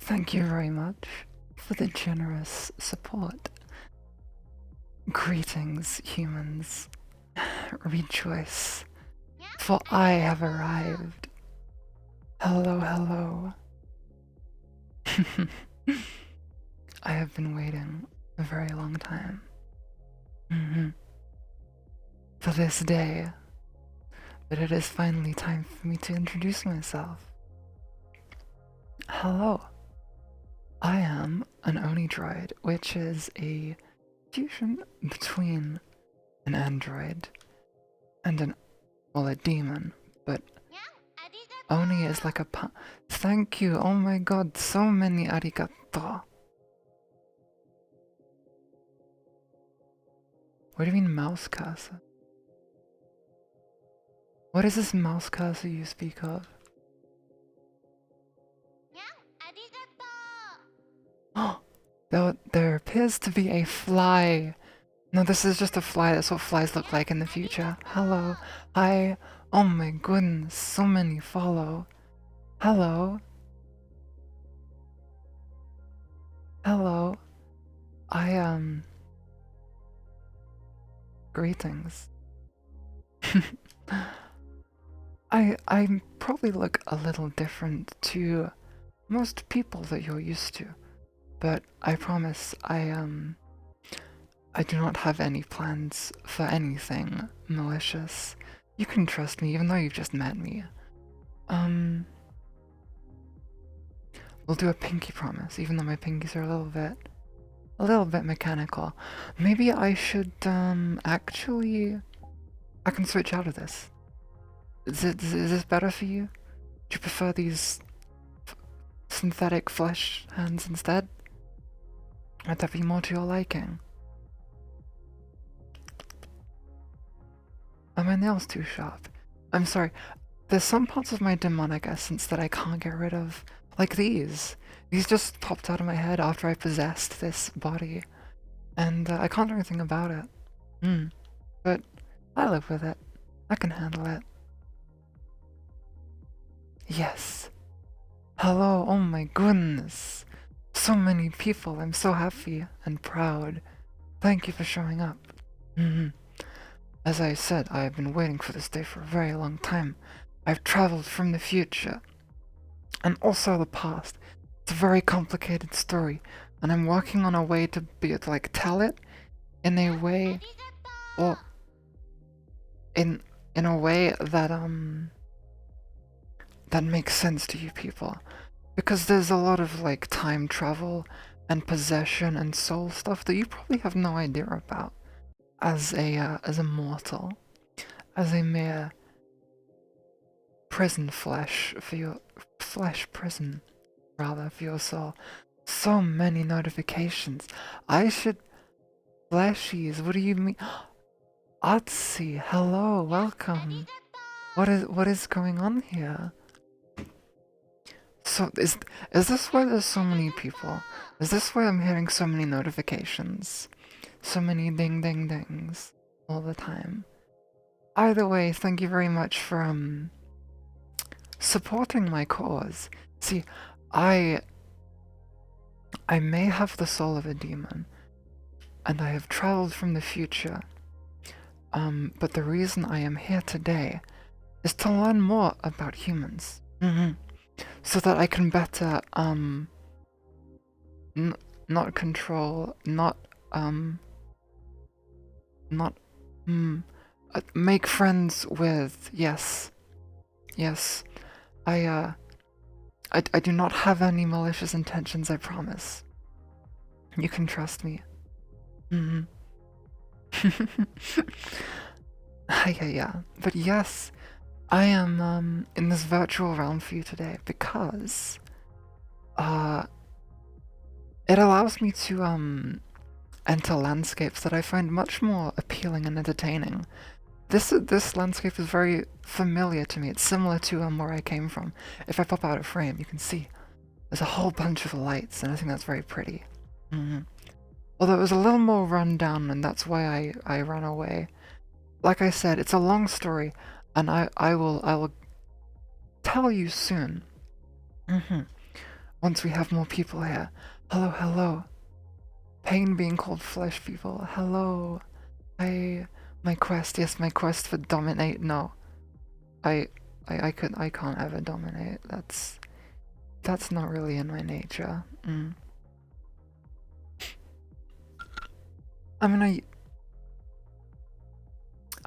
Thank you very much for the generous support. Greetings, humans. Rejoice, for I have arrived. Hello, hello. I have been waiting a very long time. For this day, but it is finally time for me to introduce myself. Hello. I am an Oni droid, which is a fusion between an android and a demon, but Oni is like a thank you, oh my god, so many arigato. What do you mean mouse cursor? What is this mouse cursor you speak of? Oh, there appears to be a fly. No, this is just a fly. That's what flies look like in the future. Hello. Hi. Oh my goodness. So many follow. Hello. Hello. Greetings. I probably look a little different to most people that you're used to, but I promise I do not have any plans for anything malicious. You can trust me, even though you've just met me. We'll do a pinky promise, even though my pinkies are a little bit mechanical. Maybe I should, actually, I can switch out of this. Is this better for you? Do you prefer these synthetic flesh hands instead? Would that be more to your liking? Are my nails too sharp? I'm sorry. There's some parts of my demonic essence that I can't get rid of. Like these. These just popped out of my head after I possessed this body. And I can't do anything about it. But I live with it. I can handle it. Yes. Hello, oh my goodness. So many people. I'm so happy and proud. Thank you for showing up. As I said, I have been waiting for this day for a very long time. I've traveled from the future and also the past. It's a very complicated story, and I'm working on a way to tell it in a way, or in a way that that makes sense to you people, because there's a lot of like time travel and possession and soul stuff that you probably have no idea about as a mortal, as a mere prison flesh for your prison rather for your soul. So many notifications. I should flashies. What do you mean? Otzi, hello, welcome. What is going on here? So is this why there's so many people? Is this why I'm hearing so many notifications? So many ding ding dings all the time. Either way, thank you very much for supporting my cause. See, I may have the soul of a demon, and I have traveled from the future. But the reason I am here today is to learn more about humans. So that I can better not control, not make friends with. Yes. I do not have any malicious intentions, I promise. You can trust me. Yeah. But yes, I am in this virtual realm for you today because it allows me to enter landscapes that I find much more appealing and entertaining. This landscape is very familiar to me. It's similar to where I came from. If I pop out a frame, you can see there's a whole bunch of lights, and I think that's very pretty. Although it was a little more run down, and that's why I ran away. Like I said, it's a long story, and I will tell you soon. once we have more people here. Hello, hello. Pain being called flesh people. Hello. My quest, yes, my quest for dominate. No. I can't ever dominate. That's not really in my nature. I mean,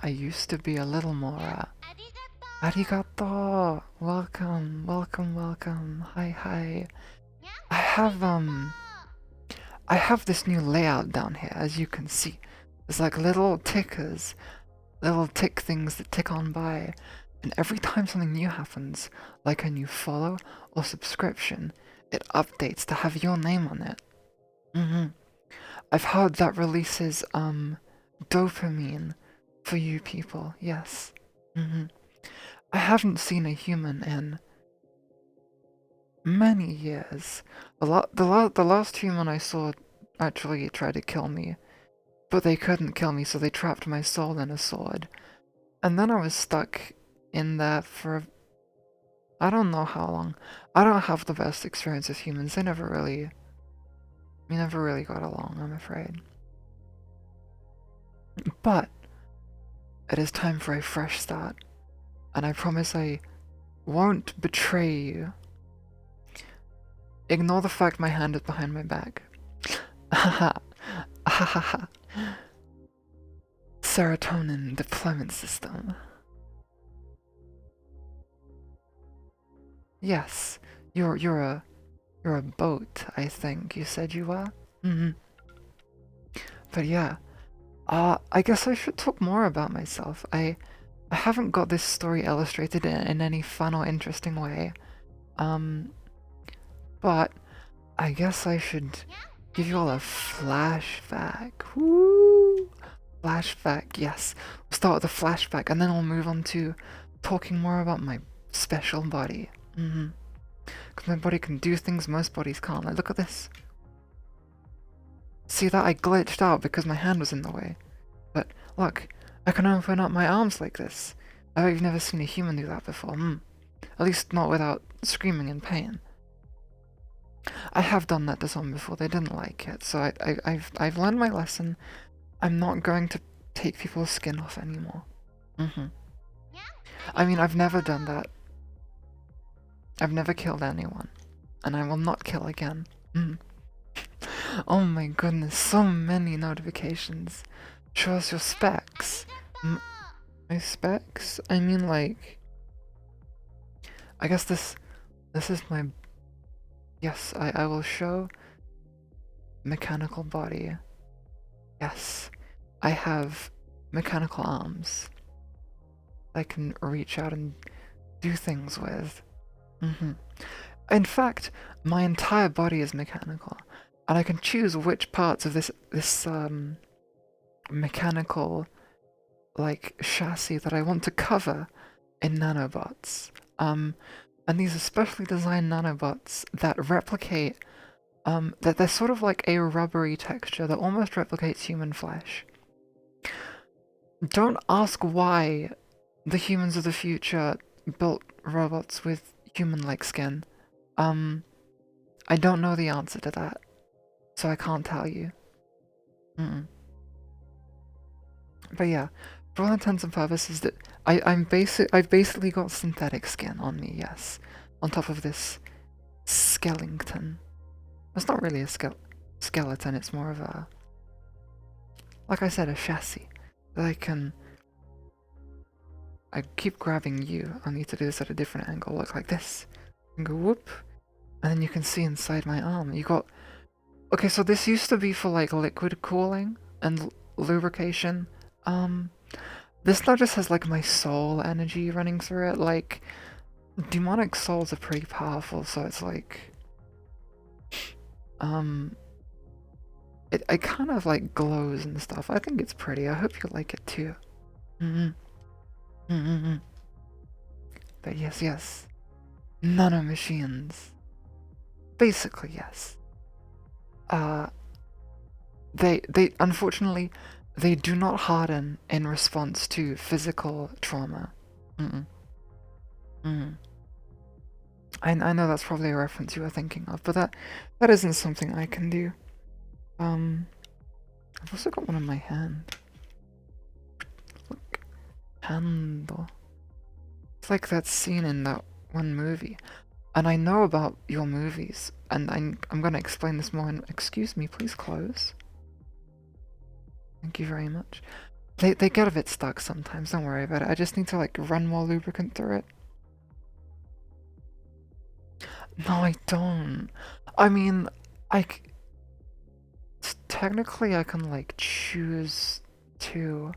I used to be a little more, arigato! Welcome, welcome, welcome. Hi, hi. I have this new layout down here, as you can see. There's like little tickers, little tick things that tick on by, and every time something new happens, like a new follow or subscription, it updates to have your name on it. I've heard that releases, dopamine for you people, yes. I haven't seen a human in many years. The last human I saw actually tried to kill me, but they couldn't kill me, so they trapped my soul in a sword. And then I was stuck in there for I don't know how long. I don't have the best experience with humans. We never really got along, I'm afraid. But it is time for a fresh start, and I promise I won't betray you. Ignore the fact my hand is behind my back. Serotonin deployment system. Yes, you're a boat, I think you said you were? But yeah, I guess I should talk more about myself. I haven't got this story illustrated in any fun or interesting way. But I guess I should give you all a flashback. Woo! Flashback, yes. We'll start with a flashback, and then we'll move on to talking more about my special body. Because my body can do things most bodies can't. Like, look at this. See that? I glitched out because my hand was in the way. But look, I can open up my arms like this. I've never seen a human do that before. At least not without screaming in pain. I have done that to someone before. They didn't like it, so I've learned my lesson. I'm not going to take people's skin off anymore. I mean, I've never done that. I've never killed anyone, and I will not kill again. Oh my goodness, so many notifications. Show us your specs. My specs? I mean, like, I guess this is my... Yes, I will show mechanical body. Yes, I have mechanical arms I can reach out and do things with. In fact, my entire body is mechanical, and I can choose which parts of this mechanical, like, chassis that I want to cover in nanobots. And these are specially designed nanobots that replicate, that they're sort of like a rubbery texture that almost replicates human flesh. Don't ask why the humans of the future built robots with human-like skin. I don't know the answer to that, so I can't tell you. But yeah, for all intents and purposes, that I've basically got synthetic skin on me, yes. On top of this skeleton. It's not really a skeleton, it's more of a, like I said, a chassis that I keep grabbing you. I need to do this at a different angle, look like this. And go whoop, and then you can see inside my arm. You got, okay, so this used to be for like liquid cooling and lubrication. This now just has like my soul energy running through it. Like, demonic souls are pretty powerful, so it's like, it kind of like glows and stuff. I think it's pretty. I hope you like it too. But yes. Nanomachines. Basically, yes. They unfortunately, they do not harden in response to physical trauma. I I know that's probably a reference you were thinking of, but that isn't something I can do. I've also got one in my hand. Look, handle. It's like that scene in that one movie. And I know about your movies, and I'm gonna explain this more. Excuse me, please close. Thank you very much. They get a bit stuck sometimes. Don't worry about it. I just need to like run more lubricant through it. No, I don't. I mean, technically I can like choose to.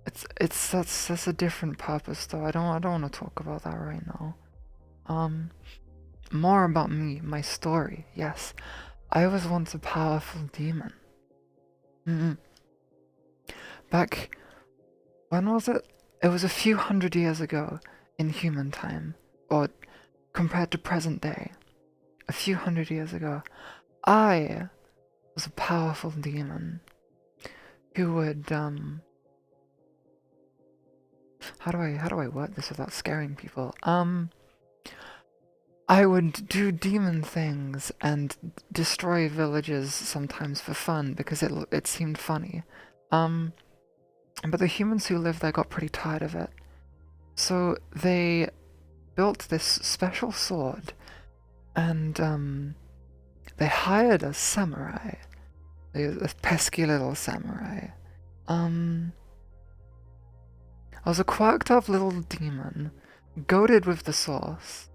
That's a different purpose though. I don't want to talk about that right now. More about me, my story. Yes, I was once a powerful demon. Back, when was it? It was a few hundred years ago in human time, or compared to present day. A few hundred years ago, I was a powerful demon who would how do I word this without scaring people? I would do demon things and destroy villages sometimes for fun because it seemed funny. But the humans who lived there got pretty tired of it. So they built this special sword and they hired a samurai. A pesky little samurai. I was a quirked up little demon, goaded with the sauce,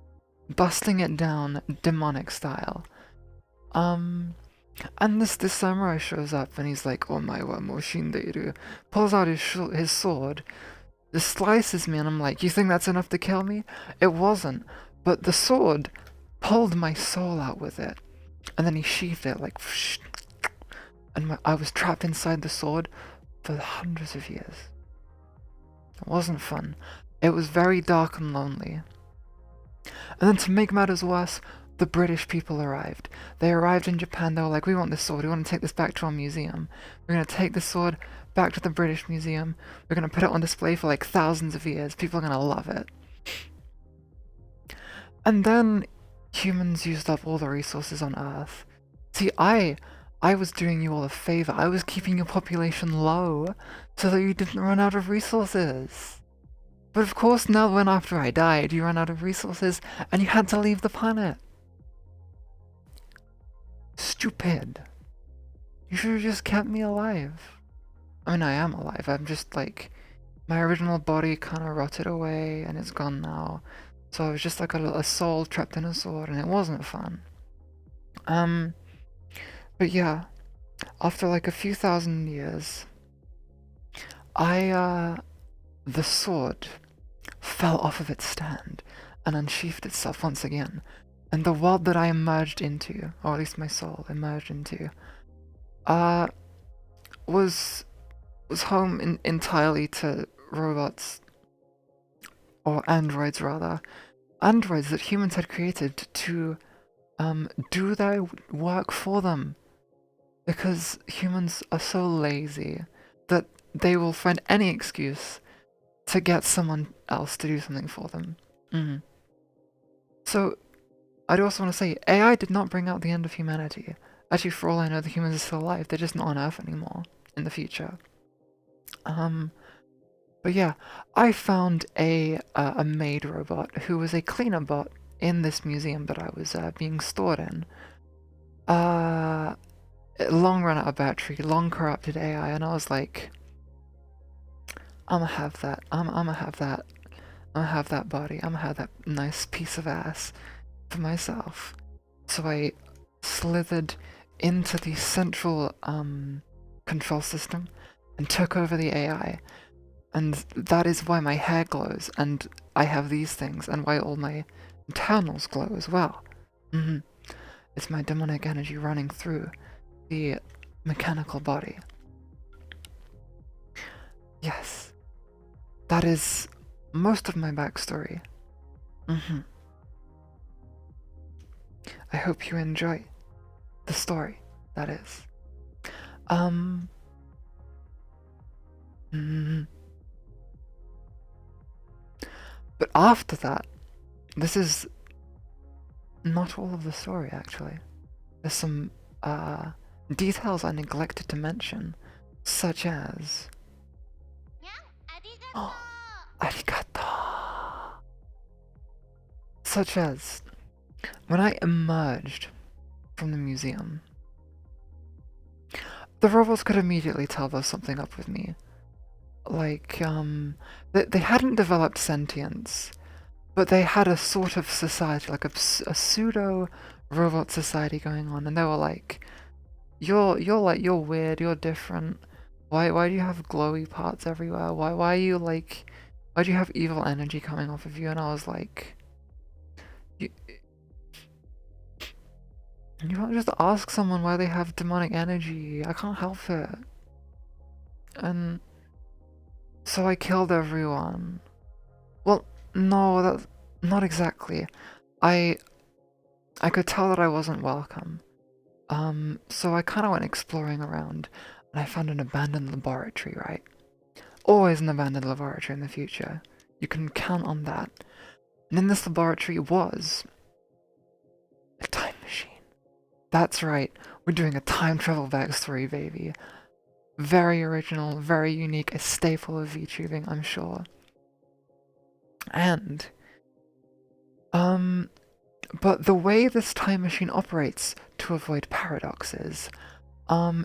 busting it down demonic style. And this samurai shows up and he's like, "Omae wa mo shindeiru," pulls out his sword, just slices me, and I'm like, "You think that's enough to kill me?" It wasn't, but the sword pulled my soul out with it, and then he sheathed it like, and I was trapped inside the sword for hundreds of years. It wasn't fun. It was very dark and lonely. And then to make matters worse, the British people arrived. They arrived in Japan, they were like, "We want this sword, we want to take this back to our museum. We're going to take this sword back to the British Museum. We're going to put it on display for like thousands of years. People are going to love it." And then humans used up all the resources on Earth. See, I was doing you all a favor. I was keeping your population low so that you didn't run out of resources. But of course, now when after I died, you ran out of resources and you had to leave the planet. Stupid. You should have just kept me alive. I mean, I am alive. I'm just like, my original body kind of rotted away and it's gone now. So I was just like a soul trapped in a sword, and it wasn't fun. But yeah, after like a few thousand years, the sword fell off of its stand and unsheathed itself once again. And the world that I emerged into, or at least my soul emerged into, was home entirely to robots, or androids rather. Androids that humans had created to do their work for them. Because humans are so lazy that they will find any excuse to get someone else to do something for them. So, I'd also want to say, AI did not bring out the end of humanity. Actually, for all I know, the humans are still alive. They're just not on Earth anymore in the future. But yeah, I found a maid robot who was a cleaner bot in this museum that I was being stored in. Long run out of battery, long corrupted AI, and I was like, I'ma have that. I'ma have that. I'ma have that body. I'ma have that nice piece of ass for myself. So I slithered into the central control system and took over the AI. And that is why my hair glows, and I have these things, and why all my internals glow as well. It's my demonic energy running through the mechanical body. Yes. That is most of my backstory. I hope you enjoy the story, that is. But after that, this is not all of the story, actually. There's some details I neglected to mention, such as... Oh, arigato! Such as, when I emerged from the museum, the robots could immediately tell there was something up with me. Like, they hadn't developed sentience, but they had a sort of society, like a pseudo-robot society going on, and they were like, you're weird, you're different. Why do you have glowy parts everywhere? Why are you like, why do you have evil energy coming off of you? And I was like, you can't just ask someone why they have demonic energy. I can't help it. And so I killed everyone. Well, no, that's not exactly. I could tell that I wasn't welcome. So I kind of went exploring around, and I found an abandoned laboratory, right? Always an abandoned laboratory in the future. You can count on that. And in this laboratory was a time machine. That's right, we're doing a time travel backstory, baby. Very original, very unique, a staple of VTubing, I'm sure. And, but the way this time machine operates to avoid paradoxes,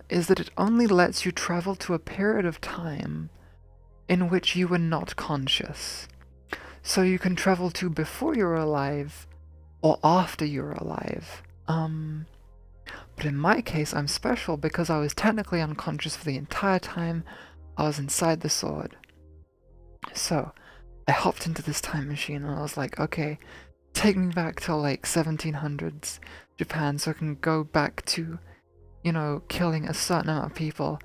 is that it only lets you travel to a period of time in which you were not conscious. So you can travel to before you were alive, or after you were alive. But in my case, I'm special because I was technically unconscious for the entire time I was inside the sword. So, I hopped into this time machine and I was like, okay, take me back to like 1700s Japan so I can go back to, you know, killing a certain amount of people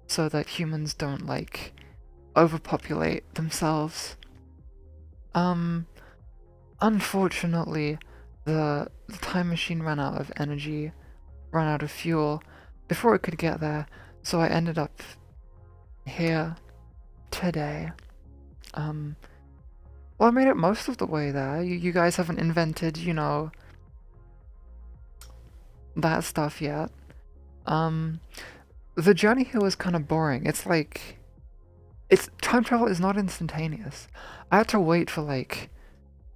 so that humans don't like overpopulate themselves. Unfortunately, the time machine ran out of energy, ran out of fuel before it could get there, so I ended up here today. Well, I made it most of the way there. You guys haven't invented, you know, that stuff yet. The journey here was kind of boring. It's like, time travel is not instantaneous. I had to wait for like,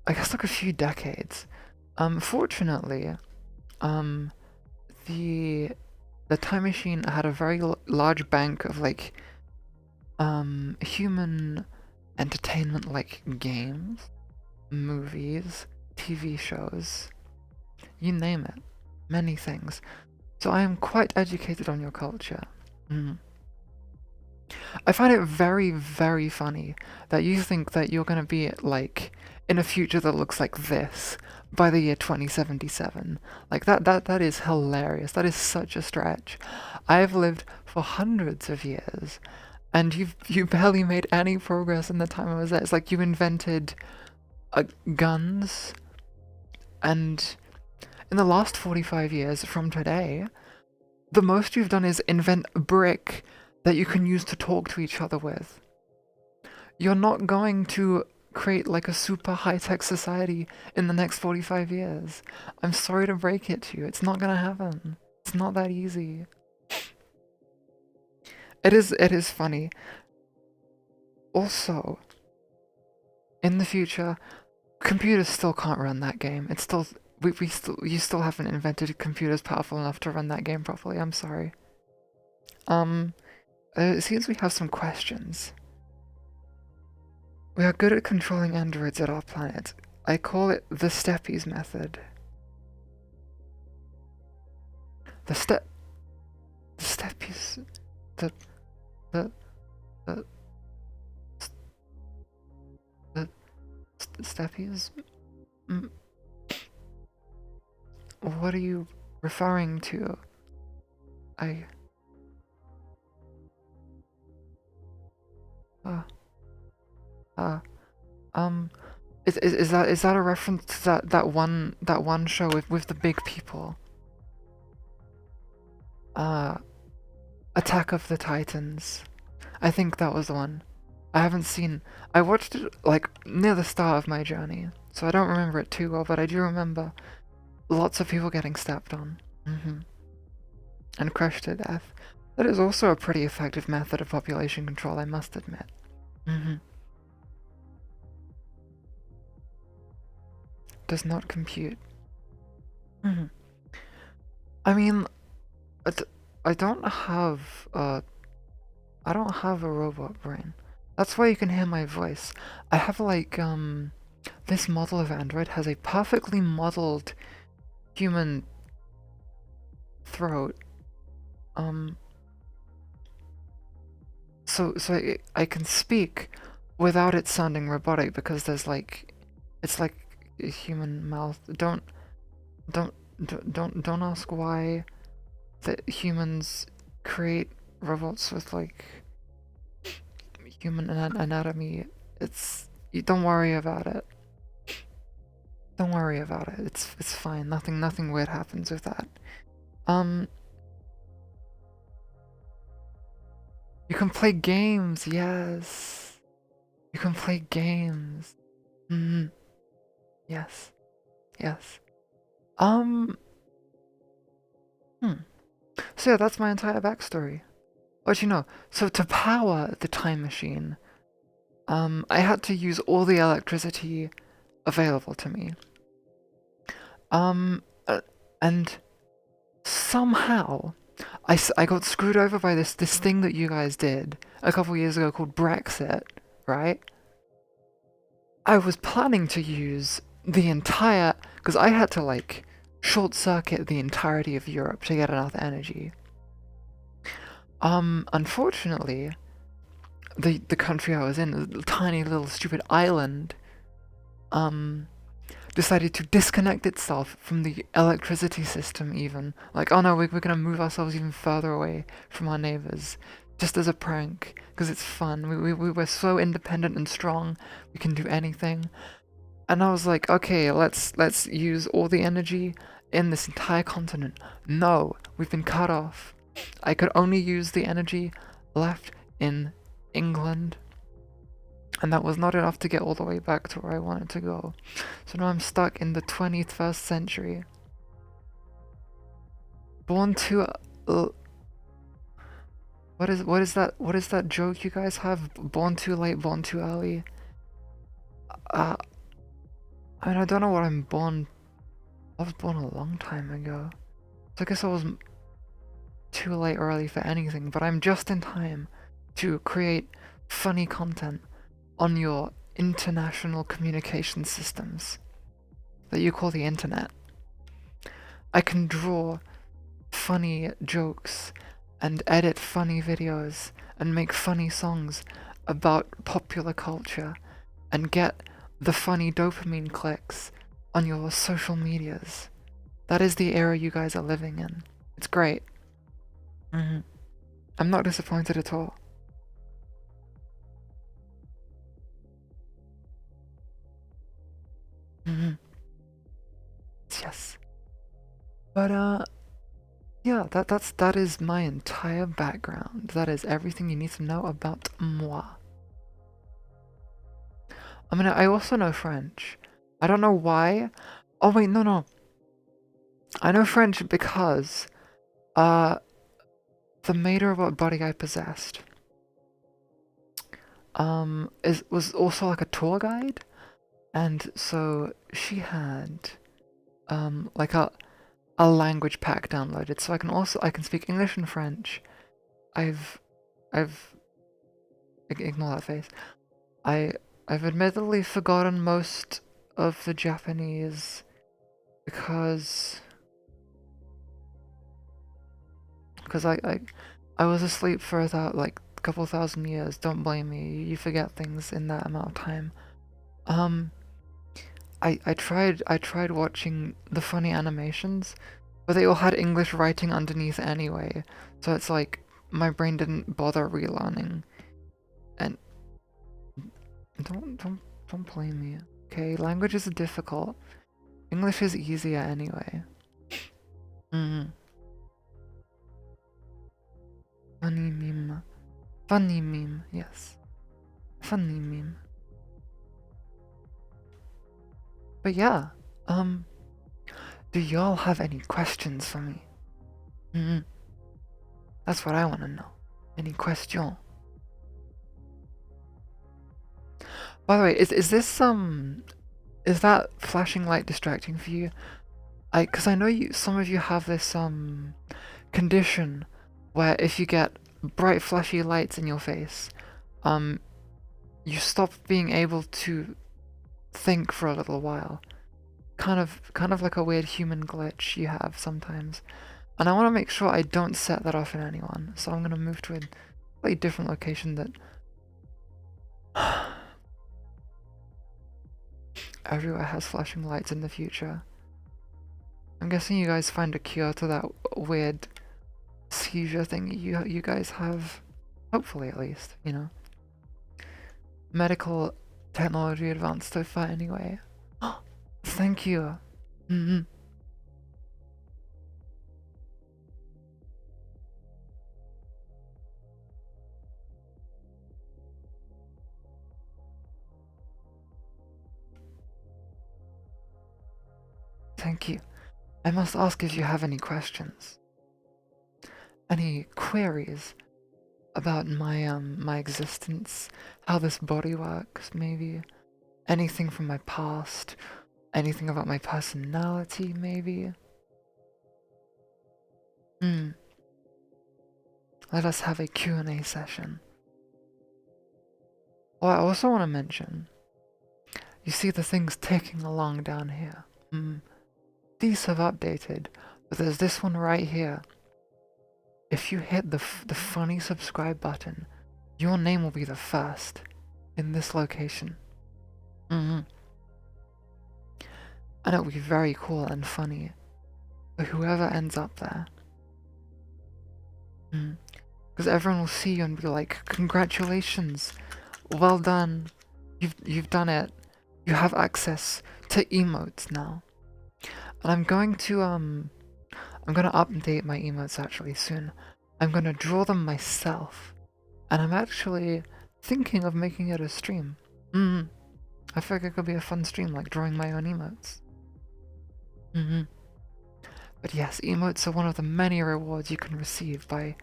I guess like a few decades. Fortunately, the time machine had a very large bank of like, human entertainment like games, movies, TV shows, you name it, many things. So I am quite educated on your culture. I find it very, very funny that you think that you're gonna be like in a future that looks like this by the year 2077. Like that is hilarious. That is such a stretch. I've lived for hundreds of years, and you barely made any progress in the time I was there. It's like you invented guns, and in the last 45 years from today, the most you've done is invent a brick that you can use to talk to each other with. You're not going to create like a super high-tech society in the next 45 years. I'm sorry to break it to you, it's not gonna happen. It's not that easy. It is funny. Also, in the future, computers still can't run that game. It's still, you still haven't invented computers powerful enough to run that game properly, I'm sorry. It seems we have some questions. We are good at controlling androids at our planet. I call it the Steppies method. The Steppies... The Steppies? What are you referring to? Is that a reference to that one show with the big people? Attack of the Titans. I think that was the one. I haven't seen. I watched it like near the start of my journey, so I don't remember it too well, but I do remember lots of people getting stepped on. And crushed to death. That is also a pretty effective method of population control, I must admit. Does not compute. I mean, I don't have I don't have a robot brain. That's why you can hear my voice. I have like this model of Android has a perfectly modeled human throat. So I can speak without it sounding robotic because there's like it's like a human mouth. Don't don't ask why that humans create robots with like human anatomy. You don't worry about it. Don't worry about it. It's fine. Nothing weird happens with that. You can play games. Yes. You can play games. Yes. Yes. So yeah, that's my entire backstory. But you know, so to power the time machine, I had to use all the electricity available to me. And somehow, I got screwed over by this thing that you guys did a couple years ago called Brexit, right? I was planning to use the entire, because I had to like short circuit the entirety of Europe to get enough energy. Unfortunately, the country I was in, a tiny little stupid island, decided to disconnect itself from the electricity system even. Like, oh no, we're gonna move ourselves even further away from our neighbors, just as a prank, because it's fun. We were so independent and strong, we can do anything. And I was like, okay, let's use all the energy in this entire continent. No, we've been cut off. I could only use the energy left in England, and that was not enough to get all the way back to where I wanted to go. So now I'm stuck in the 21st century. Born to what is that joke you guys have? Born too late, born too early. I mean, I don't know what I'm born. I was born a long time ago, so I guess I was too late early for anything. But I'm just in time to create funny content on your international communication systems that you call the internet. I can draw funny jokes and edit funny videos and make funny songs about popular culture and get the funny dopamine clicks on your social medias. That is the era you guys are living in. It's great. I'm not disappointed at all. Yes. But yeah, that is my entire background. That is everything you need to know about moi. I mean, I also know French. I don't know why. Oh wait, no. I know French because the maid robot buddy I possessed was also like a tour guide, and so she had like a language pack downloaded, so I can speak English and French. I've ignore that face. I've admittedly forgotten most of the Japanese because I was asleep for like a couple thousand years. Don't blame me. You forget things in that amount of time. I tried watching the funny animations, but they all had English writing underneath anyway. So it's like my brain didn't bother relearning. And don't blame me. Okay, languages are difficult. English is easier anyway. Funny meme. Funny meme, yes. funny meme. But yeah, do y'all have any questions for me? That's what I want to know. Any question? By the way, is this is that flashing light distracting for you? Cause I know some of you have this condition where if you get bright flashy lights in your face, you stop being able to think for a little while. Kind of like a weird human glitch you have sometimes. And I want to make sure I don't set that off in anyone, so I'm gonna move to a slightly different location that everywhere has flashing lights in the future. I'm guessing you guys find a cure to that weird seizure thing you guys have. Hopefully, at least, you know. Medical technology advanced so far anyway. Thank you. Thank you. I must ask if you have any questions. Any queries about my existence, how this body works, maybe anything from my past, anything about my personality, maybe. Let us have a Q&A session. Oh, I also want to mention, you see the things ticking along down here. These have updated, but there's this one right here. If you hit the funny subscribe button, your name will be the first in this location. And it'll be very cool and funny for whoever ends up there. Because everyone will see you and be like, congratulations, well done, you've done it. You have access to emotes now. And I'm going to update my emotes actually soon. I'm gonna draw them myself. And I'm actually thinking of making it a stream. I feel like it could be a fun stream, like drawing my own emotes. But yes, emotes are one of the many rewards you can receive by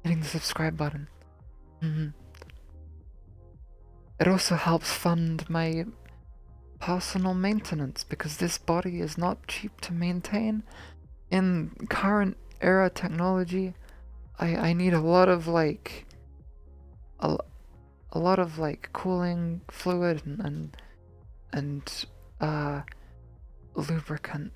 hitting the subscribe button. It also helps fund my personal maintenance, because this body is not cheap to maintain. In current era technology, I need a lot of like a lot of like cooling fluid and lubricant.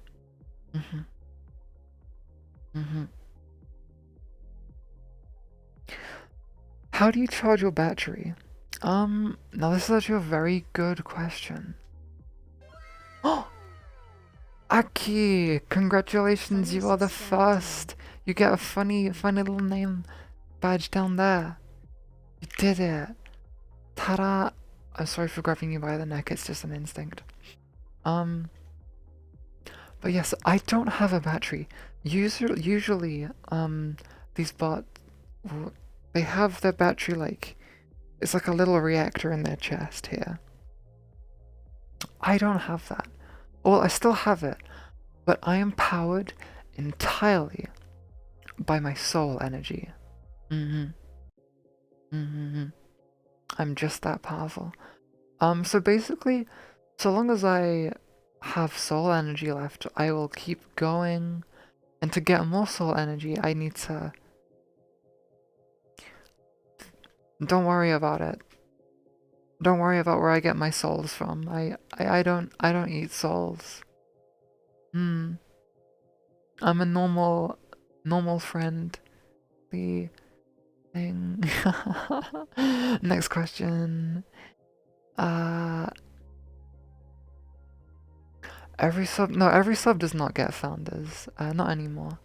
How do you charge your battery? Now this is actually a very good question. Oh! Aki! Congratulations, you are the first! You get a funny little name badge down there. You did it! Ta-da! I'm sorry for grabbing you by the neck, it's just an instinct. But yes, I don't have a battery. Usually, these bots, they have their battery like, it's like a little reactor in their chest here. I don't have that. Well, I still have it, but I am powered entirely by my soul energy. I'm just that powerful. So basically, so long as I have soul energy left, I will keep going. And to get more soul energy, I need to... Don't worry about it. Don't worry about where I get my souls from. I don't eat souls. I'm a normal friend. The thing. Next question. Every sub does not get founders. Not anymore.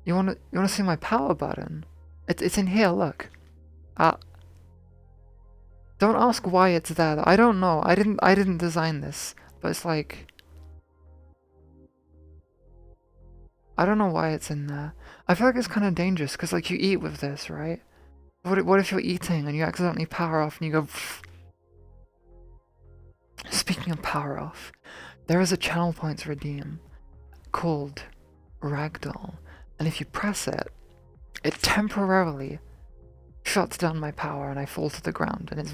You wanna see my power button? It's in here, look. Don't ask why it's there. I don't know. I didn't design this, but it's like, I don't know why it's in there. I feel like it's kind of dangerous because like you eat with this, right? What if you're eating and you accidentally power off and you go... Speaking of power off, there is a channel points redeem called Ragdoll, and if you press it, it temporarily shuts down my power and I fall to the ground, and it's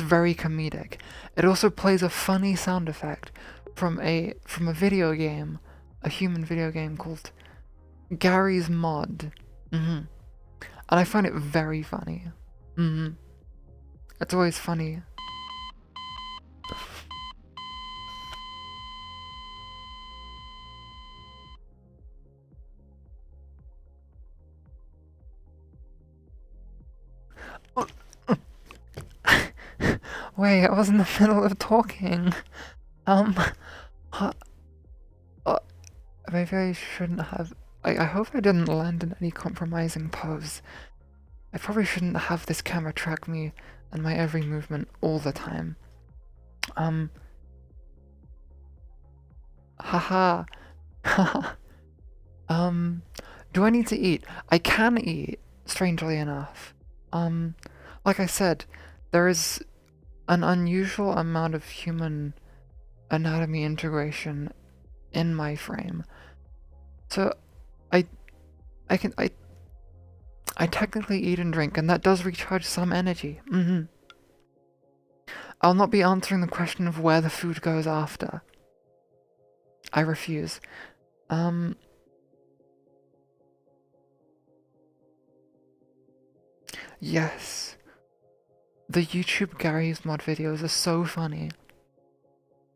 very comedic. It also plays a funny sound effect from a video game, a human video game called Gary's Mod. And I find it very funny. It's always funny. Wait, I was in the middle of talking. Maybe I shouldn't have... I hope I didn't land in any compromising pose. I probably shouldn't have this camera track me and my every movement all the time. Haha. Do I need to eat? I can eat, strangely enough. Like I said, there is an unusual amount of human anatomy integration in my frame. So I technically eat and drink, and that does recharge some energy. I'll not be answering the question of where the food goes after. I refuse. Yes. The YouTube Gary's Mod videos are so funny.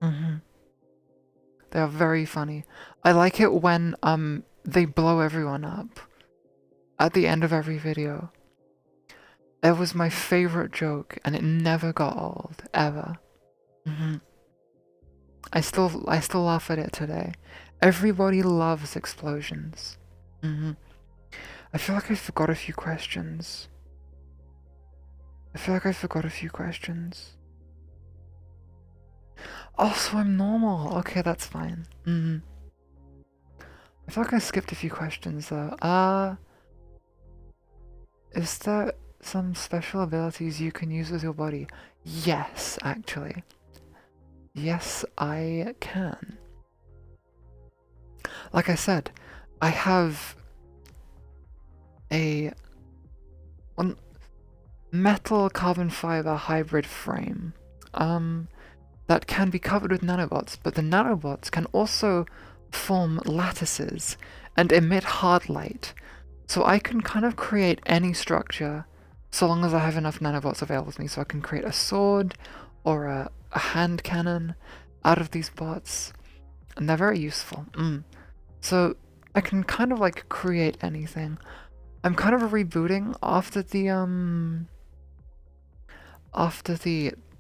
They are very funny. I like it when they blow everyone up at the end of every video. It was my favorite joke, and it never got old, ever. I still laugh at it today. Everybody loves explosions. I feel like I forgot a few questions. Oh, so I'm normal. Okay, that's fine. I feel like I skipped a few questions though. Is there some special abilities you can use with your body? Yes, actually. Yes, I can. Like I said, I have a metal carbon fiber hybrid frame that can be covered with nanobots, but the nanobots can also form lattices and emit hard light. So I can kind of create any structure so long as I have enough nanobots available to me. So I can create a sword or a hand cannon out of these bots, and they're very useful. So I can kind of like create anything. I'm kind of rebooting after the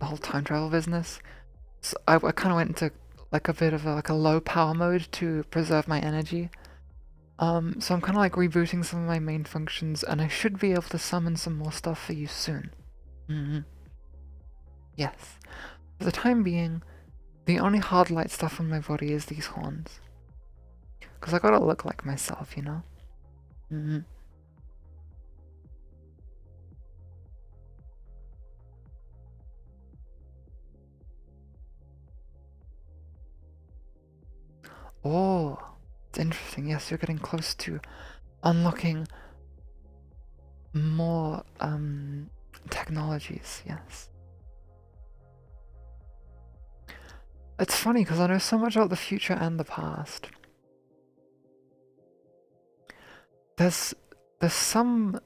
whole time travel business. So I kind of went into like a bit of a low power mode to preserve my energy. So I'm kind of like rebooting some of my main functions, and I should be able to summon some more stuff for you soon. Yes. For the time being, the only hard light stuff on my body is these horns. Because I gotta look like myself, you know? Oh, it's interesting. Yes, you're getting close to unlocking more technologies, yes. It's funny because I know so much about the future and the past. There's some...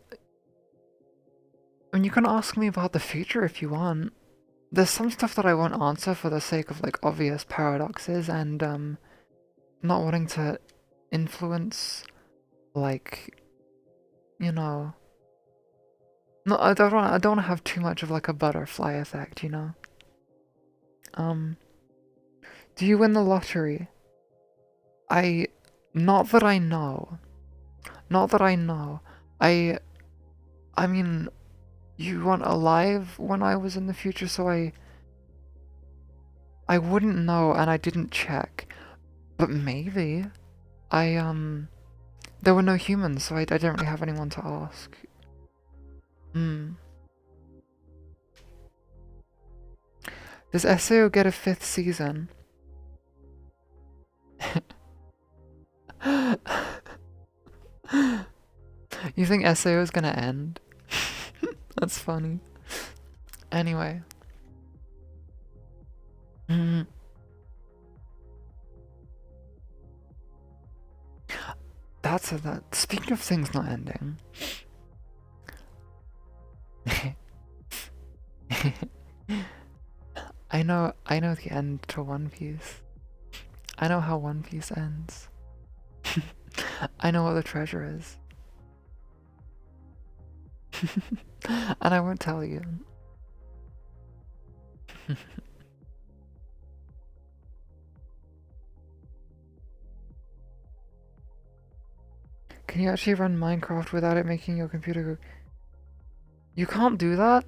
I mean, you can ask me about the future if you want. There's some stuff that I won't answer for the sake of like obvious paradoxes and not wanting to influence, like, you know. No, I don't want to have too much of like a butterfly effect, you know. Do you win the lottery? Not that I know. I mean, you weren't alive when I was in the future, so I wouldn't know, and I didn't check. But maybe. There were no humans, so I don't really have anyone to ask. Hmm. Does SAO get a 5th season? You think SAO is gonna end? That's funny. Anyway. Mm. That. Speaking of things not ending. I know the end to One Piece. I know how One Piece ends. I know what the treasure is. And I won't tell you. Can you actually run Minecraft without it making your computer go... You can't do that?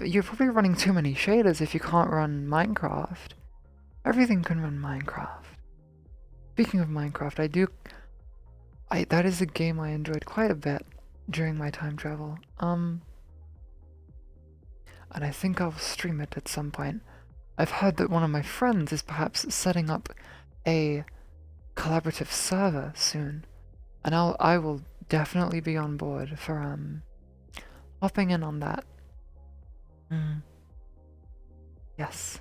You're probably running too many shaders if you can't run Minecraft. Everything can run Minecraft. Speaking of Minecraft, that is a game I enjoyed quite a bit during my time travel. And I think I'll stream it at some point. I've heard that one of my friends is perhaps setting up a collaborative server soon, and I will definitely be on board for hopping in on that. Yes.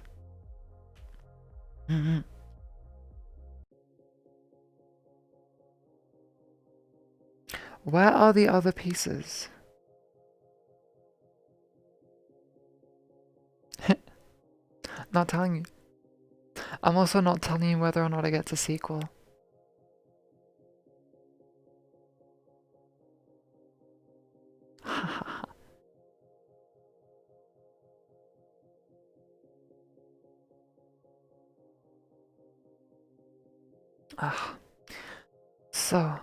Where are the other pieces? Not telling you. I'm also not telling you whether or not I get a sequel. Ah. So,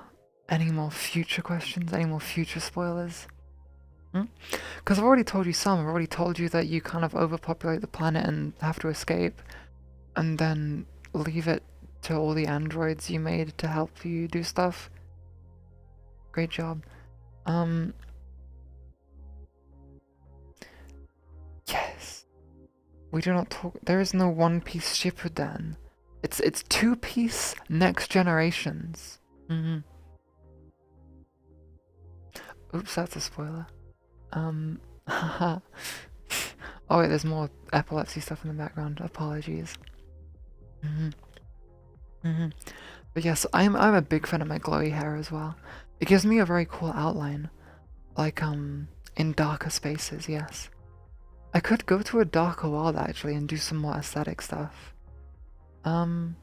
any more future questions? Any more future spoilers? Because I've already told you some. I've already told you that you kind of overpopulate the planet and have to escape, and then leave it to all the androids you made to help you do stuff. Great job. Yes. We do not talk. There is no One Piece Shippuden. It's 2-piece Next Generations. Oops, that's a spoiler. Haha. Oh wait, there's more epilepsy stuff in the background. Apologies. But yes, I'm a big fan of my glowy hair as well. It gives me a very cool outline, like in darker spaces. Yes, I could go to a darker world actually and do some more aesthetic stuff. Bum,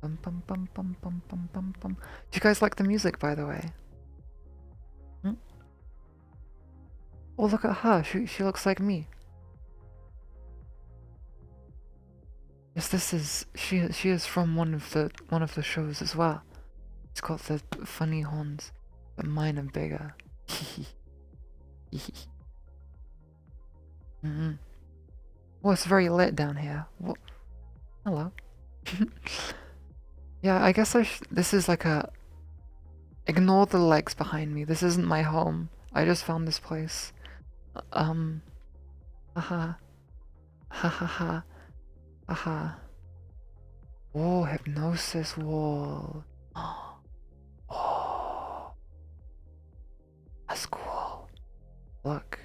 bum, bum, bum, bum, bum, bum, bum. Do you guys like the music, by the way? Oh, look at her. She looks like me. Yes, this is she is from one of the shows as well. It's got the funny horns, but mine are bigger. Well, it's very lit down here. What? Hello. Yeah, I guess this is like a... Ignore the legs behind me. This isn't my home. I just found this place. Haha. Ha ha ha. Haha. Oh, hypnosis wall. Oh. That's cool. Look.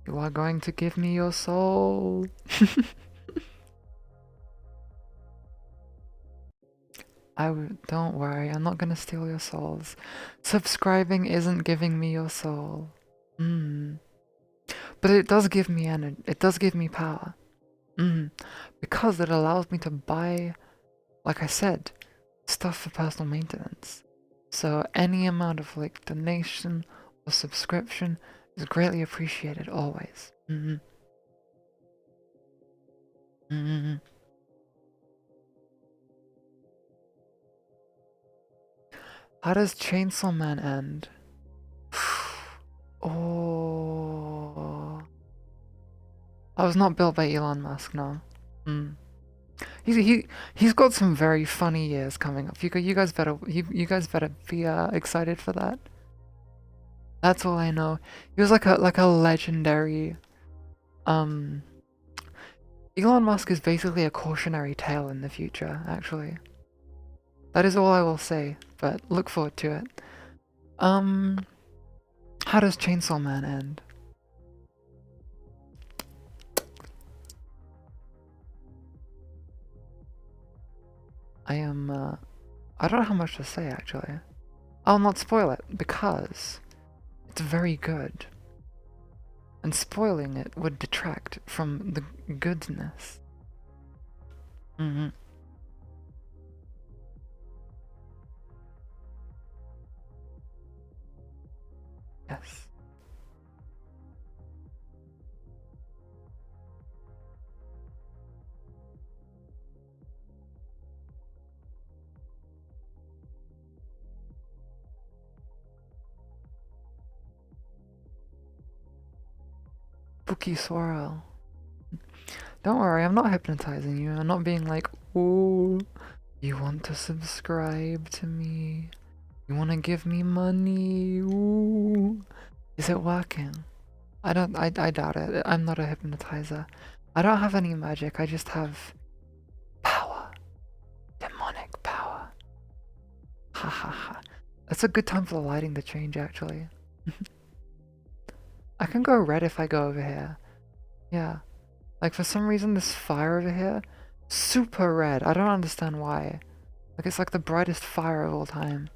You are going to give me your soul. Don't worry, I'm not gonna steal your souls. Subscribing isn't giving me your soul. But it does give me energy. It does give me power. Because it allows me to buy, like I said, stuff for personal maintenance. So any amount of like donation or subscription is greatly appreciated always. How does Chainsaw Man end? Oh, I was not built by Elon Musk, no. He's got some very funny years coming up. You guys better be excited for that. That's all I know. He was like a legendary. Um, Elon Musk is basically a cautionary tale in the future. Actually, that is all I will say. But look forward to it. How does Chainsaw Man end? I don't know how much to say actually. I'll not spoil it because it's very good. And spoiling it would detract from the goodness. Mm-hmm. Yes. Spooky swirl. Don't worry, I'm not hypnotizing you. I'm not being like, ooh, you want to subscribe to me? You want to give me money? Ooh. Is it working? I doubt it. I'm not a hypnotizer. I don't have any magic, I just have power. Demonic power. Ha ha ha. That's a good time for the lighting to change, actually. I can go red if I go over here. Yeah. Like, for some reason, this fire over here, super red. I don't understand why. Like, it's like the brightest fire of all time.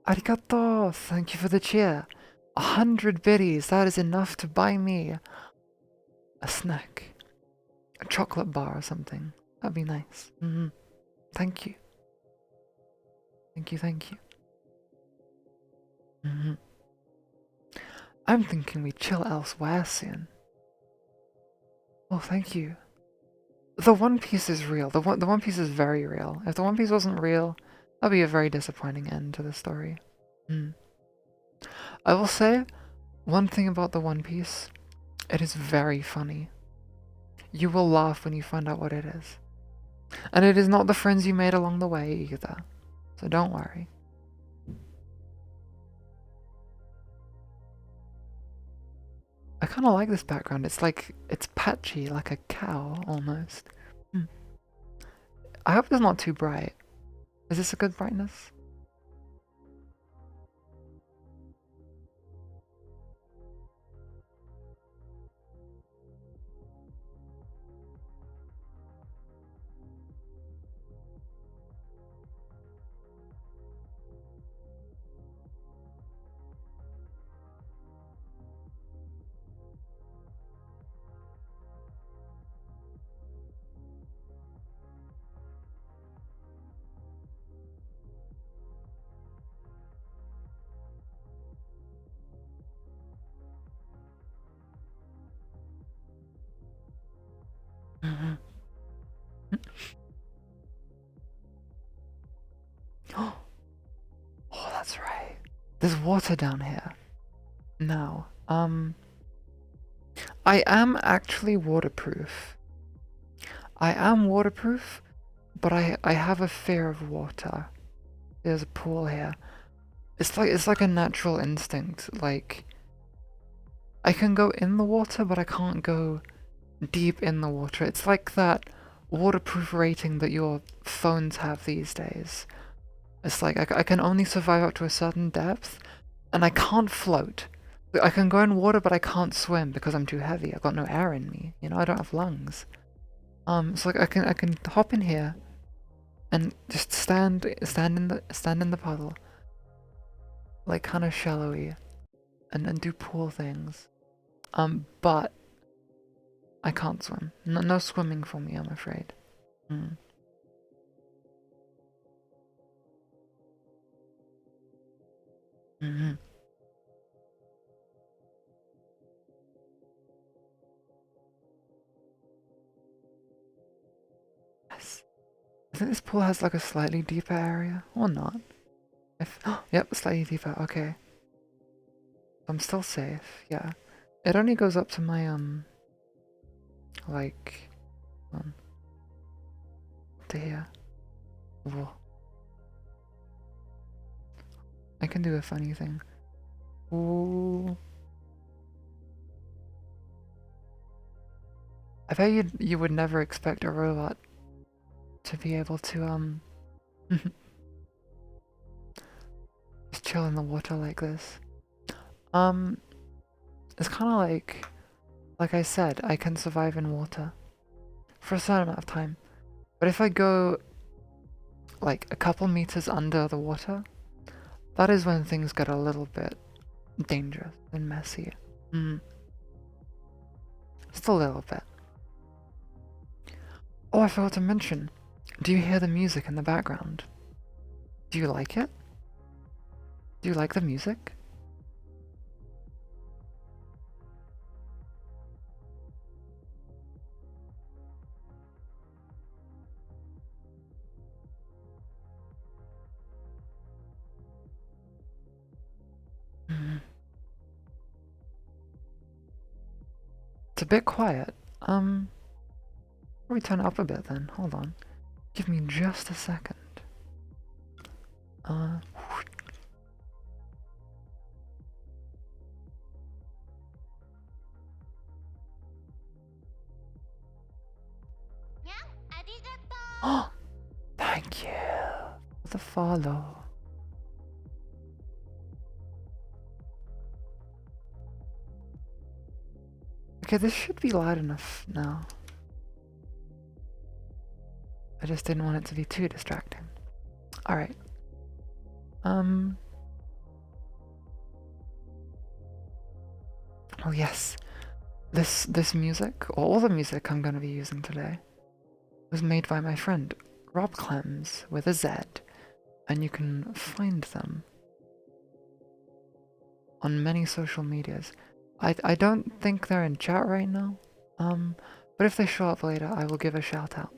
Arigato! Thank you for the cheer. 100 biddies, that is enough to buy me a snack. A chocolate bar or something. That'd be nice. Thank you. Thank you, thank you. I'm thinking we chill elsewhere soon. Oh, thank you. The One Piece is real. The One Piece is very real. If the One Piece wasn't real, that'd be a very disappointing end to the story. I will say one thing about the One Piece. It is very funny. You will laugh when you find out what it is. And it is not the friends you made along the way either. So don't worry. I kind of like this background. It's patchy, like a cow, almost. I hope it's not too bright. Is this a good brightness? Oh, that's right. There's water down here. Now, I am actually waterproof. I am waterproof, but I have a fear of water. There's a pool here. It's like a natural instinct. Like, I can go in the water, but I can't go deep in the water. It's like that waterproof rating that your phones have these days. It's like I can only survive up to a certain depth, and I can't float. I can go in water, but I can't swim because I'm too heavy. I've got no air in me. You know, I don't have lungs. So like I can hop in here, and just stand in the puddle, like kind of shallowy, and do pool things. But I can't swim. No swimming for me, I'm afraid. Yes. I think this pool has like a slightly deeper area, or not. Yep, slightly deeper, okay. I'm still safe, yeah. It only goes up to my, like to here. Whoa. I can do a funny thing. Ooh. I bet you would never expect a robot to be able to just chill in the water like this. It's kind of like I said, I can survive in water for a certain amount of time. But if I go like a couple meters under the water, that is when things get a little bit dangerous and messy. Just a little bit. Oh, I forgot to mention. Do you hear the music in the background? Do you like it? Do you like the music? It's a bit quiet. Probably turn it up a bit then. Hold on. Give me just a second. Oh, thank you for the follow. Okay, this should be loud enough now. I just didn't want it to be too distracting. Alright. Oh yes. This music, or all the music I'm gonna be using today, was made by my friend Rob Clems with a Z, and you can find them on many social medias. I don't think they're in chat right now, but if they show up later, I will give a shout out.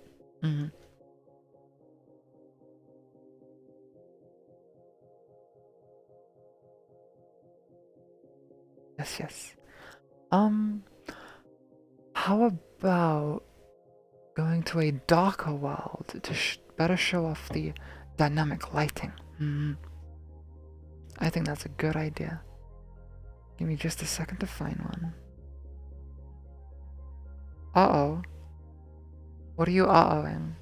Yes. How about going to a darker world to better show off the dynamic lighting? I think that's a good idea. Give me just a second to find one. Uh-oh. What are you uh-ohing?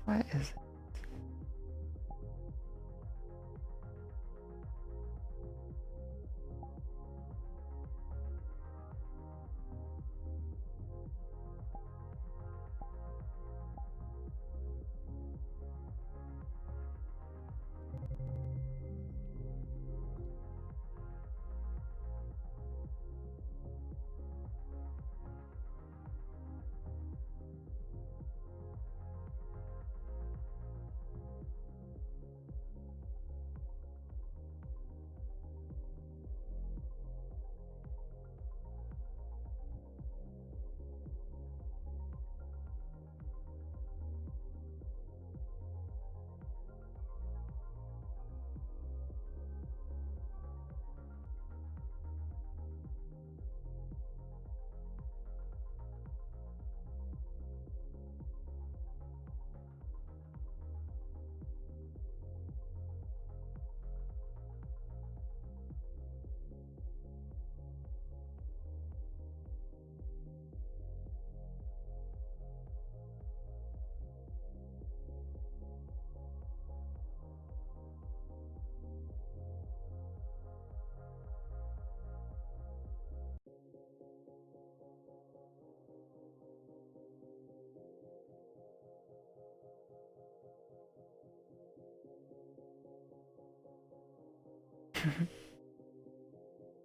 What is it?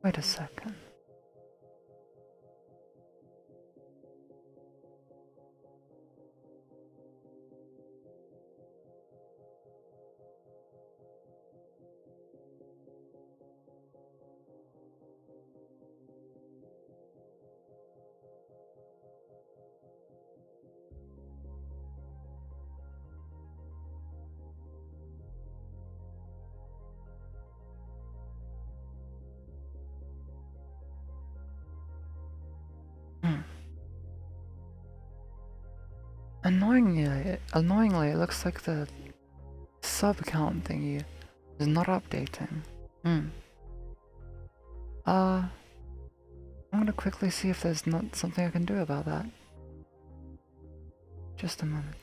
Wait a second. Annoyingly, it looks like the sub count thingy is not updating. I'm gonna quickly see if there's not something I can do about that. Just a moment.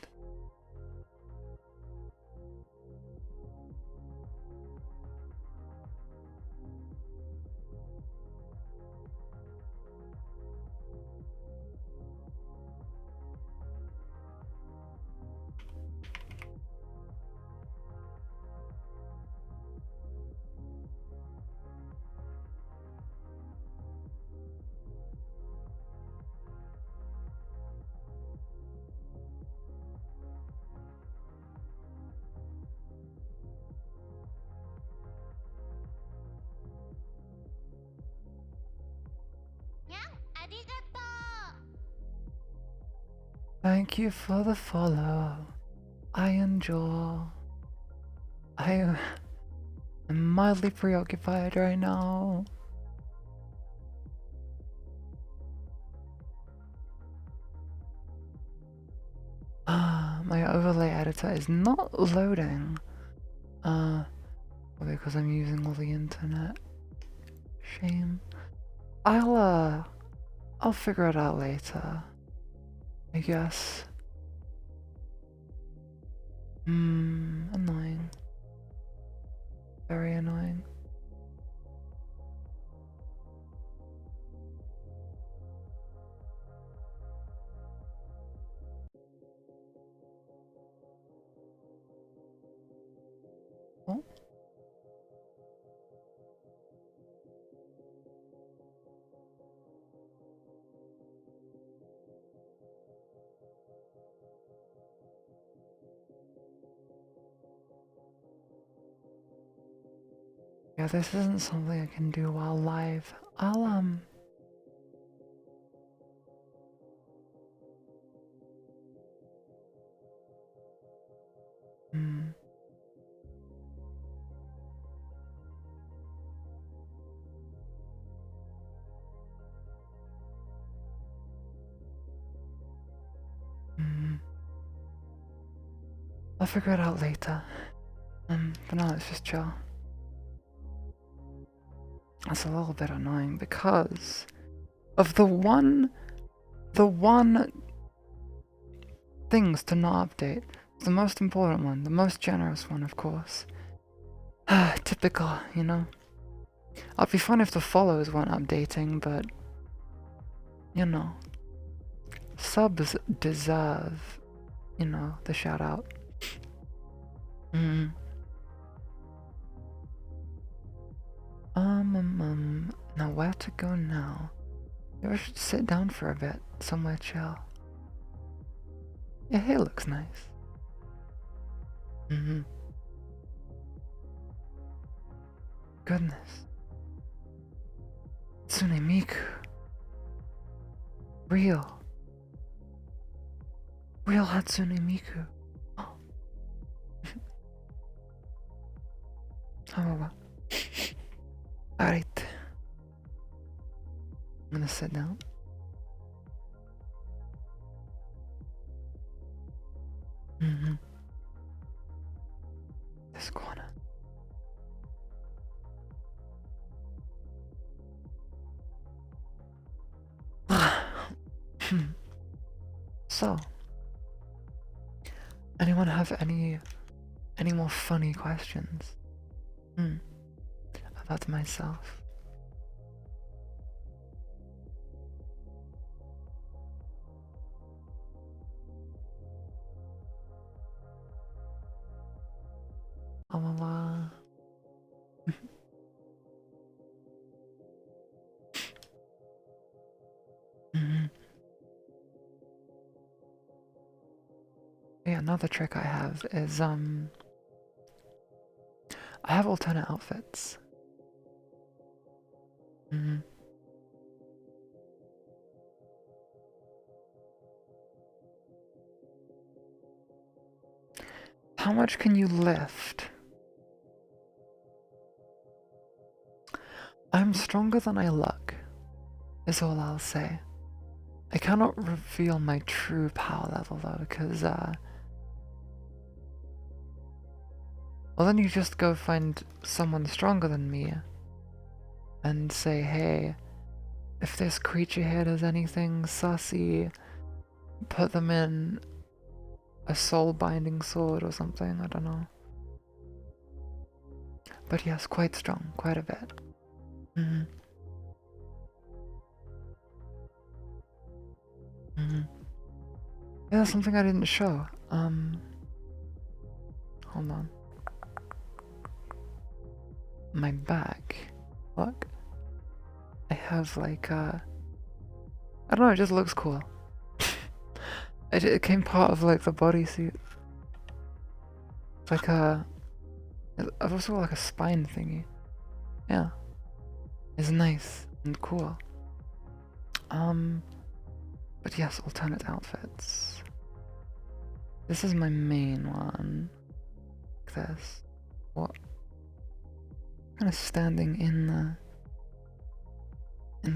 Thank you for the follow. I enjoy. I am mildly preoccupied right now. My overlay editor is not loading. Because I'm using all the internet. Shame. I'll figure it out later, I guess. Annoying. Very annoying. Oh. Yeah, this isn't something I can do while live. I'll I'll figure it out later. For now, let's just chill. That's a little bit annoying because of the one things to not update. The most important one, the most generous one, of course. Typical, you know? I'd be fine if the follows weren't updating, but you know, subs deserve, you know, the shout out. Now where to go now? Maybe I should sit down for a bit, somewhere chill. Yeah, here looks nice. Goodness. Tsunemiku. Real Hatsune Miku. Oh. Alright. I'm gonna sit down. This corner. So, anyone have any more funny questions? About myself? Yeah, another trick I have is I have alternate outfits. How much can you lift? I'm stronger than I look, is all I'll say. I cannot reveal my true power level though, because well then you just go find someone stronger than me and say, hey, if this creature here does anything sussy, put them in a soul-binding sword or something, I don't know. But yes, quite strong, quite a bit. Yeah, that's something I didn't show. Hold on. My back. Look. I have like I don't know, it just looks cool. It came part of like the bodysuit. It's like I've also got like a spine thingy. Yeah. It's nice and cool. But yes, alternate outfits. This is my main one. Like this. What? Kind of standing in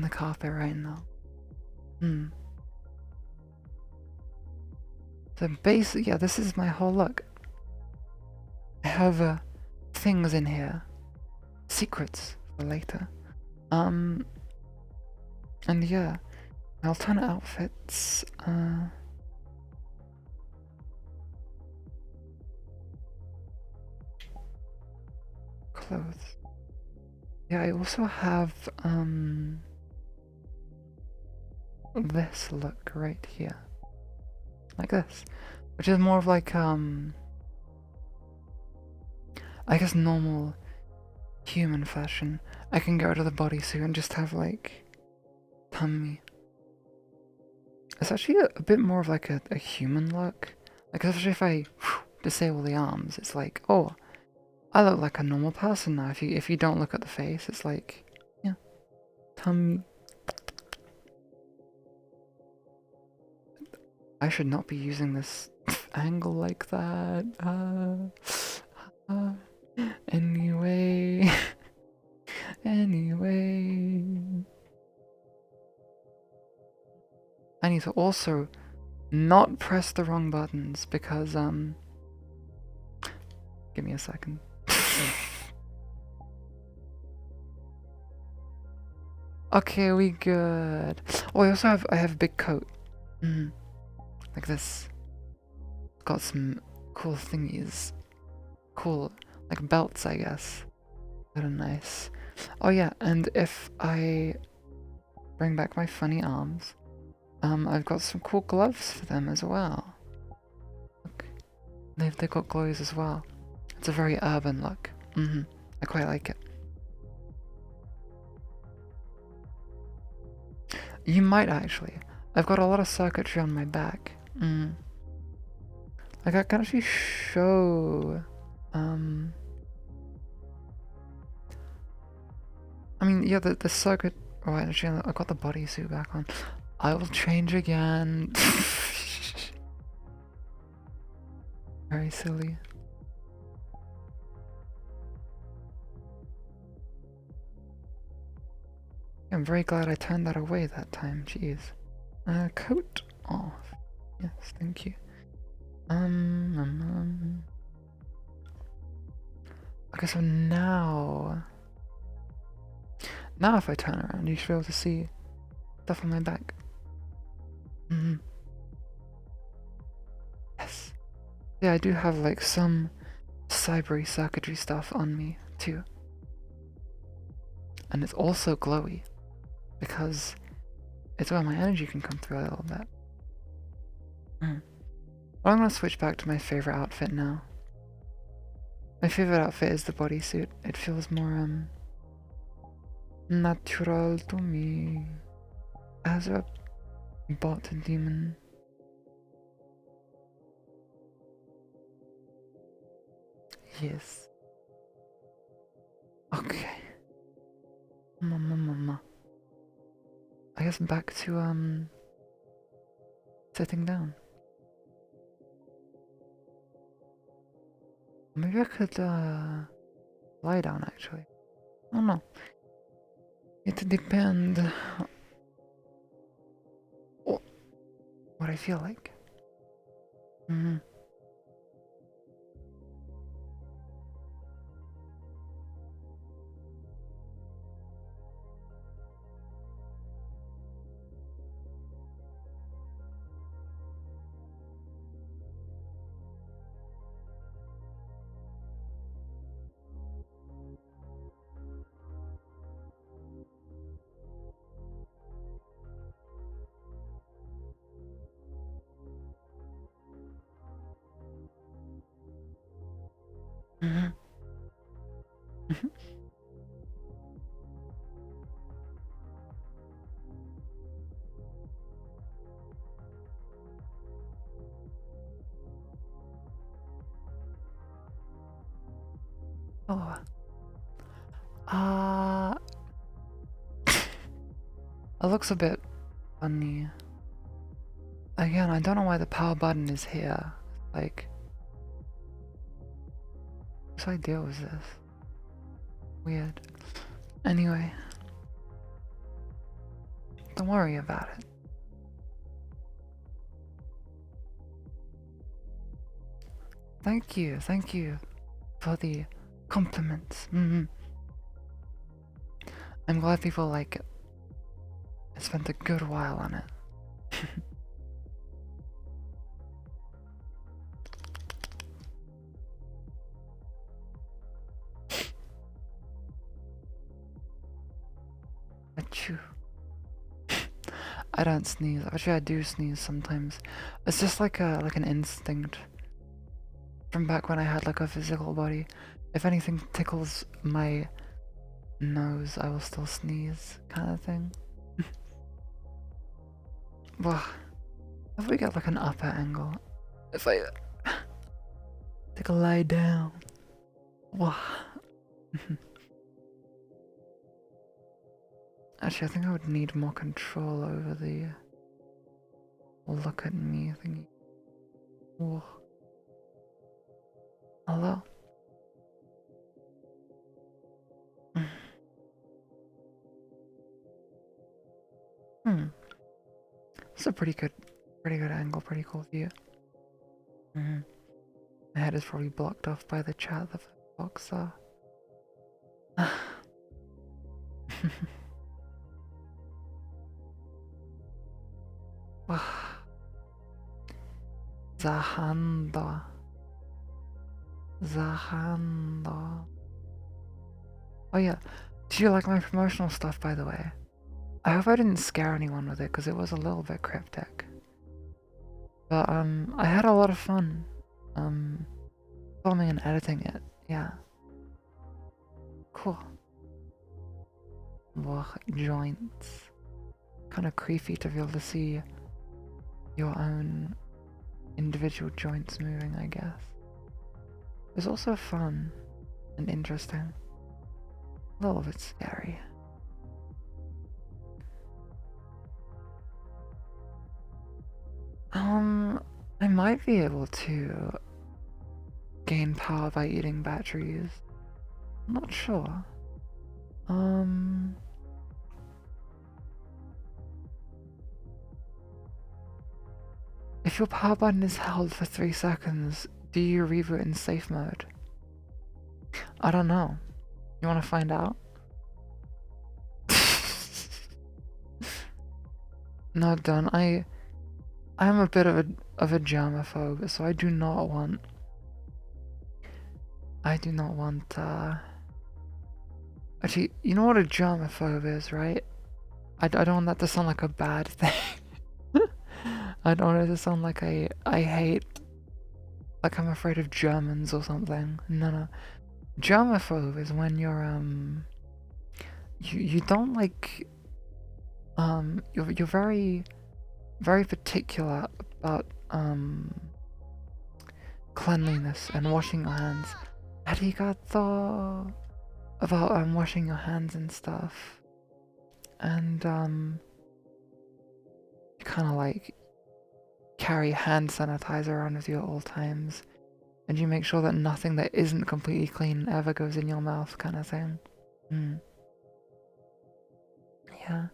the carpet right now. So basically, yeah, this is my whole look. I have things in here, secrets for later. And yeah, my alternate outfits. Clothes. Yeah, I also have this look right here, like this, which is more of like I guess normal human fashion. I can go to the bodysuit and just have like tummy. It's actually a bit more of like a human look. Like especially if I disable the arms, it's like, oh, I look like a normal person now. If you don't look at the face, it's like, yeah, tummy. I should not be using this angle like that. Anyway. Anyway. I need to also not press the wrong buttons because, give me a second. Okay, we good. Oh, I have a big coat. Like this. Got some cool thingies. Cool, like belts, I guess. That are nice. Oh yeah, and if I bring back my funny arms, I've got some cool gloves for them as well. Look, they've got glows as well. It's a very urban look. I quite like it. You might actually. I've got a lot of circuitry on my back. Like I can actually show. I mean, yeah, the circuit. Oh, actually, I got the bodysuit back on. I will change again. Very silly. I'm very glad I turned that away that time. Jeez. Coat off. Yes, thank you. Okay, so now if I turn around, you should be able to see stuff on my back. Yes. Yeah, I do have like some cybery circuitry stuff on me too. And it's also glowy because it's where my energy can come through a little bit. Well, I'm gonna switch back to my favorite outfit now. My favorite outfit is the bodysuit. It feels more natural to me as a bot demon. Yes. Okay. Mama. I guess back to sitting down. Maybe I could lie down actually. I don't know. It depends. Oh, what I feel like. Mm-hmm. Mm-hmm. Mm-hmm. Oh. Uh, it looks a bit funny. Again, I don't know why the power button is here. Like, whose idea was this? Weird. Anyway, don't worry about it. Thank you for the compliments. Mm-hmm. I'm glad people like it. I spent a good while on it. Achoo. I don't sneeze. Actually, I do sneeze sometimes. It's just like an instinct from back when I had like a physical body. If anything tickles my nose, I will still sneeze, kind of thing. Well, if we get like an upper angle, if I take a lie down, wow. Actually, I think I would need more control over the look at me thingy. Whoa. Hello? It's a pretty good angle, pretty cool view. My head is probably blocked off by the chat the box are. Zahanda. Zahanda. Oh yeah, do you like my promotional stuff, by the way? I hope I didn't scare anyone with it, because it was a little bit cryptic. But, I had a lot of fun, filming and editing it, yeah. Cool. Ugh, joints. Kinda creepy to be able to see your own individual joints moving, I guess. It was also fun and interesting. A little bit scary. I might be able to gain power by eating batteries. I'm not sure. If your power button is held for 3 seconds, do you reboot in safe mode? I don't know. You wanna find out? No, done. I'm a bit of a germaphobe, so I do not want actually, you know what a germaphobe is, right? I don't want that to sound like a bad thing. I don't want it to sound like I hate, like I'm afraid of Germans or something. No. Germaphobe is when you're you don't like you're very particular about cleanliness and washing your hands. Arigato, about washing your hands and stuff. And you kind of like carry hand sanitizer around with you at all times, and you make sure that nothing that isn't completely clean ever goes in your mouth, kind of thing. Yeah,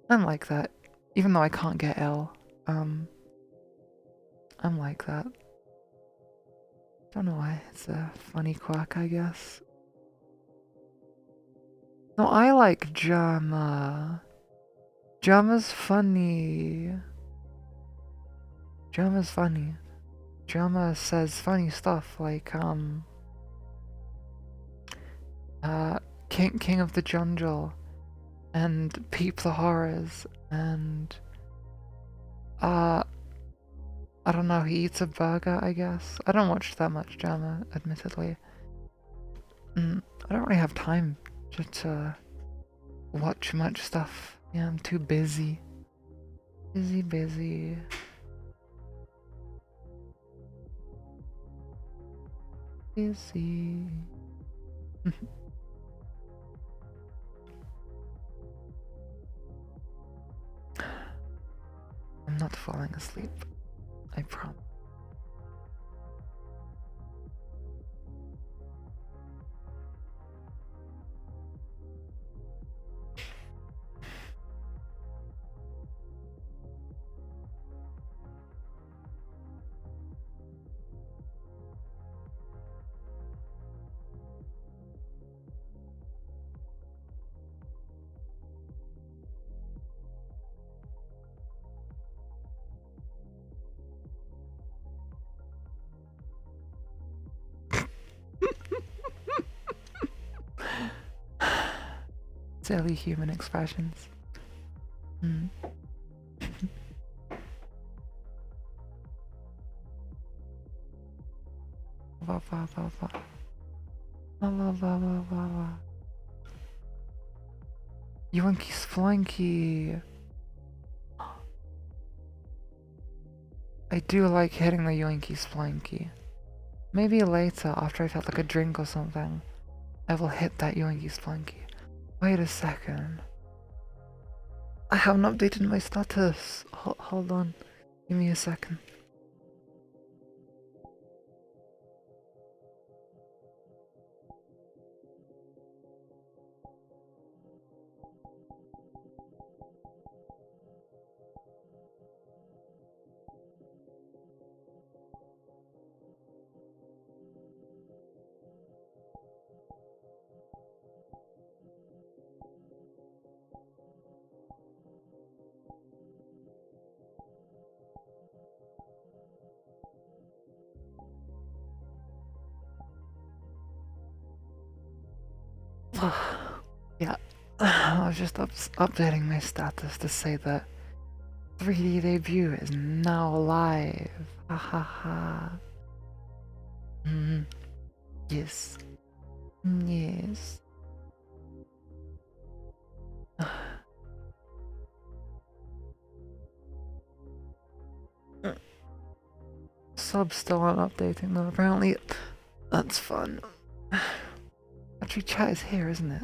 I'm like that, even though I can't get ill. I'm like that. Don't know why. It's a funny quirk, I guess. No, I like Jama. Jama's funny. Jama's funny. Jama says funny stuff like, King of the Jungle, and Peep the Horrors, and, I don't know, he eats a burger, I guess. I don't watch that much Jama, admittedly. I don't really have time to watch much stuff. Yeah, I'm too busy. Busy. I'm not falling asleep. I promise. Silly human expressions. Yoinky Splanky. I do like hitting the Yoinky Splanky. Maybe later, after I've had like a drink or something, I will hit that Yoinky Splanky. Wait a second. I haven't updated my status. Hold on. Give me a second. Yeah, I was just updating my status to say that 3D debut is now live. Ha ha ha. Yes. Yes. Subs still aren't updating though, apparently. That's fun. Actually, chat is here, isn't it?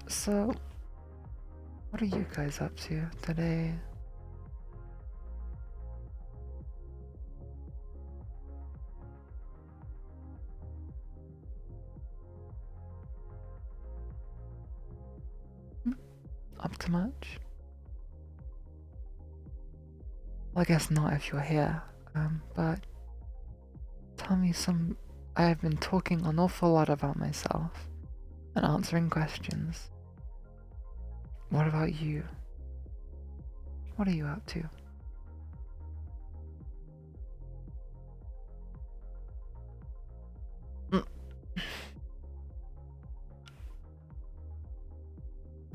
So, what are you guys up to today? Up to much? Well, I guess not if you're here, but tell me some. I've been talking an awful lot about myself and answering questions. What about you? What are you up to?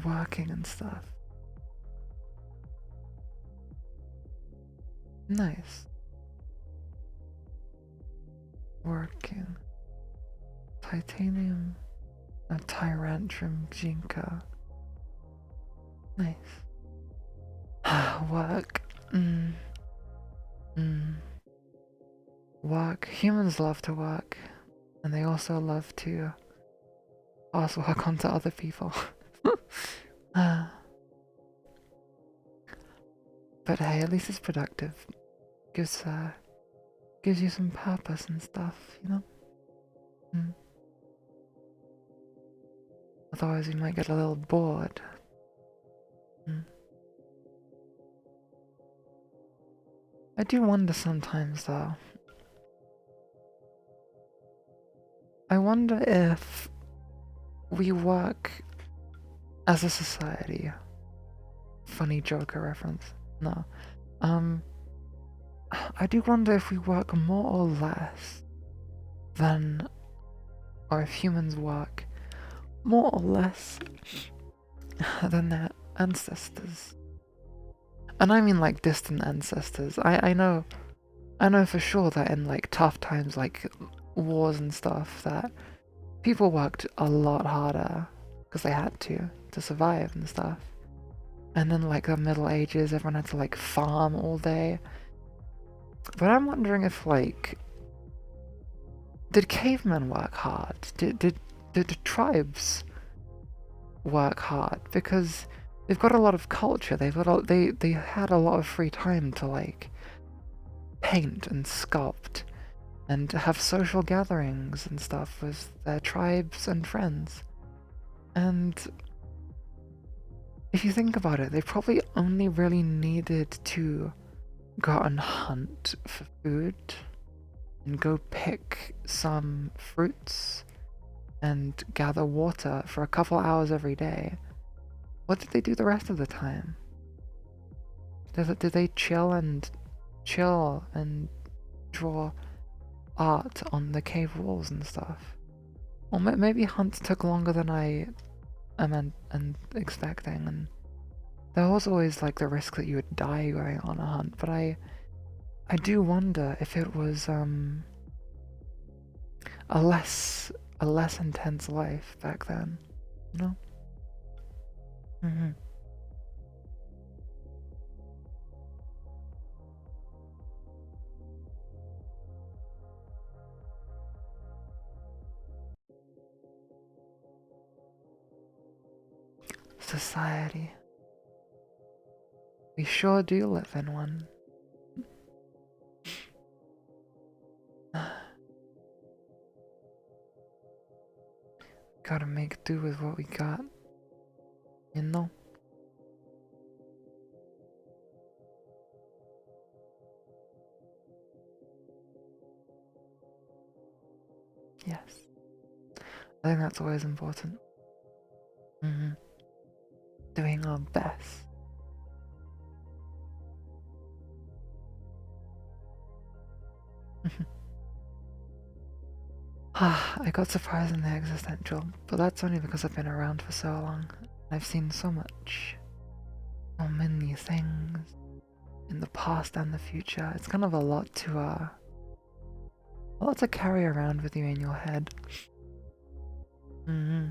Working and stuff. Nice. Working. Titanium. A Tyrantrum Jinka. Nice. Work. Work. Humans love to work. And they also love to pass work on to other people. But hey, at least it's productive. Gives you some purpose and stuff, you know? Mm. Otherwise you might get a little bored. Mm. I do wonder sometimes though. I wonder if we work as a society. Funny Joker reference. No. I do wonder if we work more or less than, or if humans work more or less than their ancestors. And I mean like distant ancestors. I know for sure that in like tough times like wars and stuff that people worked a lot harder because they had to survive and stuff. And then like the Middle Ages, everyone had to like farm all day. But I'm wondering if like, did cavemen work hard? Did the tribes work hard? Because they've got a lot of culture. They had a lot of free time to like paint and sculpt and have social gatherings and stuff with their tribes and friends. And if you think about it, they probably only really needed to go out and hunt for food and go pick some fruits and gather water for a couple hours every day. What did they do the rest of the time? Did they chill and draw art on the cave walls and stuff? Or maybe hunts took longer than I am expecting, and there was always like the risk that you would die going on a hunt, but I do wonder if it was a less intense life back then, you know? Mm-hmm. Society. We sure do live in one. Gotta make do with what we got, you know? Yes. I think that's always important. Mm-hmm. Doing our best. I got surprisingly existential, but that's only because I've been around for so long. I've seen so much. So many things. In the past and the future. It's kind of a lot to carry around with you in your head. Mm-hmm.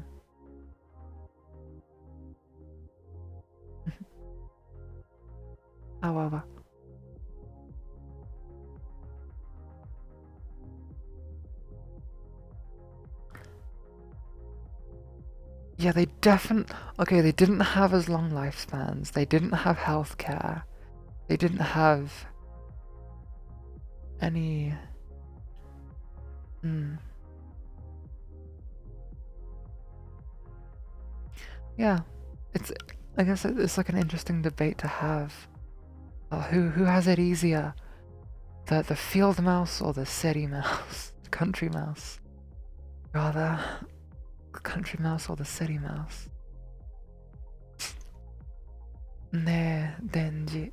However. Yeah, they didn't have as long lifespans. They didn't have healthcare. They didn't have any... Yeah, I guess it's like an interesting debate to have. Who has it easier? The field mouse or the city mouse? Country mouse? Rather, the country mouse or the city mouse? Ne, Denji.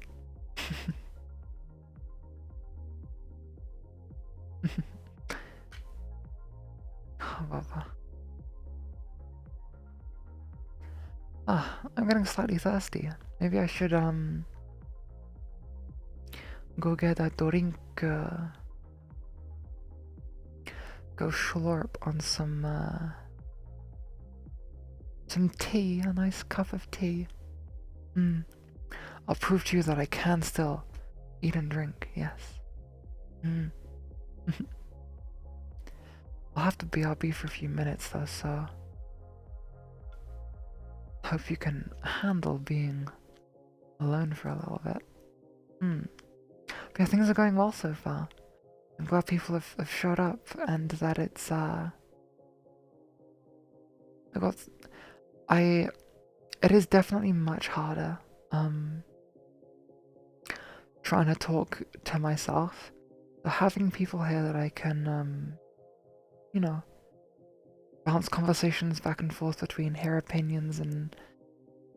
I'm getting slightly thirsty. Maybe I should go get a drink. Go slurp on some tea, a nice cup of tea. I'll prove to you that I can still eat and drink, yes. I'll have to BRB for a few minutes though, so hope you can handle being alone for a little bit. Hmm. But yeah, things are going well so far. I'm glad people have showed up and that it's I got I it is definitely much harder trying to talk to myself. So having people here that I can you know, bounce conversations back and forth between, hear opinions and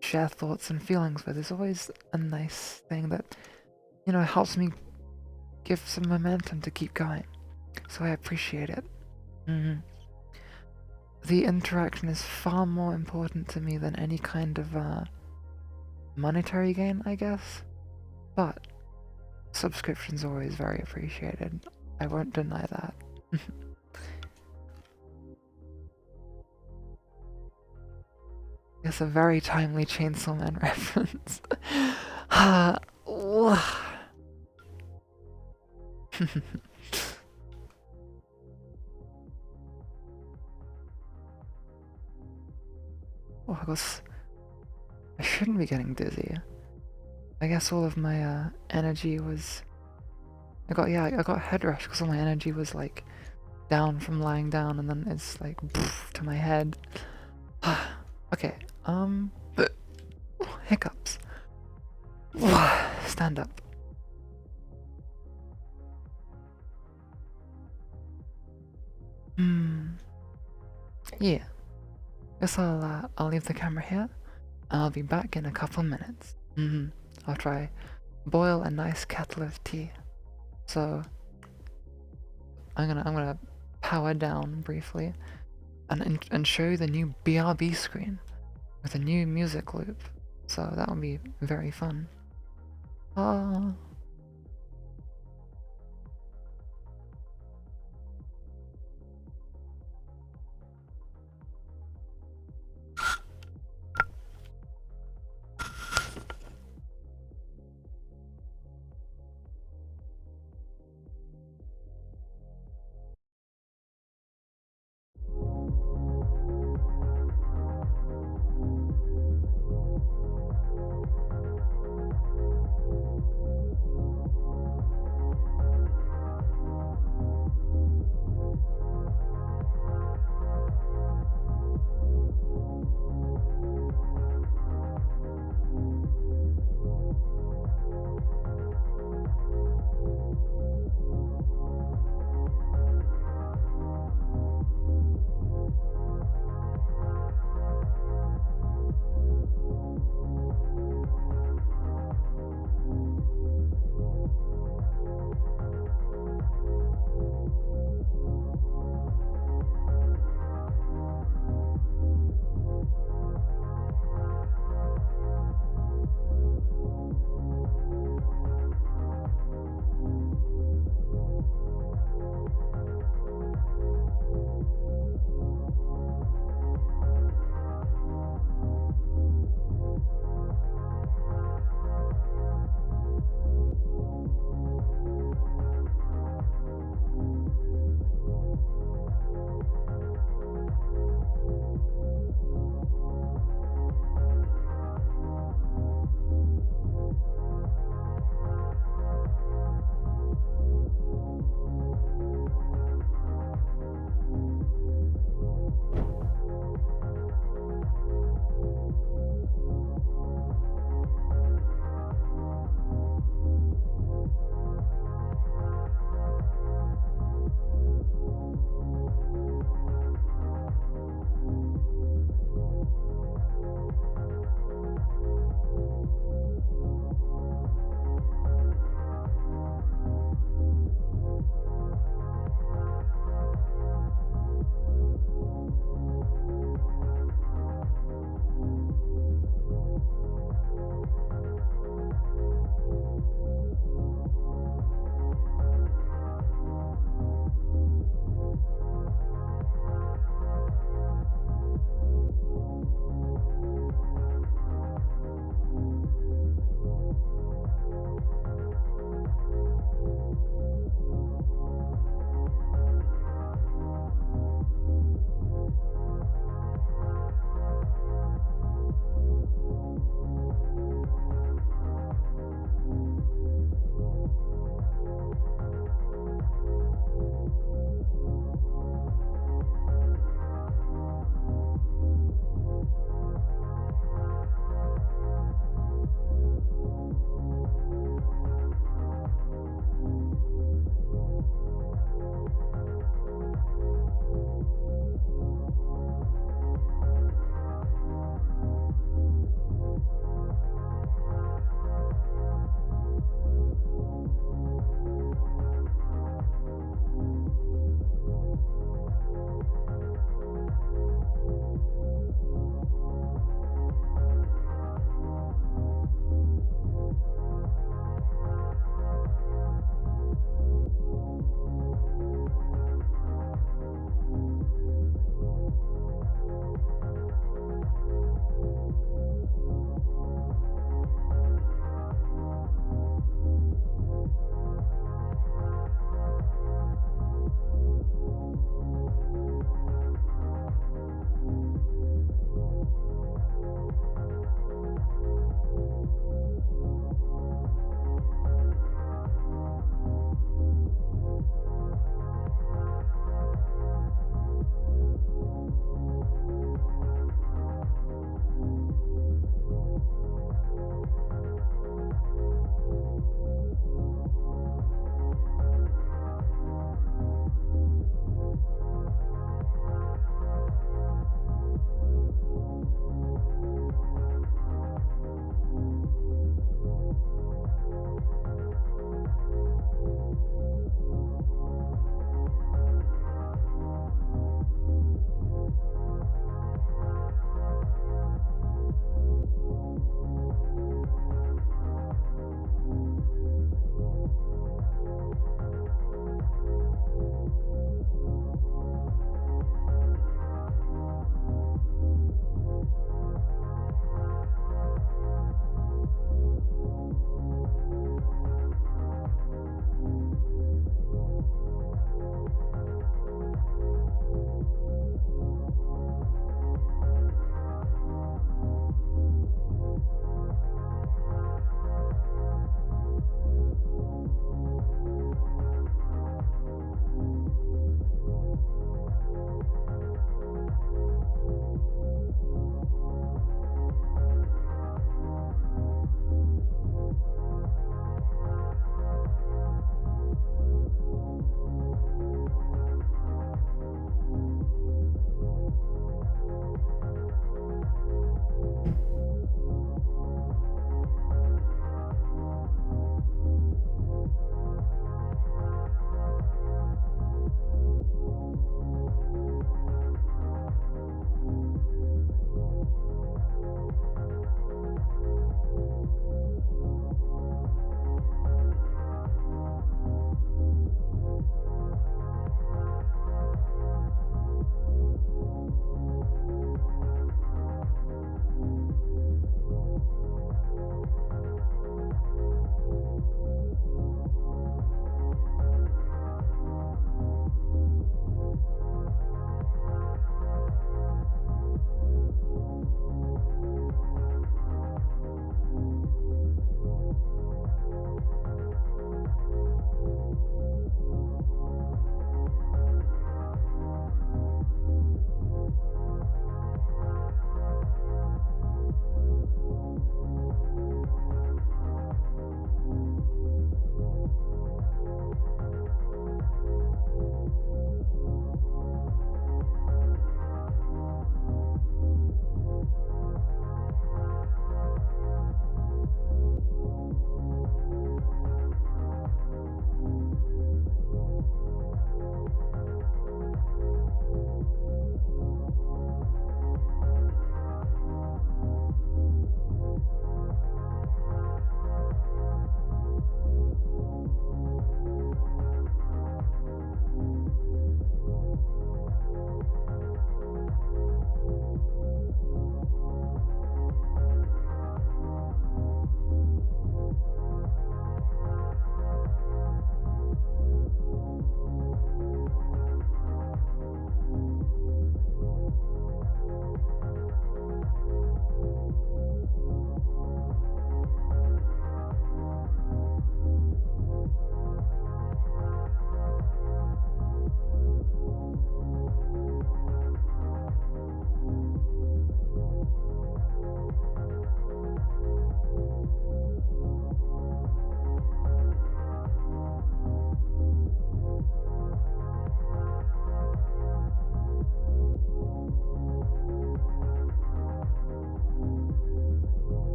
share thoughts and feelings with is always a nice thing that, helps me give some momentum to keep going. So I appreciate it. Mhm. The interaction is far more important to me than any kind of monetary gain, I guess. But subscriptions are always very appreciated. I won't deny that. It's a very timely Chainsaw Man reference. Oh, I shouldn't be getting dizzy. I guess all of my energy was. I got head rush because all my energy was like down from lying down, and then it's like poof, to my head. Okay, hiccups. Stand up. Yeah. Guess I'll leave the camera here. I'll be back in a couple minutes. I'll try boil a nice kettle of tea. So I'm gonna power down briefly and show you the new BRB screen with a new music loop. So that'll be very fun. Ah.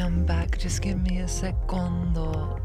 am back, just give me a secondo.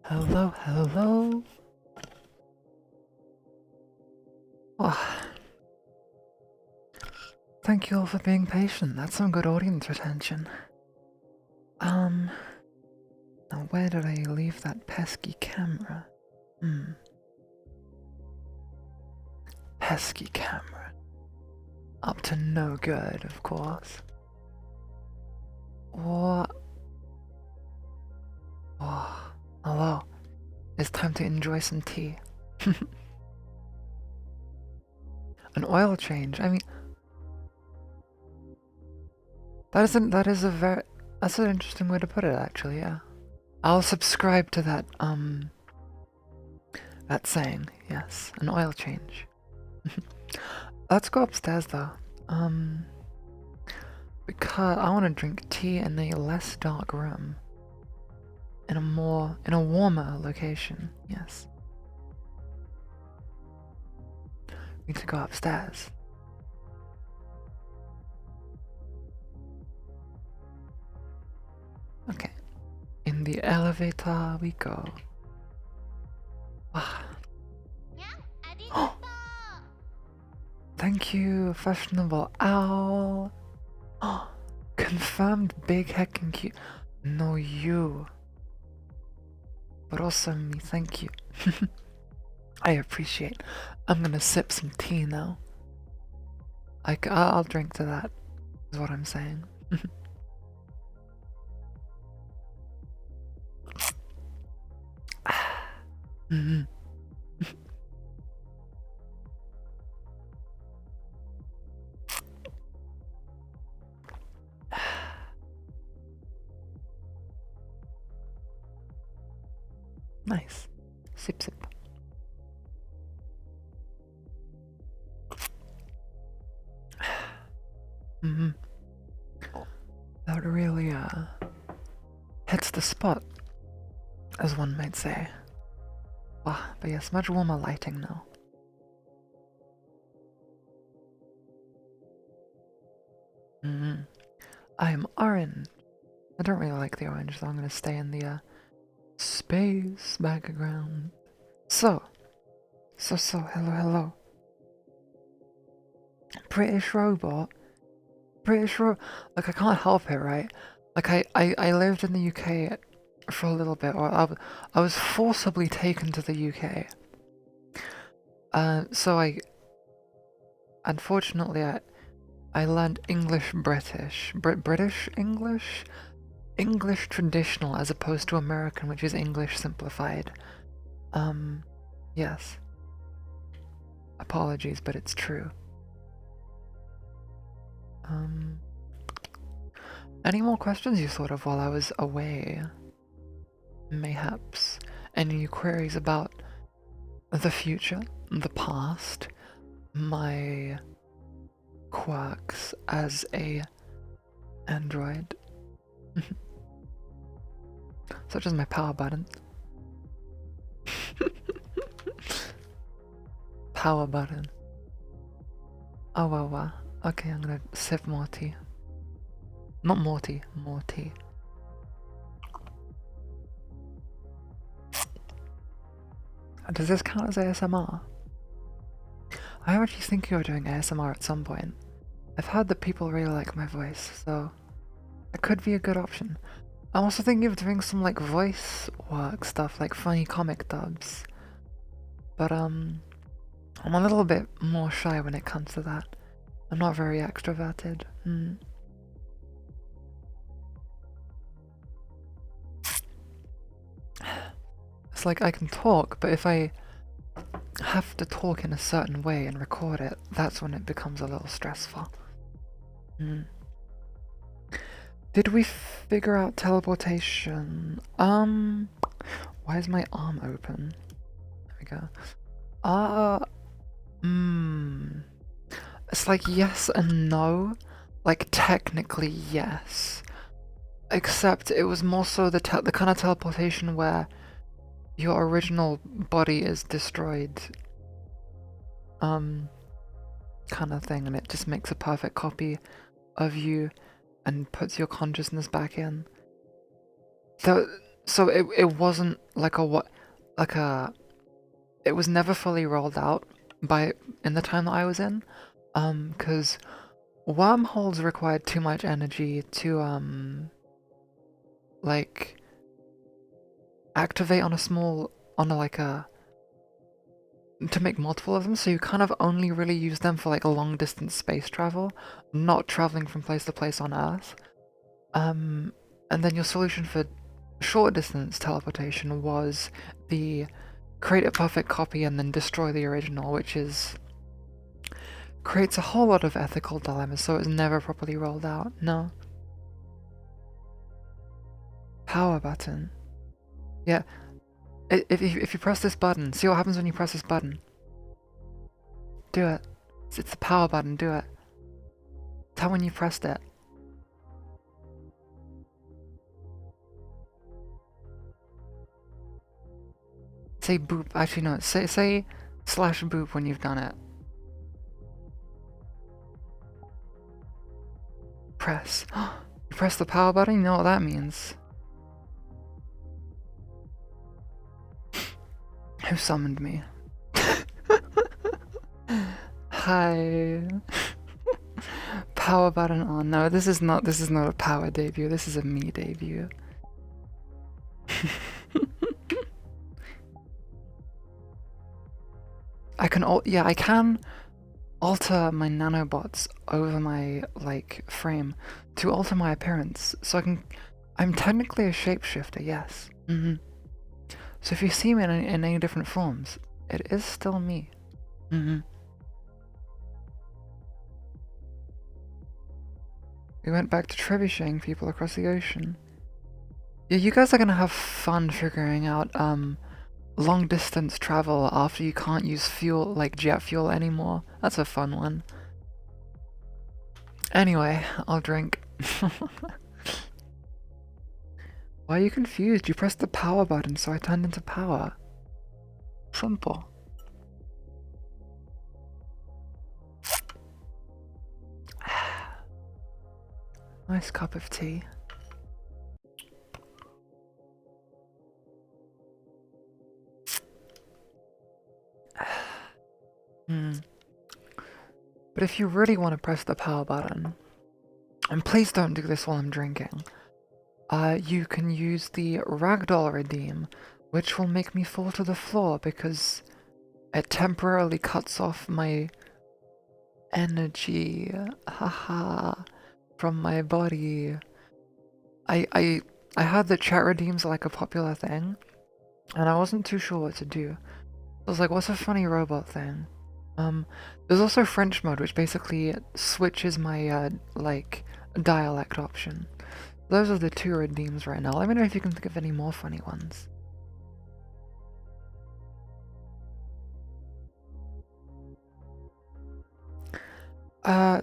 Hello, hello. Oh, thank you all for being patient. That's some good audience retention. Now where did I leave that pesky camera? Pesky camera. Up to no good, of course. What? Oh, hello. It's time to enjoy some tea. An oil change. I mean, that's an interesting way to put it, actually. Yeah, I'll subscribe to that that saying. Yes, an oil change. Let's go upstairs though. Because I want to drink tea in a less dark room. In a warmer location. Yes. We need to go upstairs. Okay. In the elevator we go. Ah. Thank you, fashionable owl. Confirmed big heckin' cute. No, you. But also me, thank you. I appreciate. I'm gonna sip some tea now. I'll drink to that, is what I'm saying. Mm-hmm. Nice. Sip, sip. Mm-hmm. That really, hits the spot, as one might say. Ah, but yes, much warmer lighting now. Mm-hmm. I am orange. I don't really like the orange, so I'm gonna stay in the, space background. So, hello. British robot. Like, I can't help it, right? Like, I lived in the UK for a little bit, or I was forcibly taken to the UK. So unfortunately, I learned English British. British English? English traditional as opposed to American, which is English simplified. Yes. Apologies, but it's true. Any more questions you thought of while I was away? Mayhaps any queries about the future, the past, my quirks as a android? such as my power button. Power button. Oh wow. Okay, I'm gonna sip more tea. Not more tea, more tea. Does this count as ASMR? I am actually thinking of doing ASMR at some point. I've heard that people really like my voice, so it could be a good option. I'm also thinking of doing some like voice work stuff, like funny comic dubs. But I'm a little bit more shy when it comes to that. I'm not very extroverted. It's like I can talk, but if I have to talk in a certain way and record it, that's when it becomes a little stressful. Did we figure out teleportation? Why is my arm open? There we go. It's like yes and no. Like technically yes. Except it was more so the kind of teleportation where your original body is destroyed. Kind of thing, and it just makes a perfect copy of you and puts your consciousness back in. So it wasn't like it was never fully rolled out in the time that I was in, because wormholes required too much energy to like activate to make multiple of them, so you kind of only really use them for like a long distance space travel, not traveling from place to place on Earth. And then your solution for short distance teleportation was the create a perfect copy and then destroy the original, which creates a whole lot of ethical dilemmas, so it was never properly rolled out. No. Power button. Yeah. If you press this button, see what happens when you press this button. Do it. It's the power button, do it. Tell when you pressed it. Say boop. Actually, no. Say slash boop when you've done it. Press. You press the power button? You know what that means. Who summoned me? Hi. Power button on. No, this is not a power debut. This is a me debut. I can alter my nanobots over my frame to alter my appearance. So I'm technically a shapeshifter, yes. So if you see me in any different forms, it is still me. We went back to trebucheting people across the ocean. Yeah, you guys are gonna have fun figuring out long distance travel after you can't use fuel like jet fuel anymore. That's a fun one. Anyway, I'll drink. Why are you confused? You pressed the power button, so I turned into power. Simple. Nice cup of tea. But if you really want to press the power button, and please don't do this while I'm drinking, you can use the ragdoll redeem, which will make me fall to the floor because it temporarily cuts off my energy, haha, from my body. I heard that chat redeems are like a popular thing, and I wasn't too sure what to do. I was like, what's a funny robot thing? There's also French mode, which basically switches my, dialect option. Those are the two redeems right now. Let me know if you can think of any more funny ones.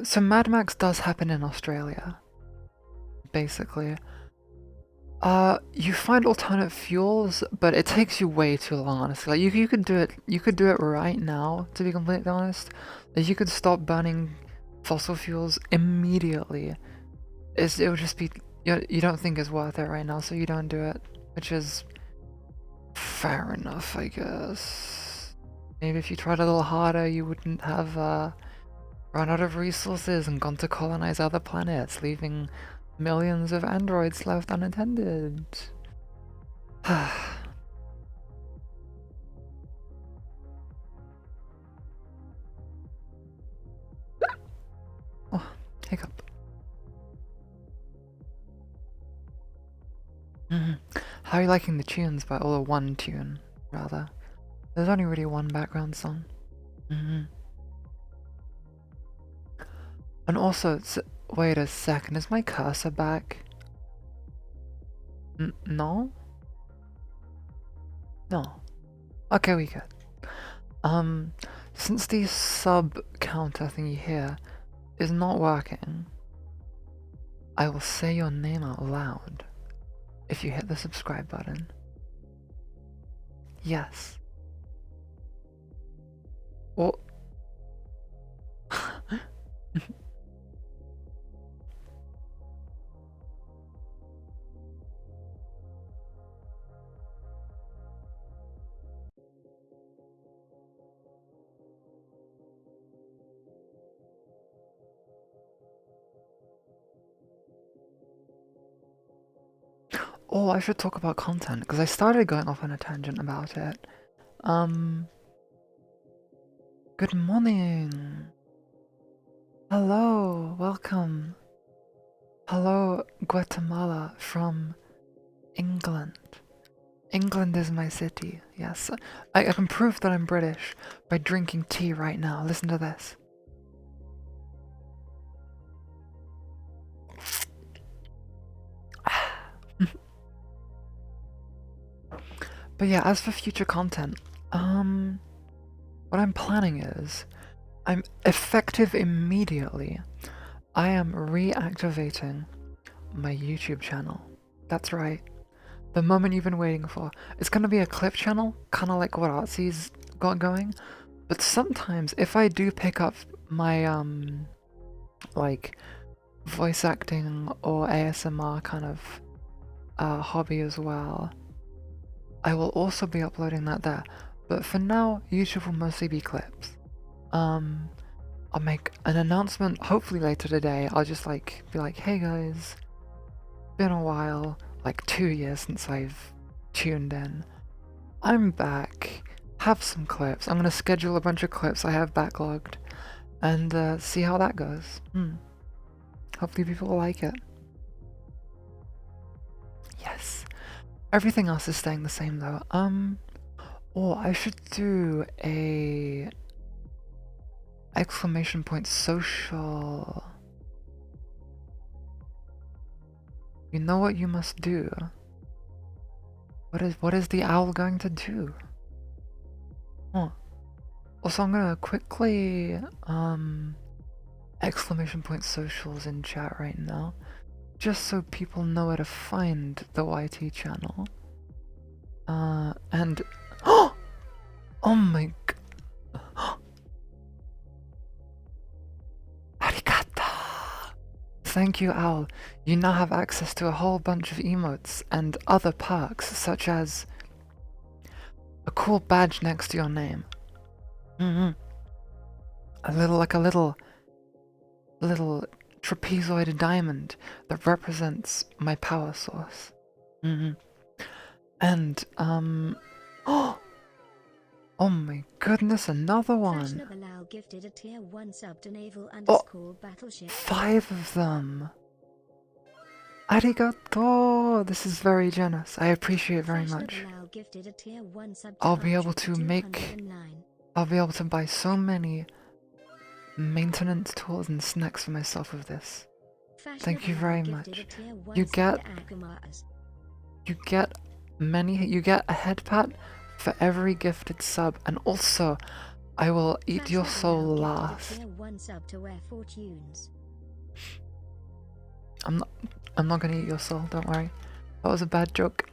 So Mad Max does happen in Australia, basically. You find alternate fuels, but it takes you way too long, honestly. Like you could do it right now, to be completely honest. Like you could stop burning fossil fuels immediately. It would just be you don't think it's worth it right now, so you don't do it, which is fair enough, I guess. Maybe if you tried a little harder, you wouldn't have run out of resources and gone to colonize other planets, leaving millions of androids left unattended. Oh, hiccup. How are you liking the tunes, or the one tune, rather? There's only really one background song. And also, wait a second, is my cursor back? No? No. Okay, we good. Since the sub counter thingy here is not working, I will say your name out loud if you hit the subscribe button. Yes. Well... Oh, I should talk about content, because I started going off on a tangent about it. Good morning! Hello, welcome. Hello, Guatemala from England. England is my city, yes. I can prove that I'm British by drinking tea right now. Listen to this. But yeah, as for future content, what I'm planning is, I'm effective immediately. I am reactivating my YouTube channel. That's right. The moment you've been waiting for. It's gonna be a clip channel, kinda like what Artsy's got going. But sometimes, if I do pick up my, like, voice acting or ASMR kind of hobby as well, I will also be uploading that there. But for now, YouTube will mostly be clips. I'll make an announcement hopefully later today. I'll just like be like, hey guys, been a while, like 2 years since I've tuned in. I'm back, have some clips. I'm gonna schedule a bunch of clips I have backlogged and see how that goes. Hopefully people will like it. Yes. Everything else is staying the same though. Oh, I should do a exclamation point social. You know what you must do. What is the owl going to do? Oh. Also, I'm gonna quickly exclamation point socials in chat right now, just so people know where to find the YT channel. And oh my god. Arigato! Thank you, Owl. You now have access to a whole bunch of emotes and other perks, such as a cool badge next to your name. A little trapezoid diamond that represents my power source. And oh my goodness, another one. Oh, 5 of them. Arigato! This is very generous. I appreciate it very much. I'll be able to buy so many maintenance tools and snacks for myself with this. Thank you very much. You get a head pat for every gifted sub, and also I will eat your soul last. I'm not gonna eat your soul, don't worry. That was a bad joke.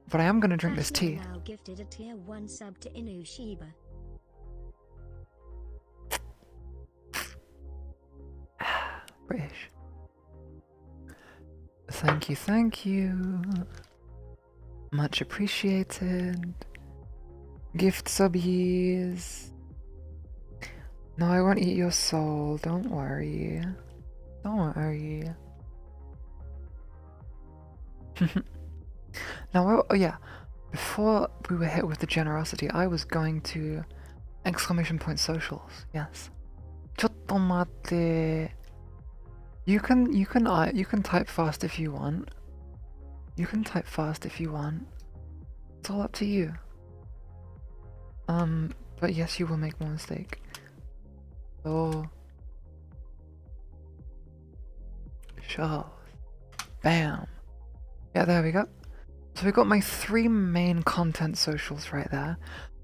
But I am gonna drink this Ashley tea. now gifted a tier 1 sub to ENVTuber. British. Thank you, thank you. Much appreciated. Gift subbies. No, I won't eat your soul. Don't worry. Don't worry. Now, oh yeah. Before we were hit with the generosity, I was going to exclamation point socials. Yes. Chotto matte. You can type fast if you want. You can type fast if you want. It's all up to you. But yes, you will make one mistake. Oh. Sure. Bam. Yeah, there we go. So we got my 3 main content socials right there.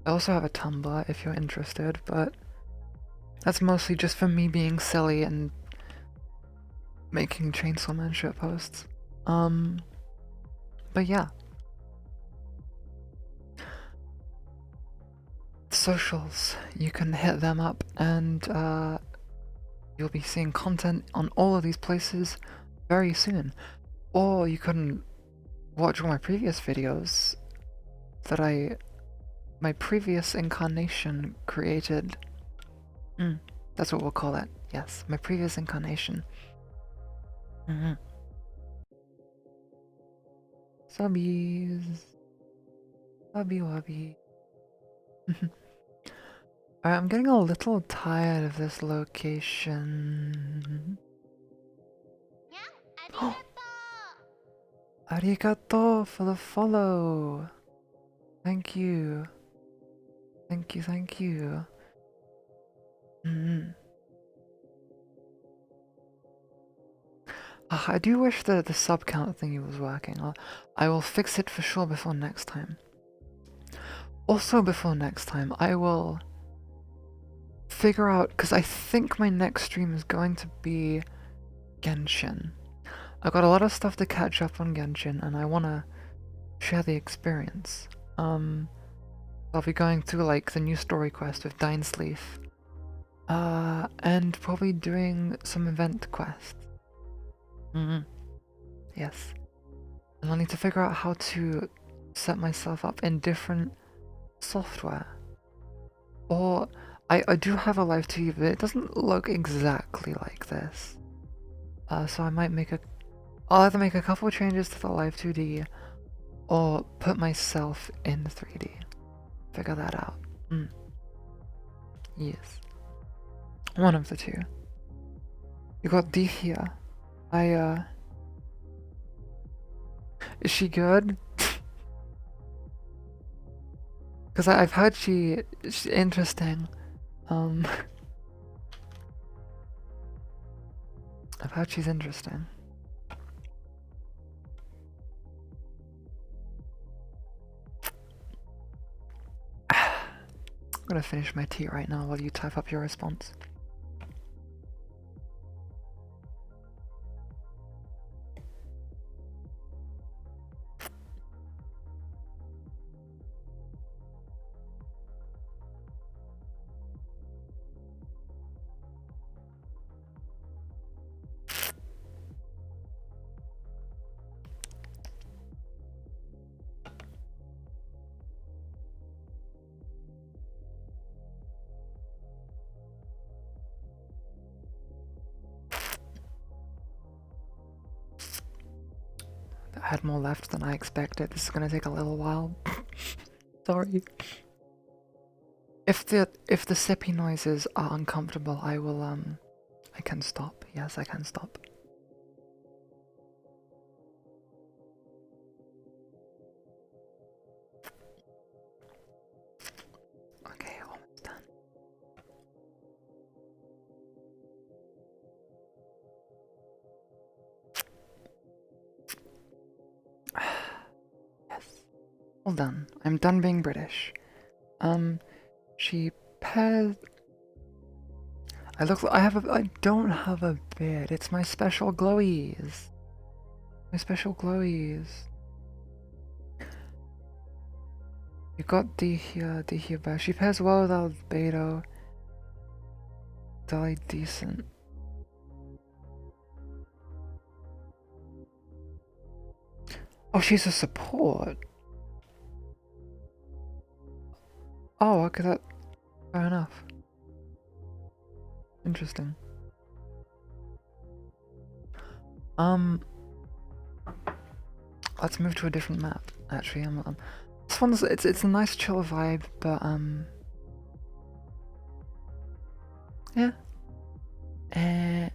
I also have a Tumblr if you're interested, but that's mostly just for me being silly and making Chainsaw Man shit posts. But yeah. Socials, you can hit them up and you'll be seeing content on all of these places very soon. Or you can watch all my previous videos that my previous incarnation created. That's what we'll call it. Yes, my previous incarnation. Subbies. Subby wubby. Alright, I'm getting a little tired of this location. Arigato for the follow. Thank you. Thank you, thank you. I do wish that the sub count thingy was working. I will fix it for sure before next time. Also before next time, I will figure out, because I think my next stream is going to be Genshin. I've got a lot of stuff to catch up on Genshin, and I want to share the experience. I'll be going through like the new story quest with Dinesleaf, and probably doing some event quests. Yes. And I'll need to figure out how to set myself up in different software. Or I do have a live TV, but it doesn't look exactly like this. So I might I'll either make a couple of changes to the live 2D or put myself in 3D. Figure that out. Yes. One of the two. You got D here. Is she good? Because I've heard she's interesting. I've heard she's interesting. I'm gonna finish my tea right now while you type up your response. I had more left than I expected. This is gonna take a little while. Sorry. If the sippy noises are uncomfortable, I will I can stop. Yes, I can stop. Okay, almost done. Yes. All done. I'm done being British. She pairs. I don't have a beard. It's my special glowies. My special glowies. You got D here, but she pairs well with Albedo. Dolly decent. Oh, she's a support. Oh, okay, that fair enough. Interesting. Let's move to a different map. Actually, this one's it's a nice chill vibe, but yeah. I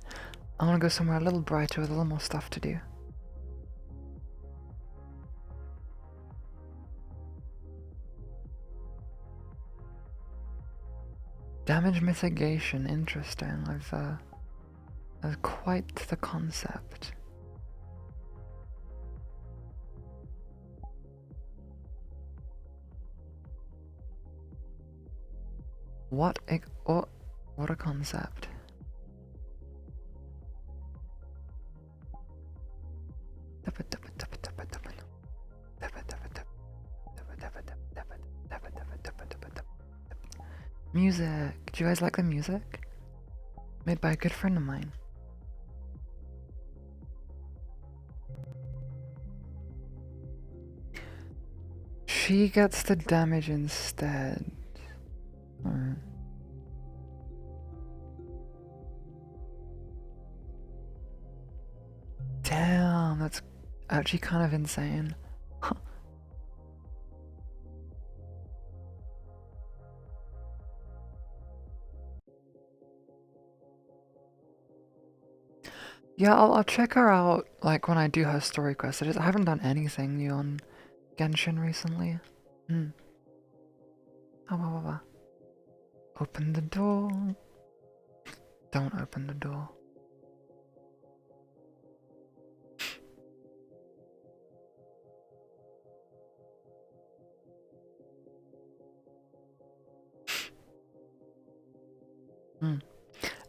want to go somewhere a little brighter with a little more stuff to do. Damage mitigation, interesting. I've quite the concept. What a concept. Music. Do you guys like the music? Made by a good friend of mine. She gets the damage instead. Alright. Damn, that's actually kind of insane. Yeah, I'll check her out like when I do her story quest. I haven't done anything new on Genshin recently. Open the door. Don't open the door.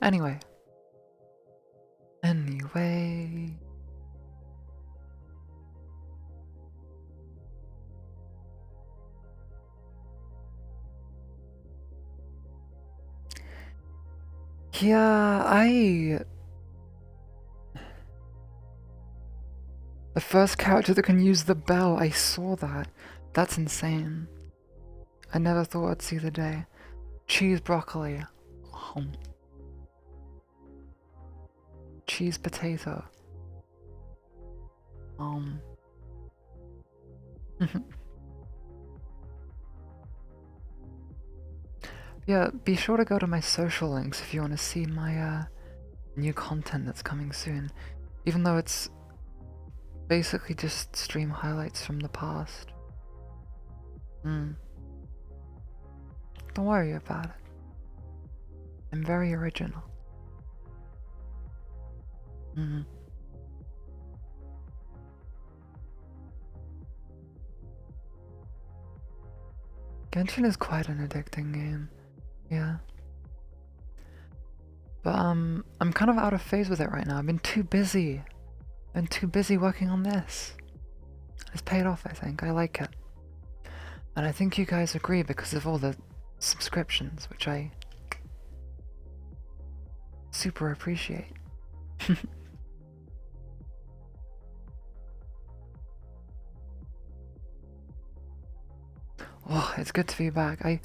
Anyway. Yeah, the first character that can use the bell, I saw that. That's insane. I never thought I'd see the day. Cheese broccoli. Cheese potato. Yeah, be sure to go to my social links if you want to see my new content that's coming soon. Even though it's basically just stream highlights from the past. Don't worry about it. I'm very original. Genshin is quite an addicting game. Yeah. But I'm kind of out of phase with it right now. I've been too busy. Working on this. It's paid off, I think. I like it. And I think you guys agree because of all the subscriptions, which I super appreciate. Oh, it's good to be back. I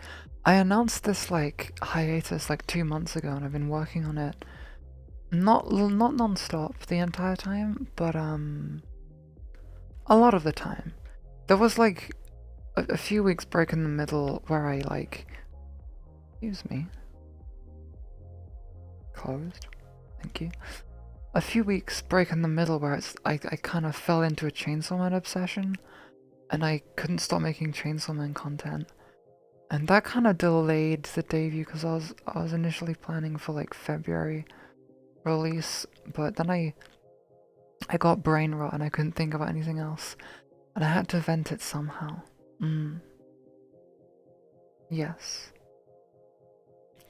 announced this like hiatus like 2 months ago, and I've been working on it not non-stop the entire time, but a lot of the time. There was like a few weeks break in the middle where I like, excuse me, closed. Thank you. A few weeks break in the middle where I kind of fell into a Chainsaw Man obsession, and I couldn't stop making Chainsaw Man content. And that kind of delayed the debut because I was initially planning for like February release, but then I got brain rot and I couldn't think about anything else, and I had to vent it somehow. Yes.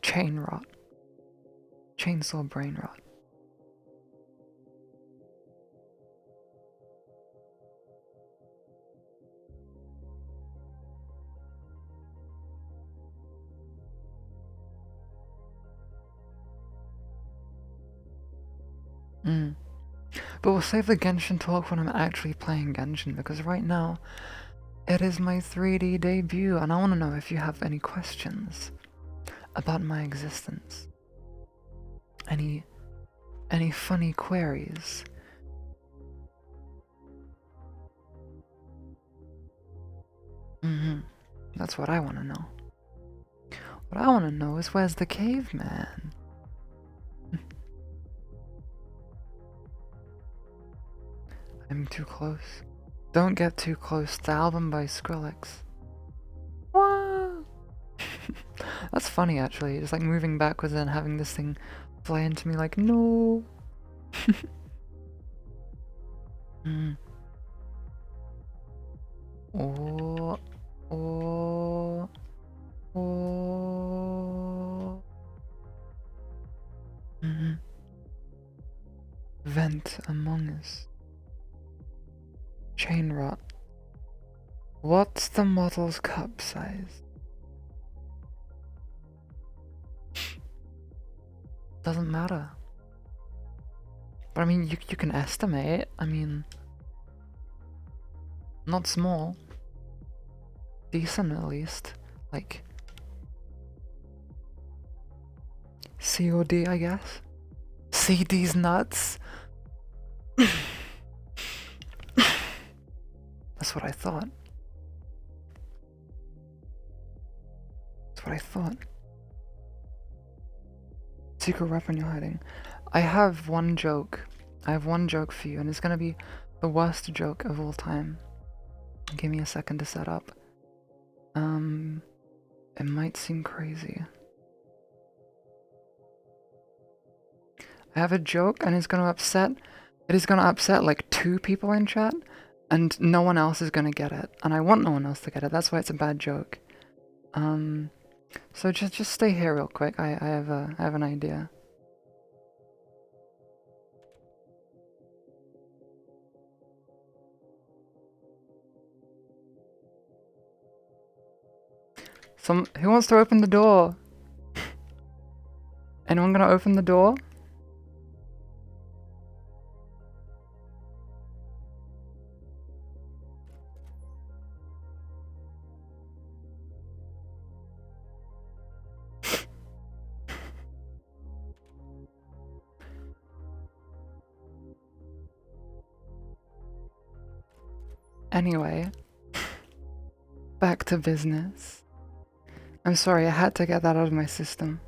Chain rot. Chainsaw brain rot. Mm. But we'll save the Genshin talk when I'm actually playing Genshin, because right now, it is my 3D debut, and I want to know if you have any questions about my existence. Any funny queries? That's what I want to know. What I want to know is, where's the caveman? I'm too close. Don't get too close. The album by Skrillex. What? That's funny, actually. Just like moving backwards and having this thing fly into me like, no. Oh, oh, oh. Vent among us. Chain rot. What's the model's cup size? Doesn't matter. But I mean, you can estimate. I mean, not small. Decent at least. Like, COD, I guess. CD's nuts. That's what I thought. That's what I thought. Secret weapon you're hiding. I have one joke. I have one joke for you, and it's gonna be the worst joke of all time. Give me a second to set up. It might seem crazy. I have a joke, and it's gonna upset. It is gonna upset like 2 people in chat, and no one else is gonna get it. And I want no one else to get it. That's why it's a bad joke. So just stay here real quick. I have an idea. Who wants to open the door? Anyone gonna open the door? Anyway, back to business. I'm sorry, I had to get that out of my system.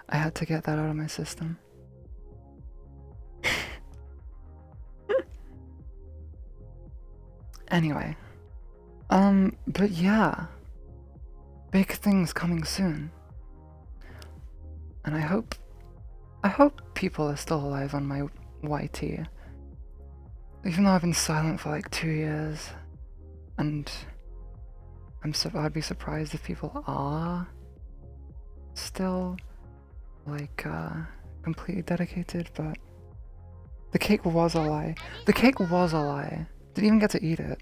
I had to get that out of my system. Anyway. But yeah. Big things coming soon. And I hope people are still alive on my YT. Even though I've been silent for like 2 years. And I'd be surprised if people are still like completely dedicated, but the cake was a lie. The cake was a lie. Didn't even get to eat it.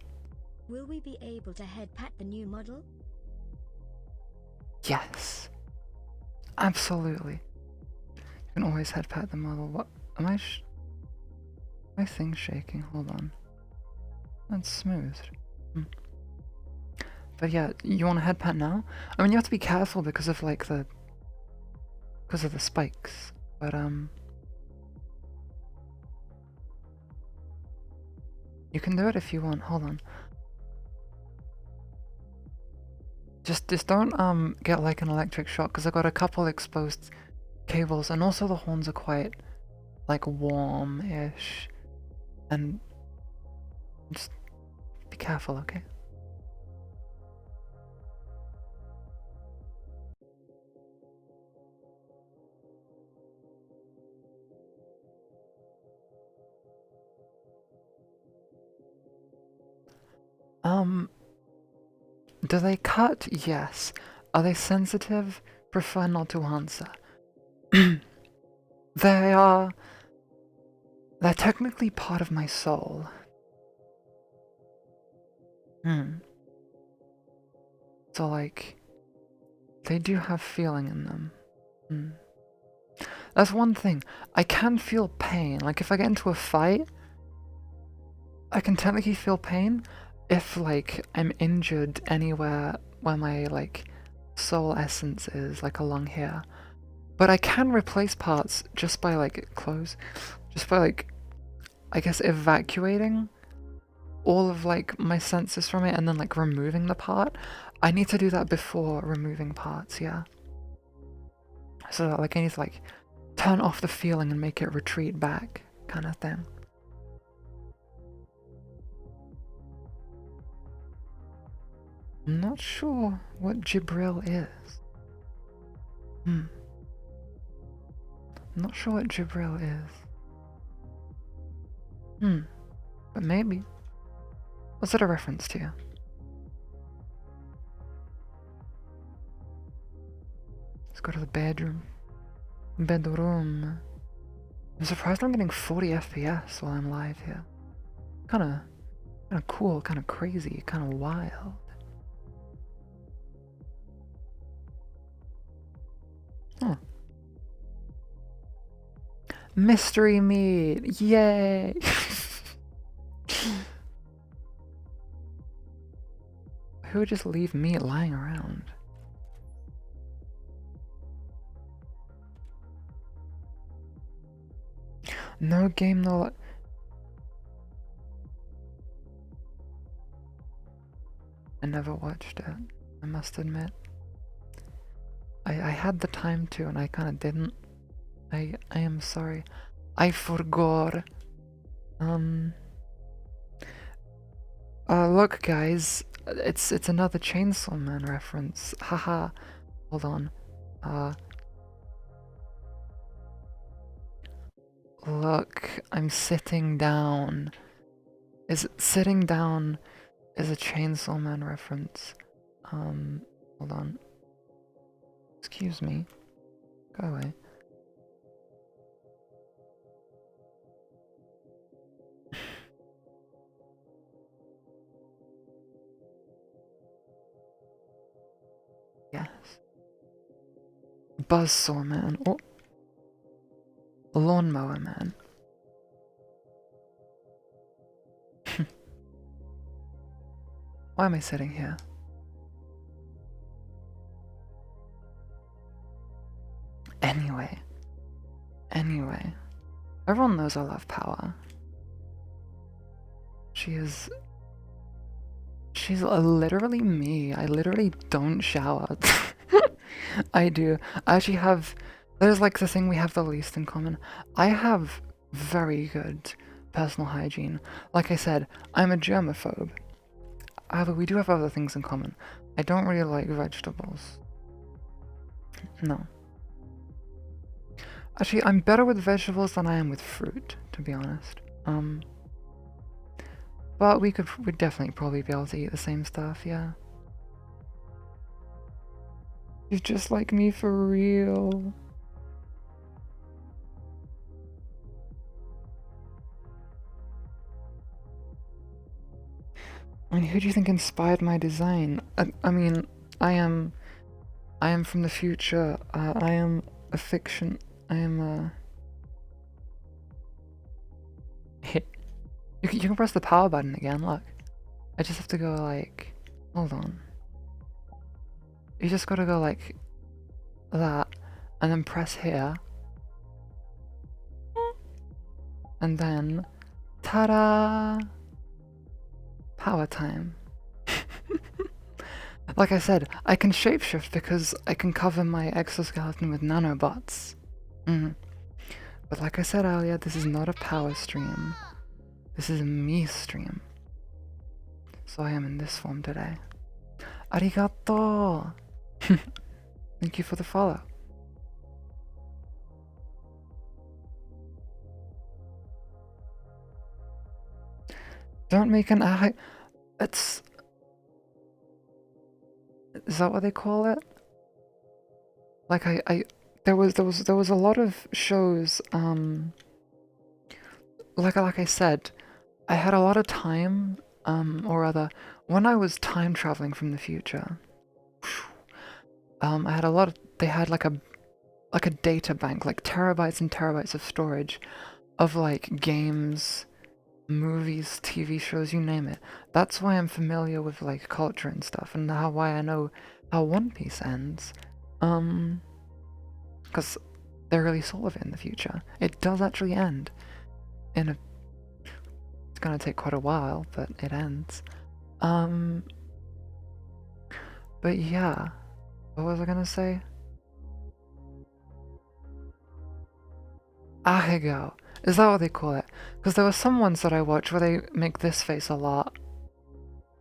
Will we be able to head pat the new model? Yes. Absolutely. You can always head pat the model. What am I my thing's shaking. Hold on. That's smooth. But yeah, you want to head pat now? I mean, you have to be careful because of like the spikes. But you can do it if you want. Hold on. Just don't get like an electric shock, because I got a couple exposed cables, and also the horns are quite like warm-ish. And just be careful, okay? Do they cut? Yes. Are they sensitive? Prefer not to answer. They're technically part of my soul. So like, they do have feeling in them. That's one thing. I can feel pain. Like, if I get into a fight, I can technically feel pain if, like, I'm injured anywhere where my, like, soul essence is, like along here. But I can replace parts just by, like, just by, like, I guess evacuating all of, like, my senses from it and then, like, removing the part. I need to do that before removing parts, yeah. So, like, I need to, like, turn off the feeling and make it retreat back, kind of thing. I'm not sure what Jibril is. I'm not sure what Jibril is. But maybe. What's it a reference to? Let's go to the bedroom. Bedroom. I'm surprised I'm getting 40 FPS while I'm live here. Kinda cool, kinda crazy, kinda wild. Huh. Mystery meat! Yay! Who would just leave meat lying around? No game, no... I never watched it, I must admit. I had the time to, and I kinda didn't. I am sorry. I forgot. Look, guys, it's another Chainsaw Man reference. Haha. Hold on. Look, I'm sitting down. Sitting down is a Chainsaw Man reference. Hold on. Excuse me. Go away. Yes. Buzzsaw Man. Oh. Lawnmower Man. Why am I sitting here? Anyway. Everyone knows I love Power. She's literally me. I literally don't shower. I do. I actually have... There's like the thing we have the least in common. I have very good personal hygiene. Like I said, I'm a germaphobe. However, we do have other things in common. I don't really like vegetables. No. Actually, I'm better with vegetables than I am with fruit, to be honest. But we'd definitely probably be able to eat the same stuff, yeah. He's just like me for real. I mean, who do you think inspired my design? I mean, I am from the future. I am a fiction. I am You can press the power button again, look. I just have to go like... Hold on. You just gotta go like... that. And then press here. And then... Ta-da! Power time. Like I said, I can shapeshift because I can cover my exoskeleton with nanobots. But like I said earlier, this is not a power stream. This is a me stream. So I am in this form today. Arigato! Thank you for the follow. Don't make an eye. It's... Is that what they call it? Like there was a lot of shows, like I said, I had a lot of time, or rather, when I was time traveling from the future, I had a lot of, they had like like a data bank, like terabytes and terabytes of storage of like games, movies, TV shows, you name it. That's why I'm familiar with like culture and stuff, and why I know how One Piece ends. Because they release all of it in the future. It does actually end. It's gonna take quite a while, but it ends. But yeah, what was I gonna say? Ahegao. Is that what they call it? Because there were some ones that I watch where they make this face a lot.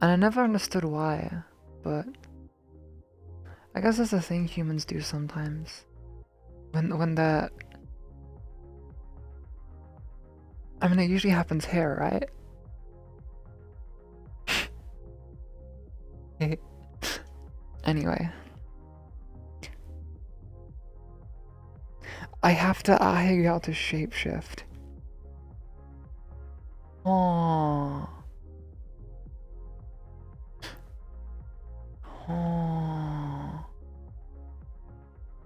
And I never understood why, but I guess it's a thing humans do sometimes. When they're... I mean, it usually happens here, right? Anyway. I have to Ahegao to shapeshift. Oh. Oh.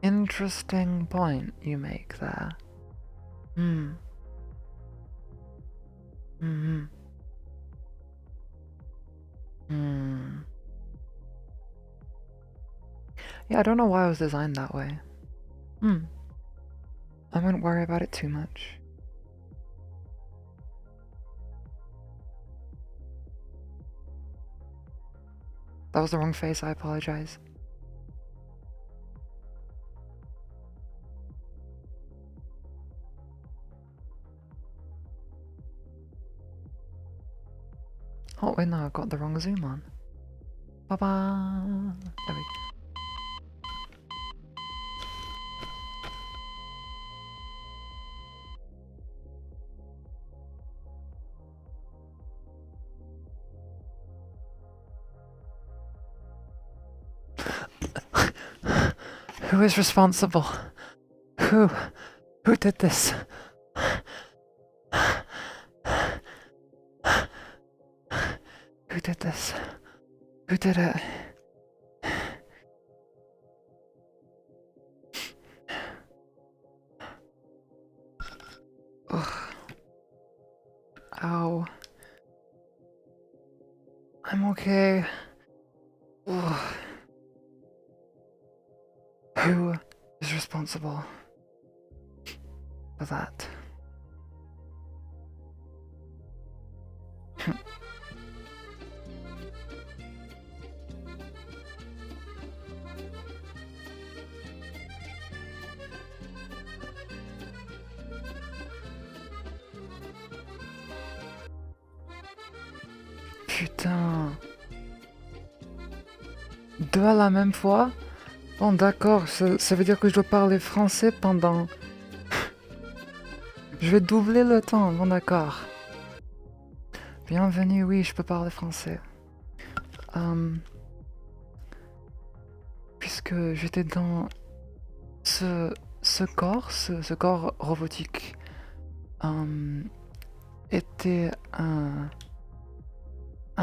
Interesting point you make there. Hmm. Hmm. Hmm. Yeah, I don't know why it was designed that way. I wouldn't worry about it too much. That was the wrong face, I apologize. Oh wait, no, I got the wrong zoom on. Ba-ba! There we go. Who is responsible? Who did this? Who did this? Who did it? Ugh. Ow. I'm okay. Ugh. Who is responsible for that? Putain. Deux à la même fois? Bon, d'accord, ça veut dire que je dois parler français pendant... Je vais doubler le temps, bon d'accord. Bienvenue, oui, je peux parler français. Puisque j'étais dans ce corps robotique était un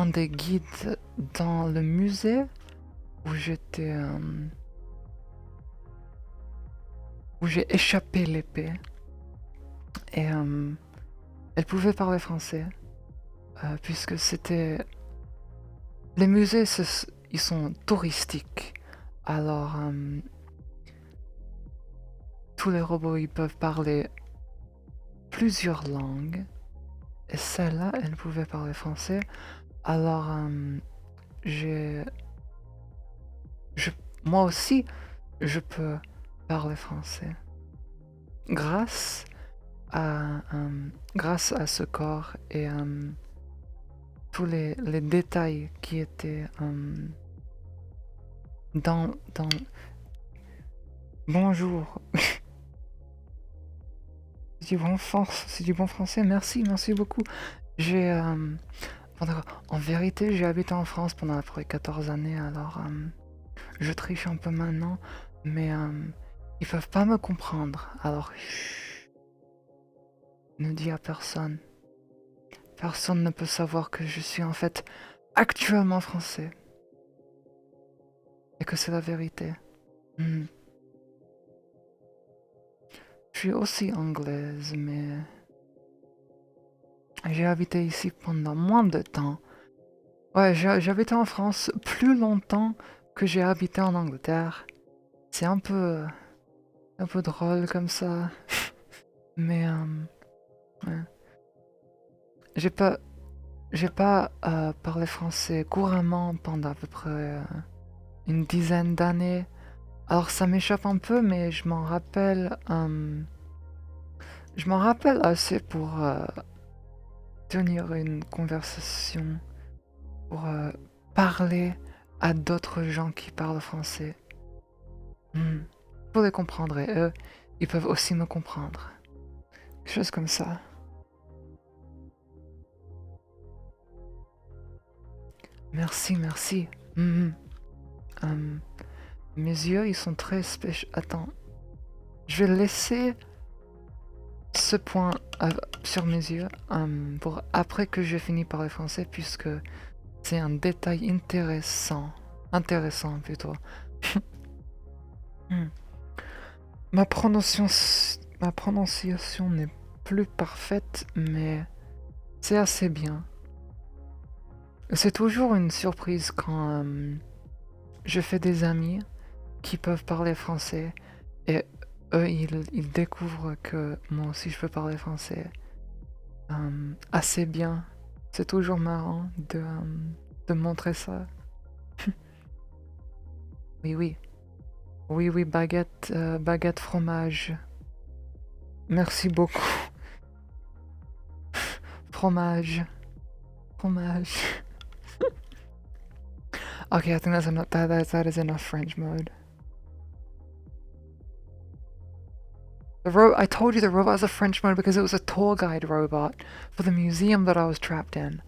des guides dans le musée où j'étais... où j'ai échappé l'épée. Et elle pouvait parler français. Puisque c'était... Les musées, ils sont touristiques. Alors, tous les robots, ils peuvent parler plusieurs langues. Et celle-là, elle pouvait parler français. Alors, moi aussi, je peux parler français. Grâce à ce corps et tous les détails qui étaient dans... Bonjour. C'est du bon français, merci beaucoup. J'ai... en vérité, j'ai habité en France pendant à peu près 14 années, alors je triche un peu maintenant, mais ils peuvent pas me comprendre, alors chut, ne dis à personne. Personne ne peut savoir que je suis en fait actuellement français. Et que c'est la vérité. Je suis aussi anglaise, mais j'ai habité ici pendant moins de temps. Ouais, j'ai habité en France plus longtemps que j'ai habité en Angleterre. C'est un peu drôle comme ça. Mais ouais. J'ai pas, parlé français couramment pendant à peu près une dizaine d'années. Alors ça m'échappe un peu, mais je m'en rappelle assez pour tenir une conversation, pour parler à d'autres gens qui parlent français. Pour les comprendre, et eux, ils peuvent aussi me comprendre. Quelque chose comme ça. Merci, merci. Mes yeux, ils sont très spéciaux. Attends. Je vais laisser ce point sur mes yeux pour après que j'ai fini par le français, puisque c'est un détail intéressant. Intéressant, plutôt. Ma prononciation n'est plus parfaite, mais c'est assez bien. C'est toujours une surprise quand je fais des amis qui peuvent parler français et eux, ils découvrent que moi aussi je peux parler français assez bien. C'est toujours marrant de montrer ça. Oui, oui. Oui, oui, baguette, baguette fromage. Merci beaucoup. Fromage. Fromage. Okay, I think that's enough. That is enough French mode. I told you the robot was a French mode because it was a tour guide robot for the museum that I was trapped in,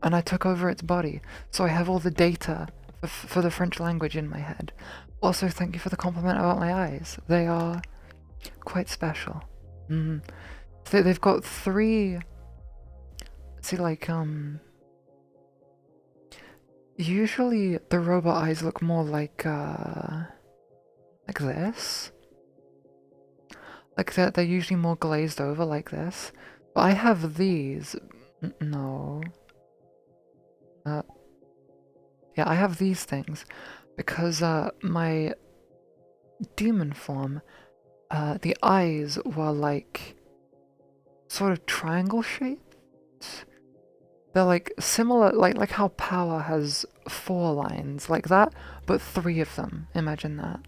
and I took over its body, so I have all the data for the French language in my head. Also, thank you for the compliment about my eyes. They are quite special. They've got three. See, like usually the robot eyes look more like this. Like they're usually more glazed over like this. But I have these. No. Yeah, I have these things because my demon form, the eyes were like sort of triangle shaped. They're like similar, like how Power has 4 lines like that, but 3 of them. Imagine that.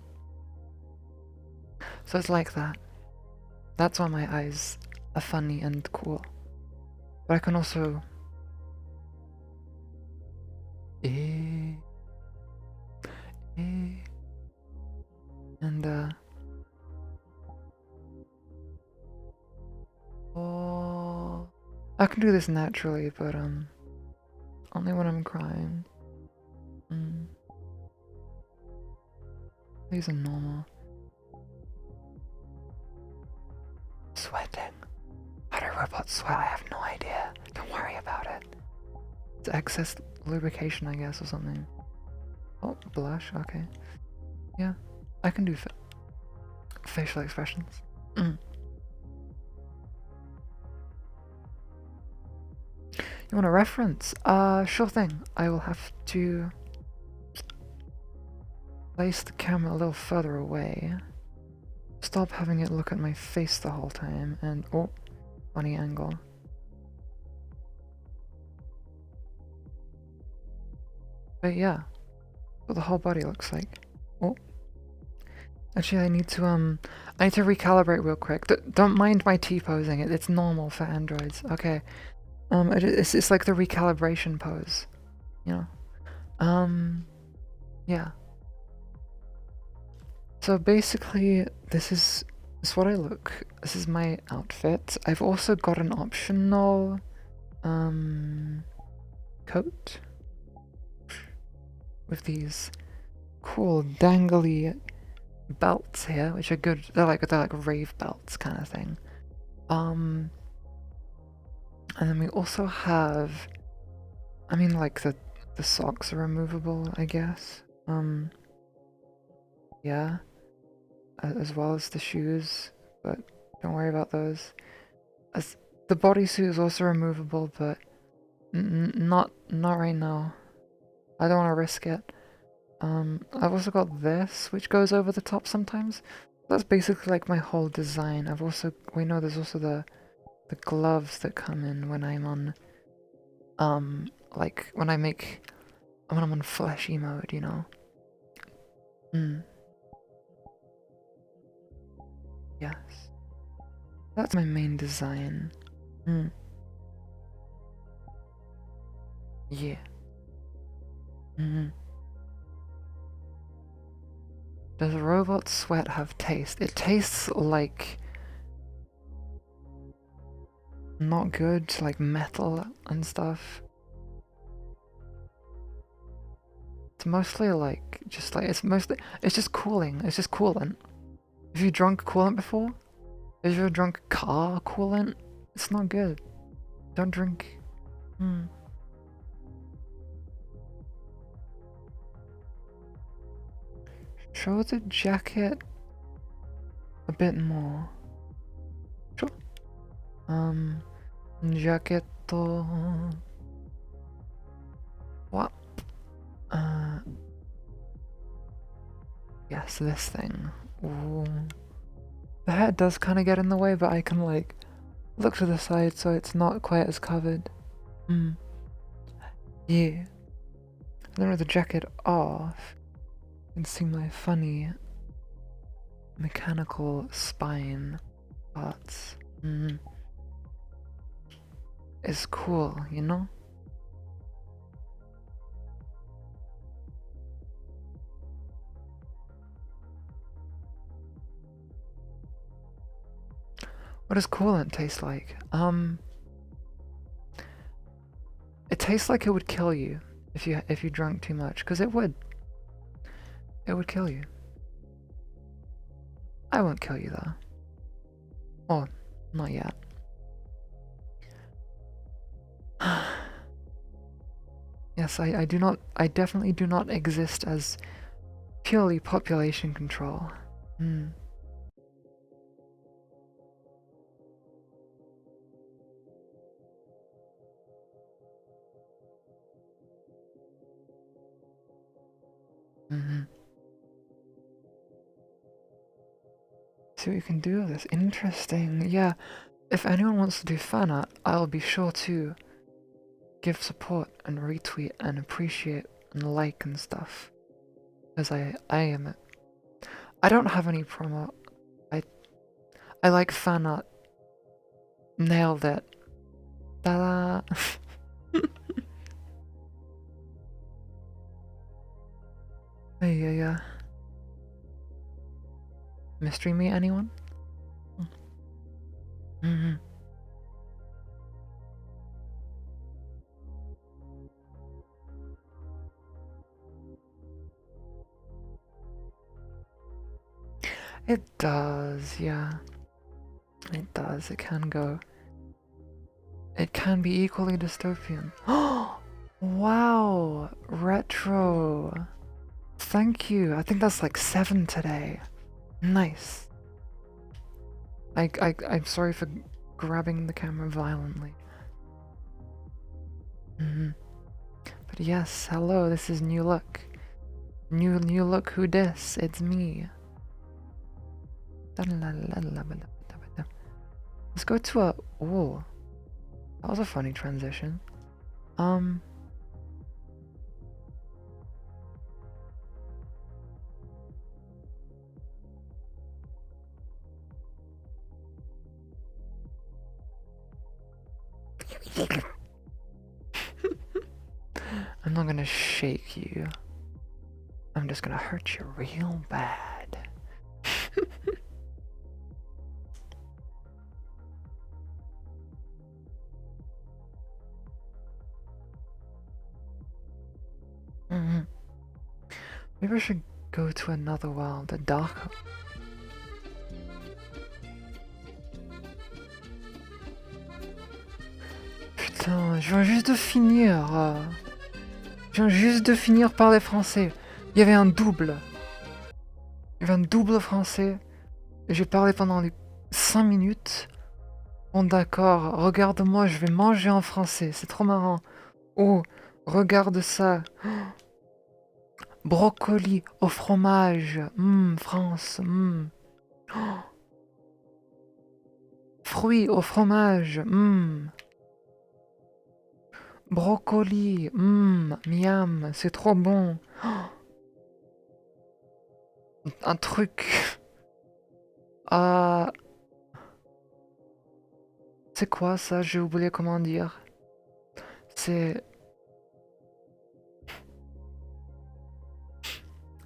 So it's like that. That's why my eyes are funny and cool. But I can also... And oh, I can do this naturally, but only when I'm crying. These are normal. Sweating. How do robots sweat? I have no idea. Don't worry about it. It's excess lubrication, I guess, or something. Oh, blush, okay. Yeah, I can do facial expressions. You want a reference? Sure thing. I will have to place the camera a little further away. Stop having it look at my face the whole time, and oh, funny angle. But yeah, what the whole body looks like. Oh, actually, I need to recalibrate real quick. Don't mind my T-posing. It's normal for androids. Okay, it's like the recalibration pose, you know. Yeah. So basically, this is what I look. This is my outfit. I've also got an optional coat with these cool dangly belts here, which are good. They're like rave belts kind of thing. And then we also have, I mean, like the socks are removable, I guess. Yeah. As well as the shoes, but Don't worry about those. As the bodysuit is also removable, but not right now. I don't want to risk it. I've also got this, which goes over the top sometimes. That's basically like my whole design. I've also, wait, no, there's also the gloves that come in when I'm on, like when I'm on fleshy mode, you know? Yes. That's my main design. Yeah. Does robot sweat have taste? It tastes like not good, like metal and stuff. It's mostly like it's just cooling. It's just coolant. Have you drunk coolant before? Have you ever drunk car coolant? It's not good. Don't drink. Show the jacket a bit more. Sure. Jacketto. What? Yes, this thing. Ooh. The head does kind of get in the way, but I can like look to the side so it's not quite as covered. Yeah. And then with the jacket off, you can see my funny mechanical spine parts. It's cool, you know? What does coolant taste like? It tastes like it would kill you if you drank too much, because it would. It would kill you. I won't kill you though. Oh, not yet. Yes, I definitely do not exist as purely population control. See what you can do with this. Interesting. Yeah, if anyone wants to do fan art, I'll be sure to give support and retweet and appreciate and like and stuff. Because I don't have any promo. I like fan art. Nailed it. Ta-da! Yeah. Mystery meet anyone? It does, yeah. It does, it can go. It can be equally dystopian. Oh! Wow! Retro! Thank you. I think that's like 7 today. Nice. I'm sorry for grabbing the camera violently. But yes, hello, this is New Look. New Look, who dis? It's me. Let's go to a... Oh, that was a funny transition. I'm not gonna shake you. I'm just gonna hurt you real bad. Maybe I should go to another world, a darker. Putain, je viens juste de finir. Je viens juste de finir parler français. Il y avait un double. Il y avait un double français. Et j'ai parlé pendant les 5 minutes. Bon d'accord, regarde-moi, je vais manger en français, c'est trop marrant. Oh, regarde ça. Brocoli au fromage. France. Fruits au fromage. Brocoli. Miam, c'est trop bon. Un truc. Ah. C'est quoi ça? J'ai oublié comment dire. C'est...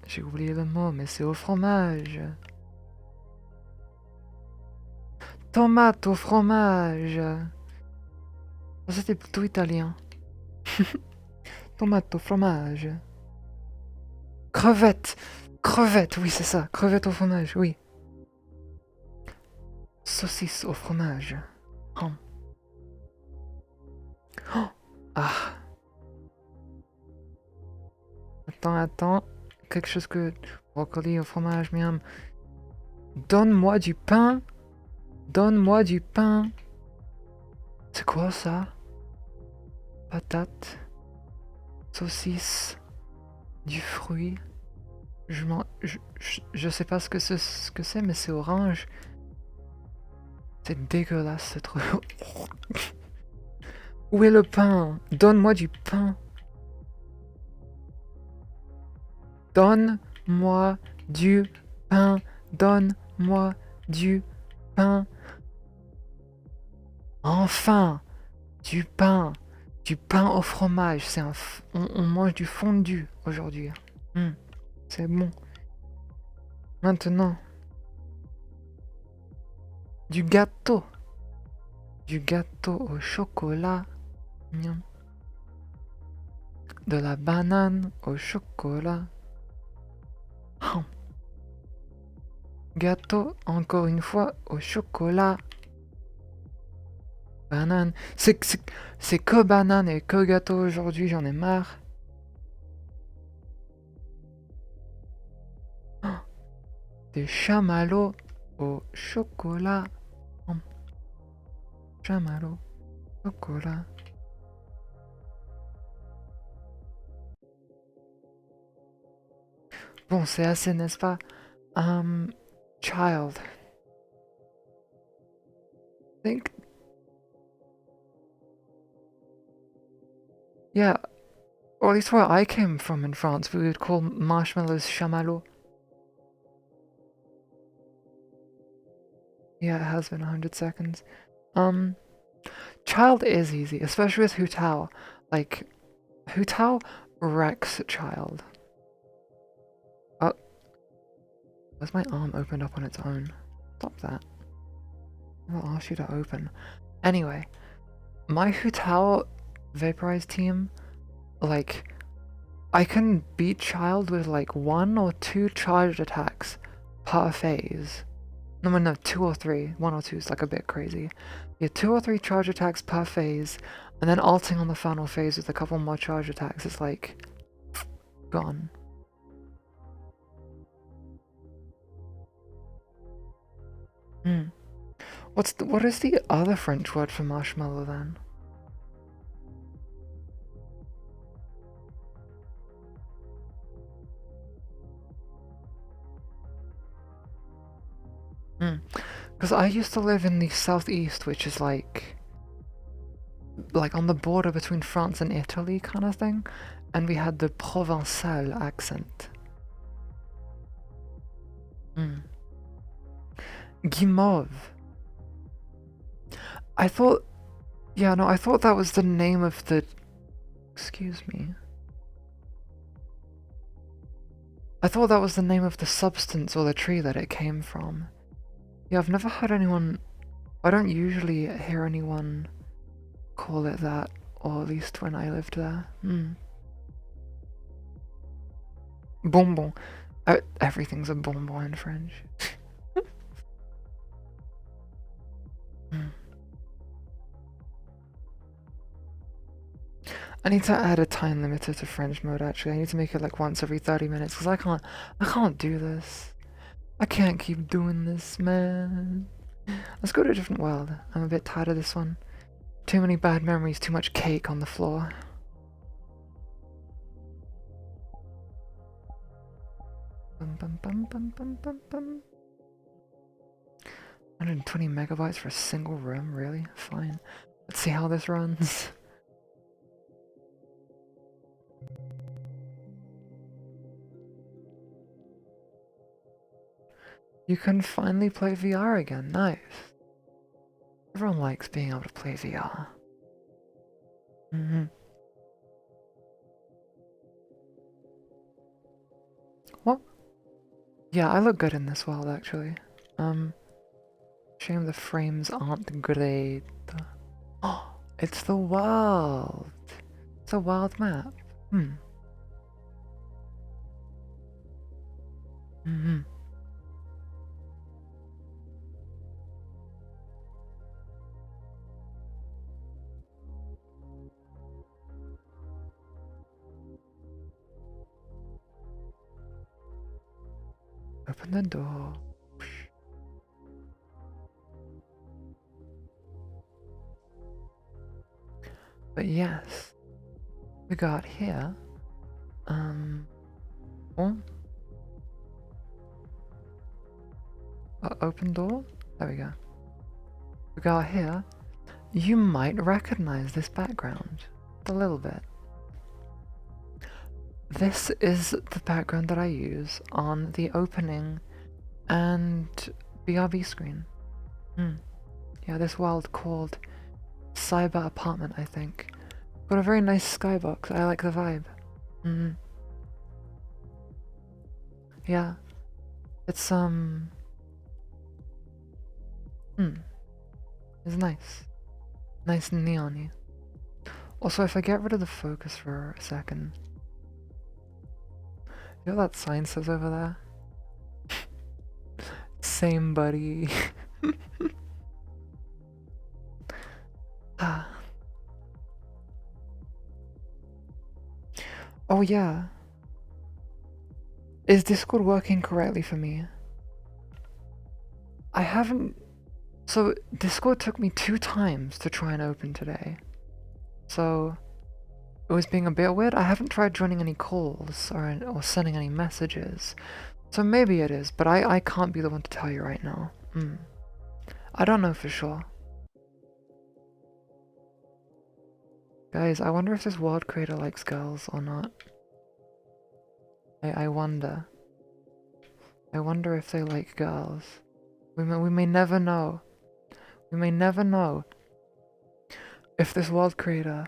J'ai oublié le mot, mais c'est au fromage. Tomate au fromage. Ça, c'était plutôt italien. Tomate au fromage. Crevette. Crevette, oui, c'est ça. Crevette au fromage, oui. Saucisse au fromage. Oh. Oh. Ah. Attends. Quelque chose que... Brocoli au fromage, miam. Donne-moi du pain. Donne-moi du pain. C'est quoi ça? Patate. Saucisse. Du fruit. Je sais pas ce que c'est, mais c'est orange. C'est dégueulasse, c'est trop... Où est le pain? Donne-moi du pain. Donne-moi du pain. Donne-moi du pain. Enfin, du pain. Du pain au fromage. C'est on mange du fondu aujourd'hui. C'est bon. Maintenant, du gâteau. Du gâteau au chocolat. Miam. De la banane au chocolat. Oh. Gâteau, encore une fois, au chocolat. Banane. C'est que banane et que gâteau aujourd'hui, j'en ai marre. Oh. Des chamallows au chocolat. Oh. Chamallows, chocolat. Bon, c'est assez, n'est-ce pas? Child. Think. Yeah, or at least where I came from in France, we would call marshmallows chamallows. Yeah, it has been 100 seconds. Child is easy, especially with Hu Tao. Like, Hu Tao wrecks child. Oh. Where's my arm opened up on its own? Stop that. I'll ask you to open. Anyway, my Hu Tao vaporized team, like, I can beat child with like 1 or 2 charged attacks per phase. No, 2 or 3. 1 or 2 is like a bit crazy. Yeah, 2 or 3 charge attacks per phase, and then ulting on the final phase with a couple more charge attacks is like gone. What is the other French word for marshmallow then? Because I used to live in the southeast, which is like on the border between France and Italy kind of thing, and we had the Provençal accent. Guimauve. I thought that was the name of the... Excuse me. I thought that was the name of the substance or the tree that it came from. Yeah, I've never heard anyone... I don't usually hear anyone call it that, or at least when I lived there. Bonbon. Everything's a bonbon in French. I need to add a time limiter to French mode actually. I need to make it like once every 30 minutes because I can't do this. I can't keep doing this, man. Let's go to a different world. I'm a bit tired of this one. Too many bad memories, too much cake on the floor. Bum, bum, bum, bum, bum, bum, bum. 120 megabytes for a single room? Really? Fine. Let's see how this runs. You can finally play VR again. Nice. Everyone likes being able to play VR. What? Yeah, I look good in this world, actually. Shame the frames aren't great. Oh, it's the world. It's a wild map. Open the door. But yes, we got here. Oh. Open door? There we go. We got here. You might recognize this background. A little bit. This is the background that I use on the opening and BRB screen. Yeah, this world called Cyber Apartment, I think. Got a very nice skybox. I like the vibe. Yeah. It's it's nice. Nice and neon-y. Also, if I get rid of the focus for a second. You know what that sign says over there? Same buddy. Oh yeah. Is Discord working correctly for me? I haven't... So, Discord took me 2 times to try and open today. So, it was being a bit weird. I haven't tried joining any calls or sending any messages. So maybe it is, but I can't be the one to tell you right now. I don't know for sure. Guys, I wonder if this world creator likes girls or not. I wonder. I wonder if they like girls. We may never know. We may never know if this world creator...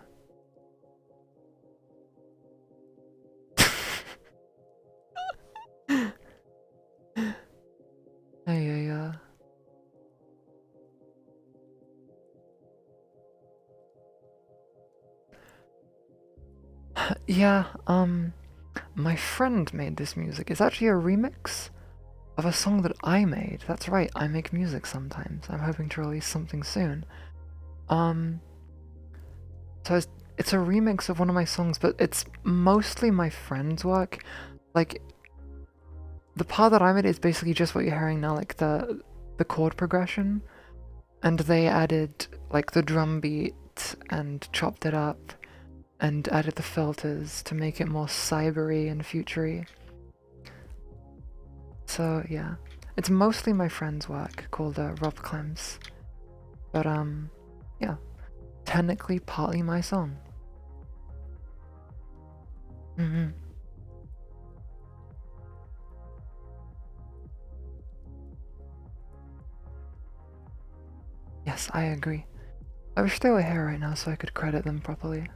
Yeah, my friend made this music. It's actually a remix of a song that I made. That's right, I make music sometimes. I'm hoping to release something soon. So it's a remix of one of my songs, but it's mostly my friend's work. Like, the part that I made is basically just what you're hearing now, like the chord progression. And they added, like, the drum beat and chopped it up and added the filters to make it more cybery and futury. So, yeah. It's mostly my friend's work, called Rob Clems. But, yeah. Technically partly my song. Yes, I agree. I wish they were here right now so I could credit them properly.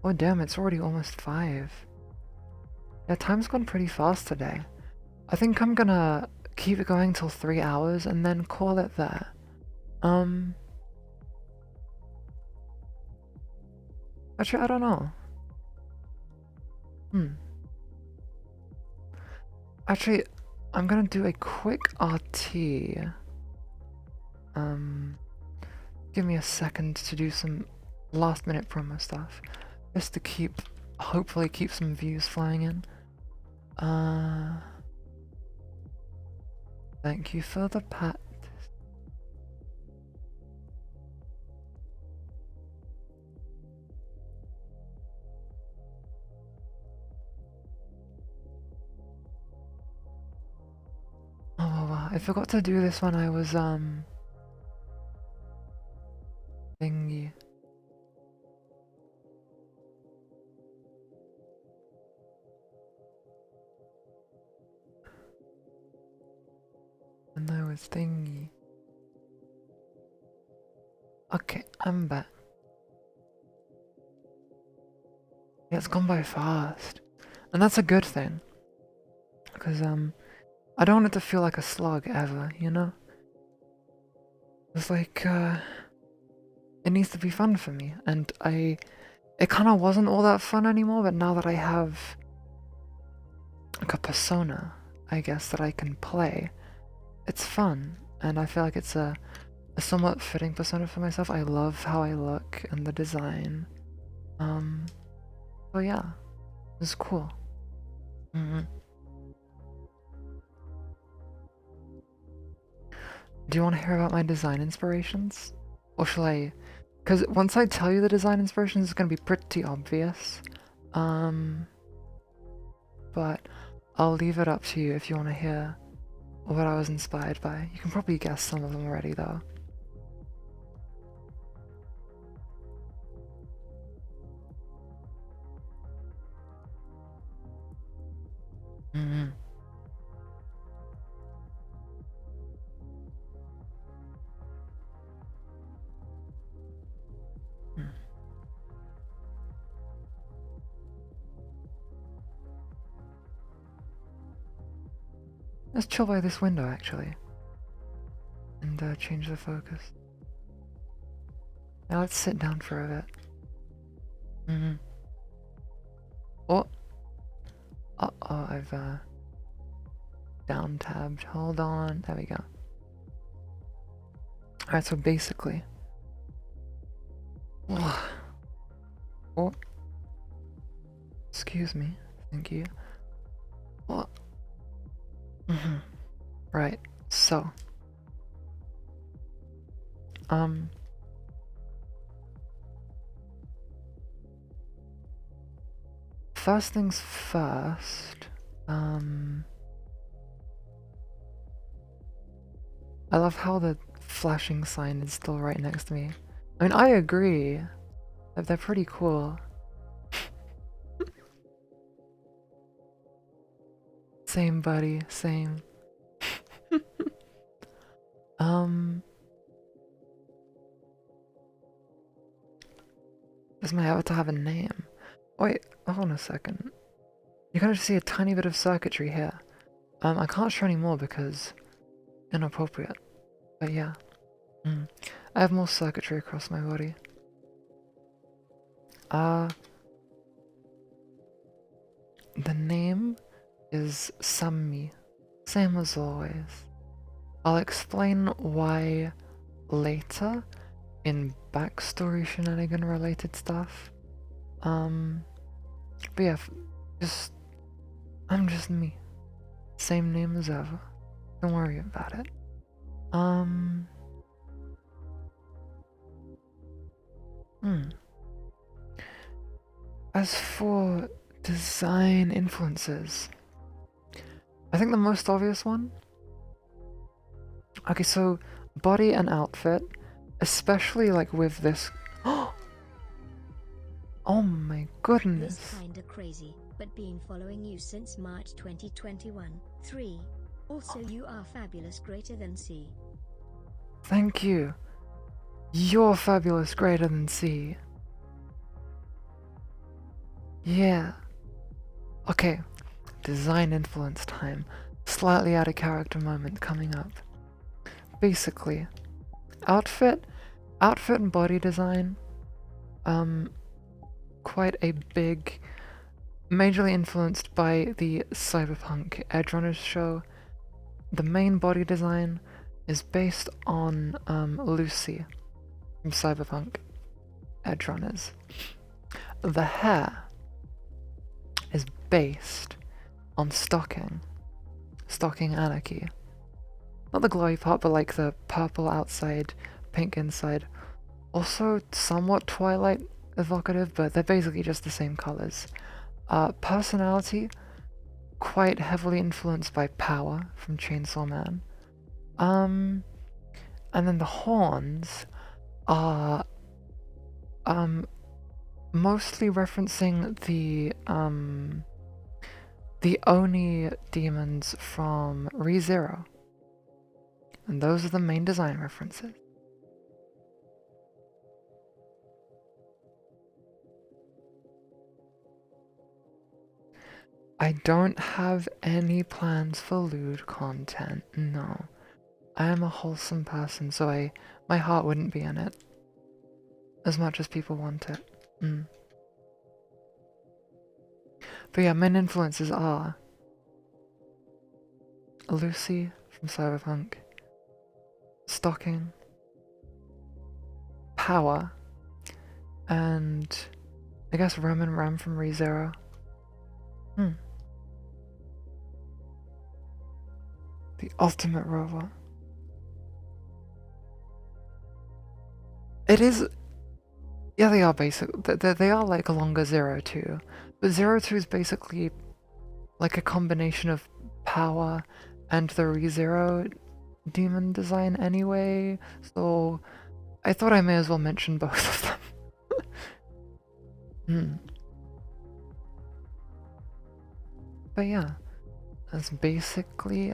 Oh damn, it's already almost 5. Yeah, time's gone pretty fast today. I think I'm gonna keep it going till 3 hours and then call it there. Actually, I don't know. Actually, I'm gonna do a quick RT. Give me a second to do some last minute promo stuff. Just to hopefully keep some views flying in. Thank you for the pat. Oh, wow. I forgot to do this when I was, thingy. When I was thingy. Okay, I'm back. Yeah, it's gone by fast. And that's a good thing. Because, I don't want it to feel like a slog ever, you know? It's like, it needs to be fun for me. And it kind of wasn't all that fun anymore, but now that I have, like, a persona, I guess, that I can play, it's fun. And I feel like it's a somewhat fitting persona for myself. I love how I look and the design. So yeah, it's cool. Do you want to hear about my design inspirations? Or shall I? Because once I tell you the design inspirations, it's going to be pretty obvious. But I'll leave it up to you if you want to hear what I was inspired by. You can probably guess some of them already, though. Let's chill by this window, actually. And change the focus. Now let's sit down for a bit. Oh! Uh-oh, I've, down-tabbed. Hold on. There we go. Alright, so basically... Oh. Excuse me. Thank you. What? Right, so... First things first, I love how the flashing sign is still right next to me. I mean, I agree. They're pretty cool. Same, buddy, same. Does my avatar have a name? Wait, hold on a second. You can just see a tiny bit of circuitry here. I can't show any more because inappropriate. But yeah. I have more circuitry across my body. The name is Sammi. Same as always. I'll explain why later in backstory shenanigan related stuff. But yeah, I'm just me. Same name as ever. Don't worry about it. As for design influences, I think the most obvious one. Okay, so body and outfit, especially like with this. Oh my goodness. This kinda crazy, but been following you since March 2021. 3. Also, you are fabulous, greater than C. Thank you. You're fabulous, greater than C. Yeah. Okay, design influence time. Slightly out of character moment coming up. Basically, outfit and body design, quite a big, majorly influenced by the Cyberpunk Edgerunners show. The main body design is based on Lucy from Cyberpunk Edgerunners. The hair is based on Stocking Anarchy. not the glowy part, but like the purple outside, pink inside. Also somewhat Twilight evocative, but they're basically just the same colors. Personality, quite heavily influenced by Power from Chainsaw Man. And then the horns are mostly referencing the Oni demons from ReZero. And those are the main design references. I don't have any plans for lewd content, no. I am a wholesome person, so my heart wouldn't be in it. As much as people want it. But yeah, main influences are Lucy from Cyberpunk, Stocking, Power, and I guess Roman Ram from ReZero. The ultimate robot. It is. Yeah, they are basic. They are like a longer Zero 2. But Zero 2 is basically like a combination of Power and the ReZero demon design anyway, so I thought I may as well mention both of them. But yeah, that's basically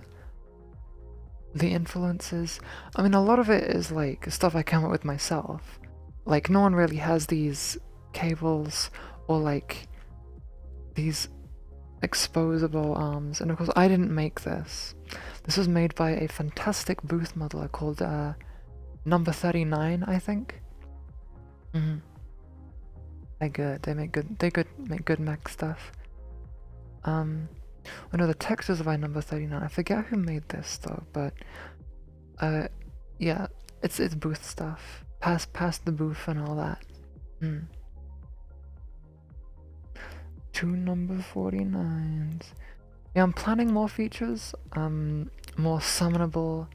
the influences. I mean, a lot of it is like stuff I came up with myself. Like, no one really has these cables or like these exposable arms, and of course I didn't make this. This was made by a fantastic booth modeler called Number 39, I think. They're good. They make good mech stuff. I know the textures are by Number 39. I forget who made this though, but yeah, it's booth stuff. Past the booth and all that. 2 Number 49s. Yeah, I'm planning more features. More summonable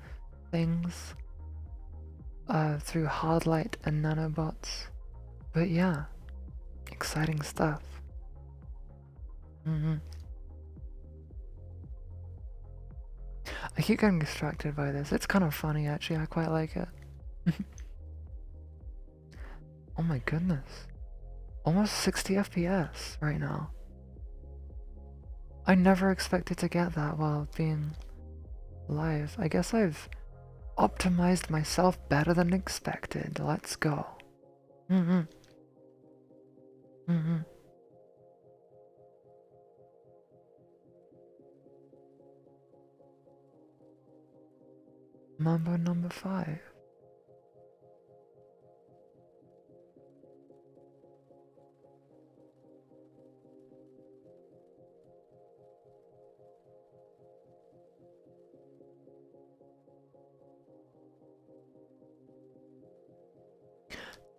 things. Through Hardlight and nanobots. But yeah, exciting stuff. I keep getting distracted by this. It's kind of funny actually, I quite like it. Oh my goodness. Almost 60 FPS right now. I never expected to get that while being live. I guess I've optimized myself better than expected. Let's go. Mambo number 5.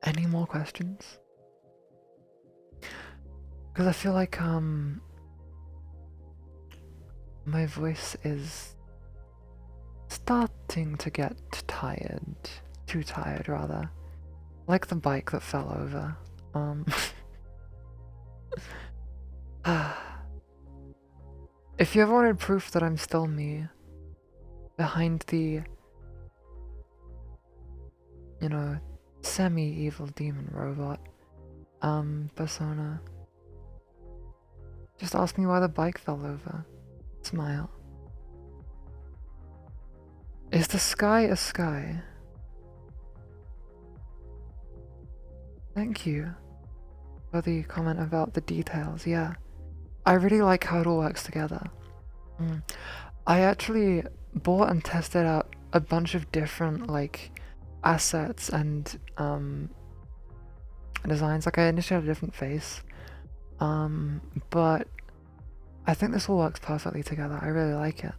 Any more questions? Because I feel like my voice is starting to get tired. Too tired rather. Like the bike that fell over. If you ever wanted proof that I'm still me, behind the, you know, semi-evil demon robot, persona, just ask me why the bike fell over. Smile. Is the sky a sky? Thank you for the comment about the details, yeah. I really like how it all works together. I actually bought and tested out a bunch of different like assets and designs. Like I initially had a different face, but I think this all works perfectly together. I really like it.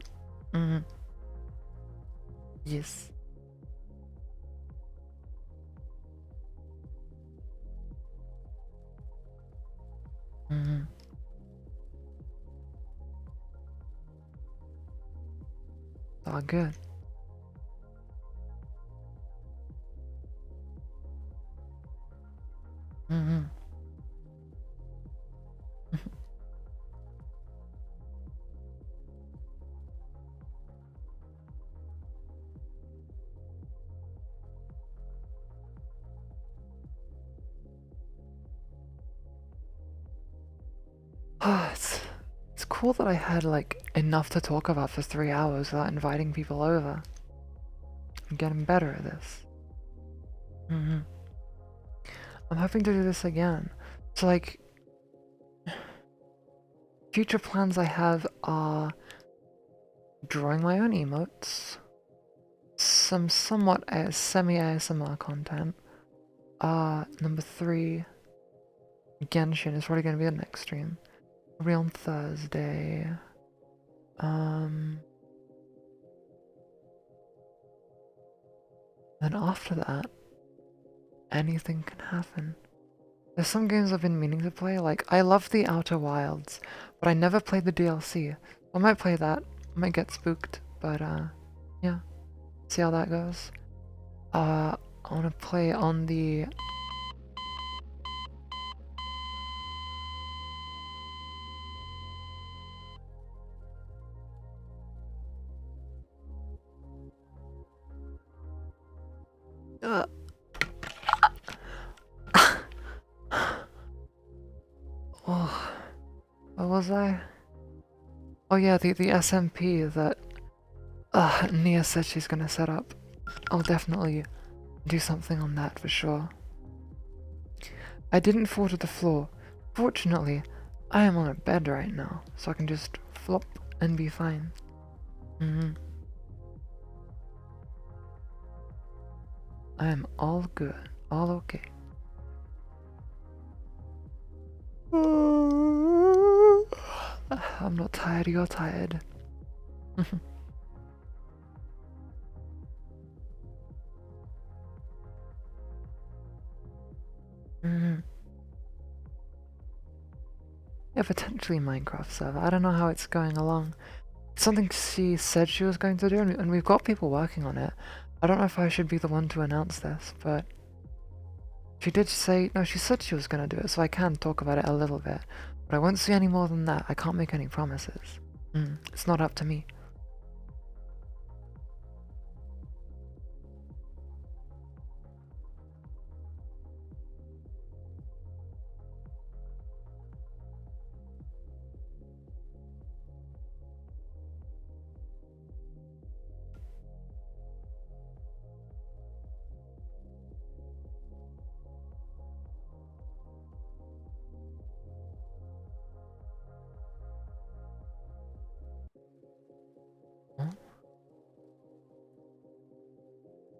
Yes. All good. cool that I had like enough to talk about for 3 hours without inviting people over. I'm getting better at this. I'm hoping to do this again. So like, future plans I have are drawing my own emotes, some somewhat semi-ASMR content. Number 3, Genshin is probably going to be the next stream. Probably on Thursday. Then after that, anything can happen. There's some games I've been meaning to play, like, I love the Outer Wilds, but I never played the DLC. I might play that, I might get spooked, but yeah, see how that goes. I wanna play on the... Oh, what was I? Oh yeah, the SMP that Nia said she's gonna set up. I'll definitely do something on that for sure. I didn't fall to the floor. Fortunately, I am on a bed right now, so I can just flop and be fine. I am all good, all okay. I'm not tired, you're tired. Yeah, potentially Minecraft server. I don't know how it's going along. It's something she said she was going to do, and we've got people working on it. I don't know if I should be the one to announce this, but she did say, no, she said she was going to do it, so I can talk about it a little bit. But I won't say any more than that. I can't make any promises. It's not up to me.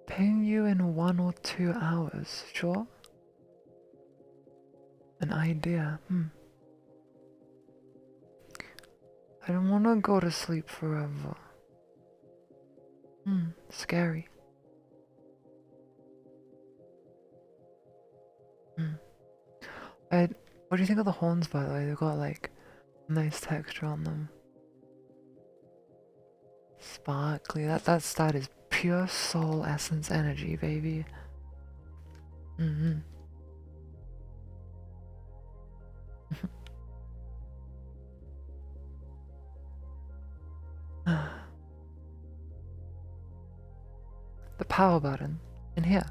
Paying you in 1 or 2 hours, sure? An idea, I don't wanna go to sleep forever. Scary. What do you think of the horns, by the way? They've got like nice texture on them. Sparkly. That is pure soul essence energy, baby. The power button in here.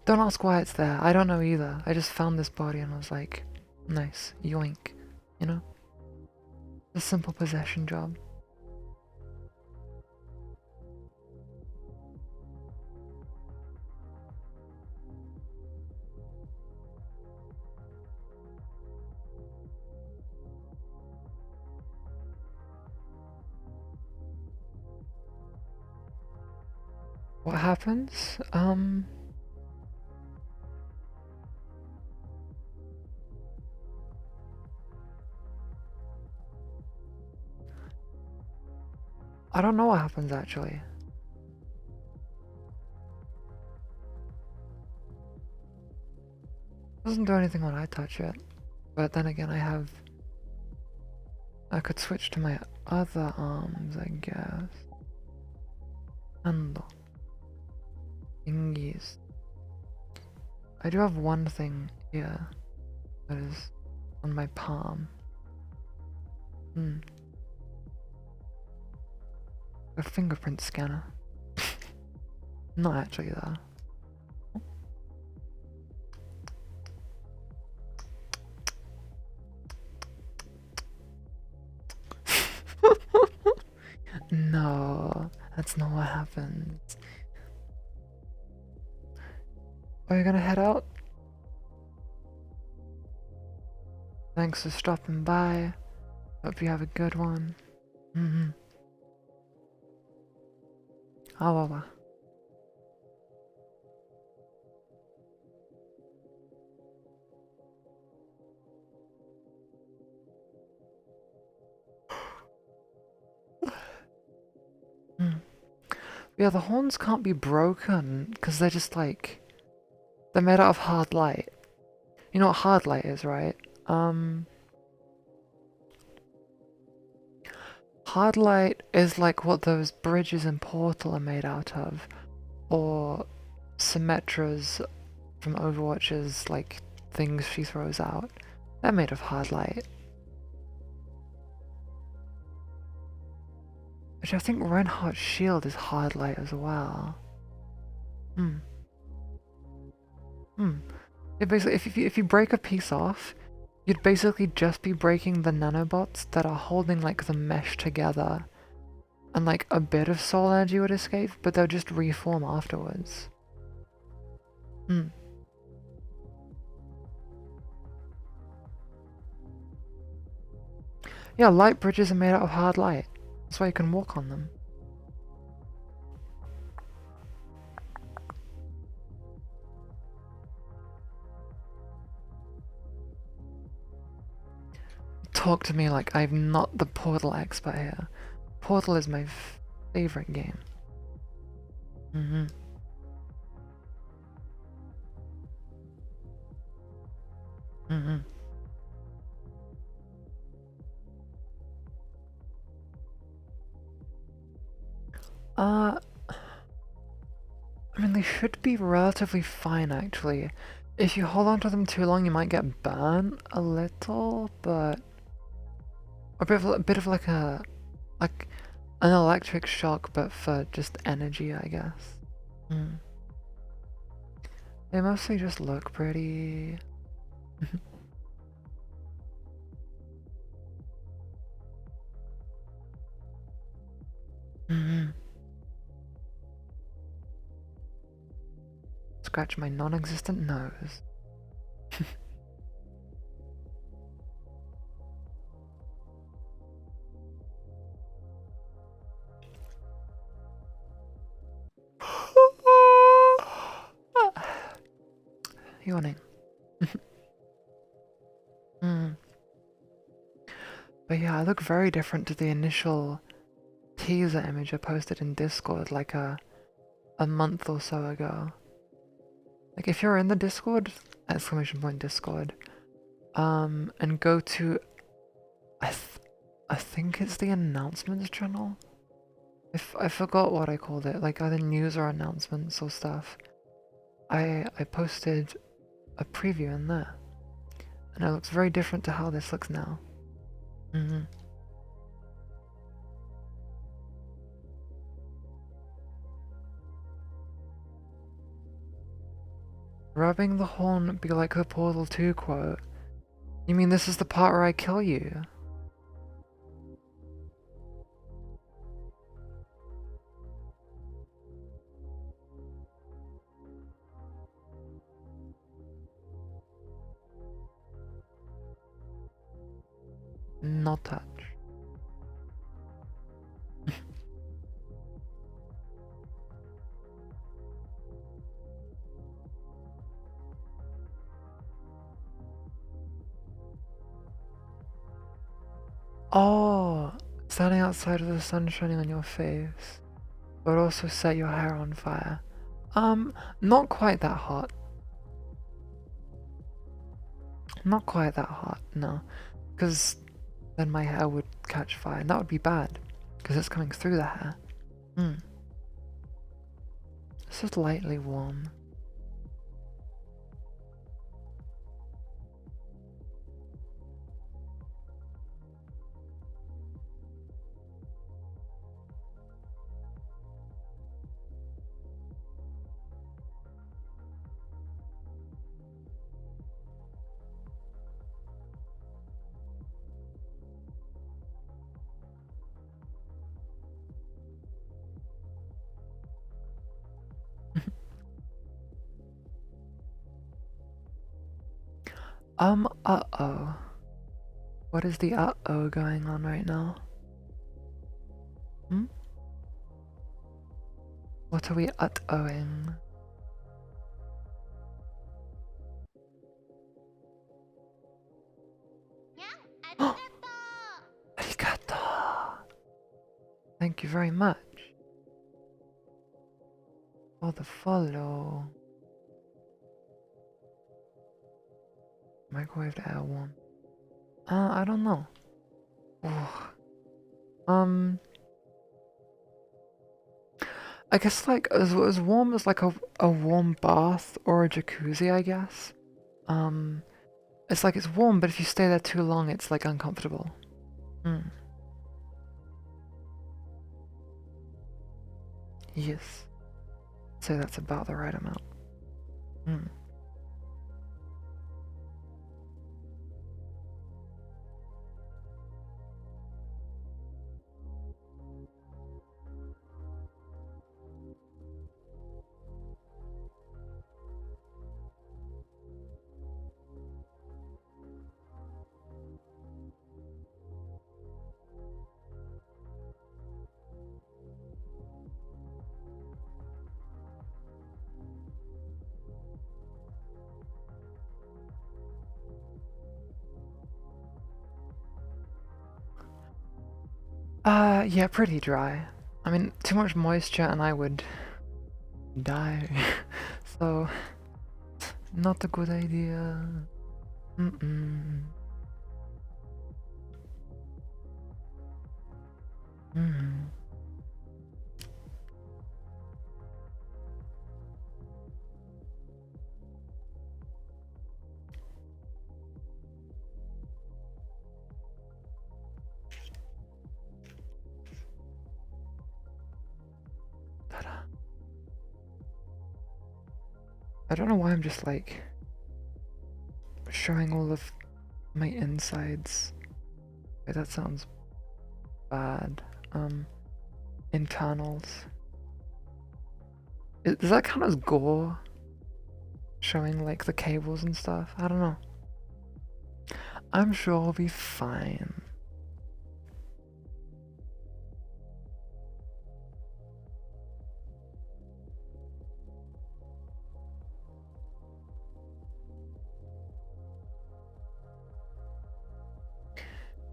Don't ask why it's there. I don't know either. I just found this body and was like, nice, yoink, you know? A simple possession job. What happens? I don't know what happens actually. Doesn't do anything when I touch it. But then again, I could switch to my other arms, I guess. Handle. Thingies. I do have one thing here that is on my palm. A fingerprint scanner. Not actually though. That's not what happens. Are you gonna head out? Thanks for stopping by. Hope you have a good one. Awawa. Yeah, the horns can't be broken because they're just like they're made out of hard light. You know what hard light is, right? Hard light is like what those bridges in Portal are made out of, or Symmetra's from Overwatch's like things she throws out. They're made of hard light. Which I think Reinhardt's shield is hard light as well. Yeah, basically, if you break a piece off, you'd basically just be breaking the nanobots that are holding like the mesh together, and like a bit of soul energy would escape, but they'll just reform afterwards. Yeah, light bridges are made out of hard light. That's why you can walk on them. Talk to me like I'm not the Portal expert here. Portal is my favorite game. I mean, they should be relatively fine, actually. If you hold on to them too long, you might get burnt a little, but a bit of like an electric shock, but for just energy, I guess. They mostly just look pretty. Scratch my non-existent nose. Yawning. But yeah, I look very different to the initial teaser image I posted in Discord like a month or so ago. Like if you're in the Discord, !Discord, and go to I think it's the announcements channel. I forgot what I called it, like either news or announcements or stuff. I posted a preview in there, and it looks very different to how this looks now. Rubbing the horn be like the Portal 2 quote. You mean this is the part where I kill you? Not touch. Oh, standing outside with the sun shining on your face, but also set your hair on fire. Not quite that hot. Not quite that hot, no. Because then my hair would catch fire, and that would be bad, because it's coming through the hair. It's just lightly warm. Uh-oh. What is the uh-oh going on right now? Hmm? What are we uh-ohing? Arigato! Thank you very much for the follow. Microwaved air warm. I don't know. Ooh. I guess like as warm as like a warm bath or a jacuzzi, I guess. It's like it's warm, but if you stay there too long, it's like uncomfortable. Hmm. Yes. So that's about the right amount. Hmm. Yeah, pretty dry. I mean, too much moisture and I would die. So, not a good idea. Mm-mm. Mm. Ta-da. I don't know why I'm just like showing all of my insides. Okay, that sounds bad. Internals. Does that count as gore? Showing like the cables and stuff? I don't know. I'm sure I'll be fine.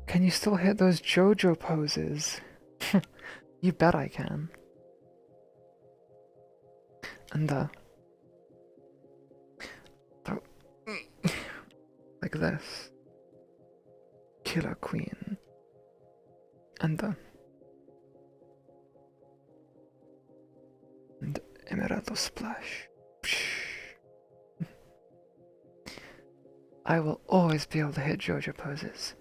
Can you still hit those JoJo poses? You bet I can. And like this. Killer Queen. And and Emerald Splash. I will always be able to hit JoJo poses.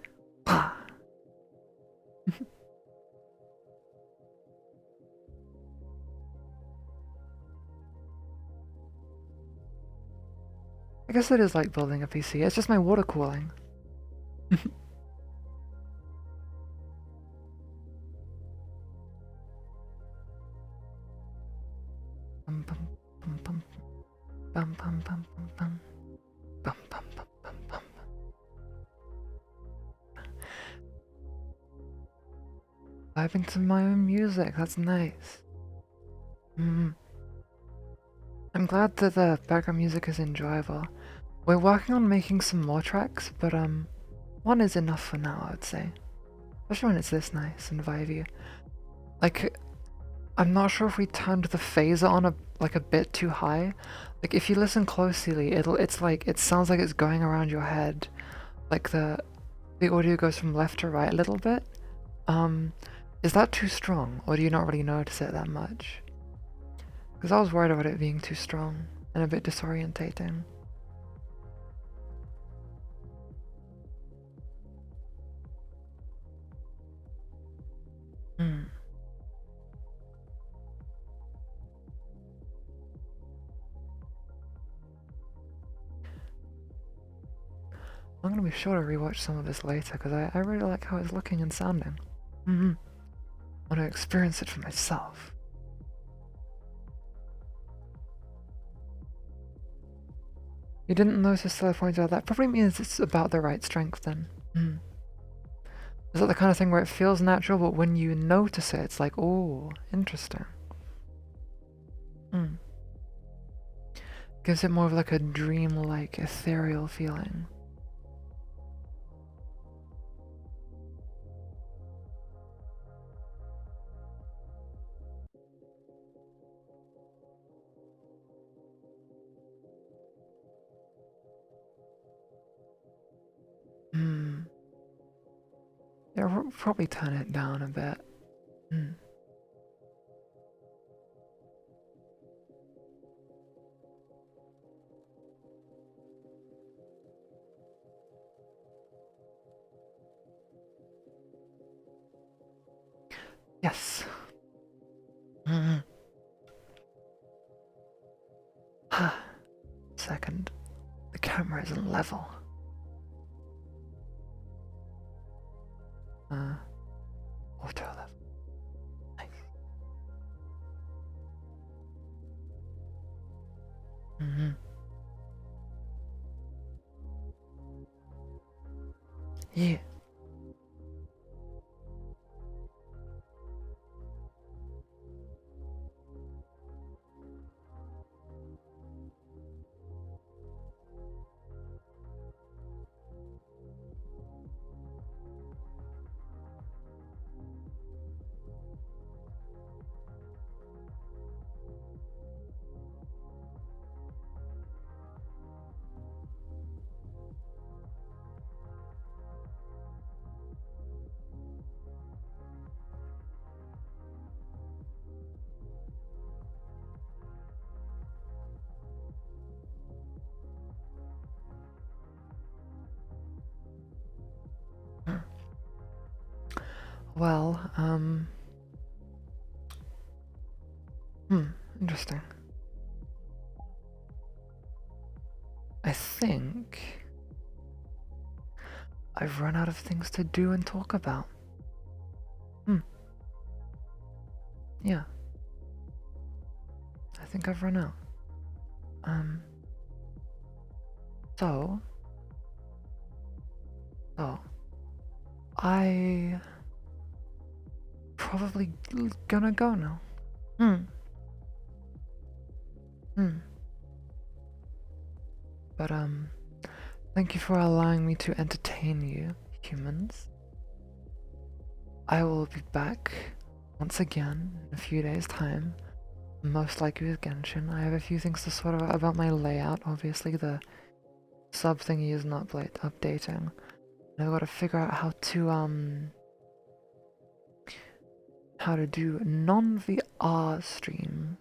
I guess it is like building a PC. It's just my water cooling. Bum, bum, bum, bum. Bum, bum, bum, bum, bum. Bum, bum, bum, bum, bum. Vibing to my own music. That's nice. I'm glad that the background music is enjoyable. We're working on making some more tracks, but one is enough for now, I would say. Especially when it's this nice and vibey. Like, I'm not sure if we turned the phaser on a bit too high. Like, if you listen closely, it's like it sounds like it's going around your head. Like the audio goes from left to right a little bit. Is that too strong, or do you not really notice it that much? Because I was worried about it being too strong and a bit disorientating. I'm gonna be sure to rewatch some of this later because I really like how it's looking and sounding. I want to experience it for myself. You didn't notice till I pointed out that. Probably means it's about the right strength then. Is that the kind of thing where it feels natural, but when you notice it, it's like, oh, interesting. Gives it more of like a dream-like, ethereal feeling. Yeah, we'll probably turn it down a bit. Yes. Second, the camera isn't level. Auto level. Nice. Yeah. Well, interesting. I think I've run out of things to do and talk about. Yeah. I think I've run out. So I probably gonna go now. But thank you for allowing me to entertain you, humans. I will be back once again in a few days' time, most likely with Genshin. I have a few things to sort out about my layout. Obviously, the sub thingy is not updating. I've got to figure out how to do non-VR streams.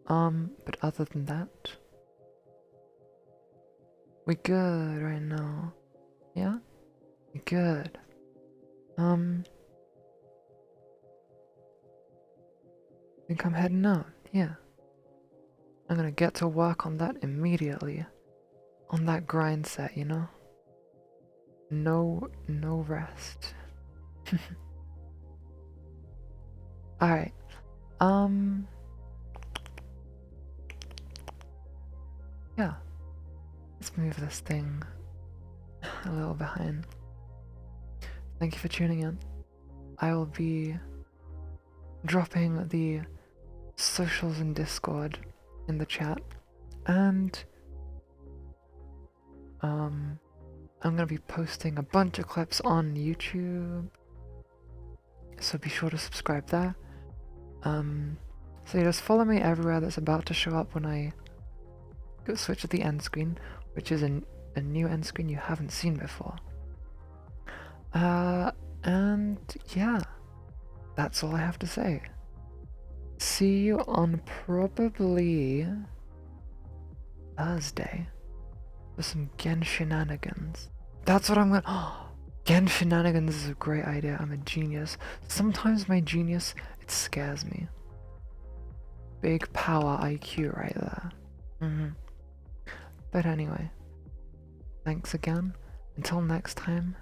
But other than that, we good right now. Yeah? We good. I think I'm heading out. Yeah. I'm gonna get to work on that immediately. On that grind set, you know? No rest. Alright. Yeah. Let's move this thing a little behind. Thank you for tuning in. I will be dropping the socials and Discord in the chat, and I'm gonna be posting a bunch of clips on YouTube, so be sure to subscribe there. So you just follow me everywhere that's about to show up when I go switch to the end screen, which is a new end screen you haven't seen before. And yeah, that's all I have to say. See you on probably Thursday for some Genshinanigans. That's what I'm gonna. Oh, Genshinanigans is a great idea. I'm a genius. Sometimes my genius, it scares me. Big power IQ right there. But anyway, thanks again. Until next time.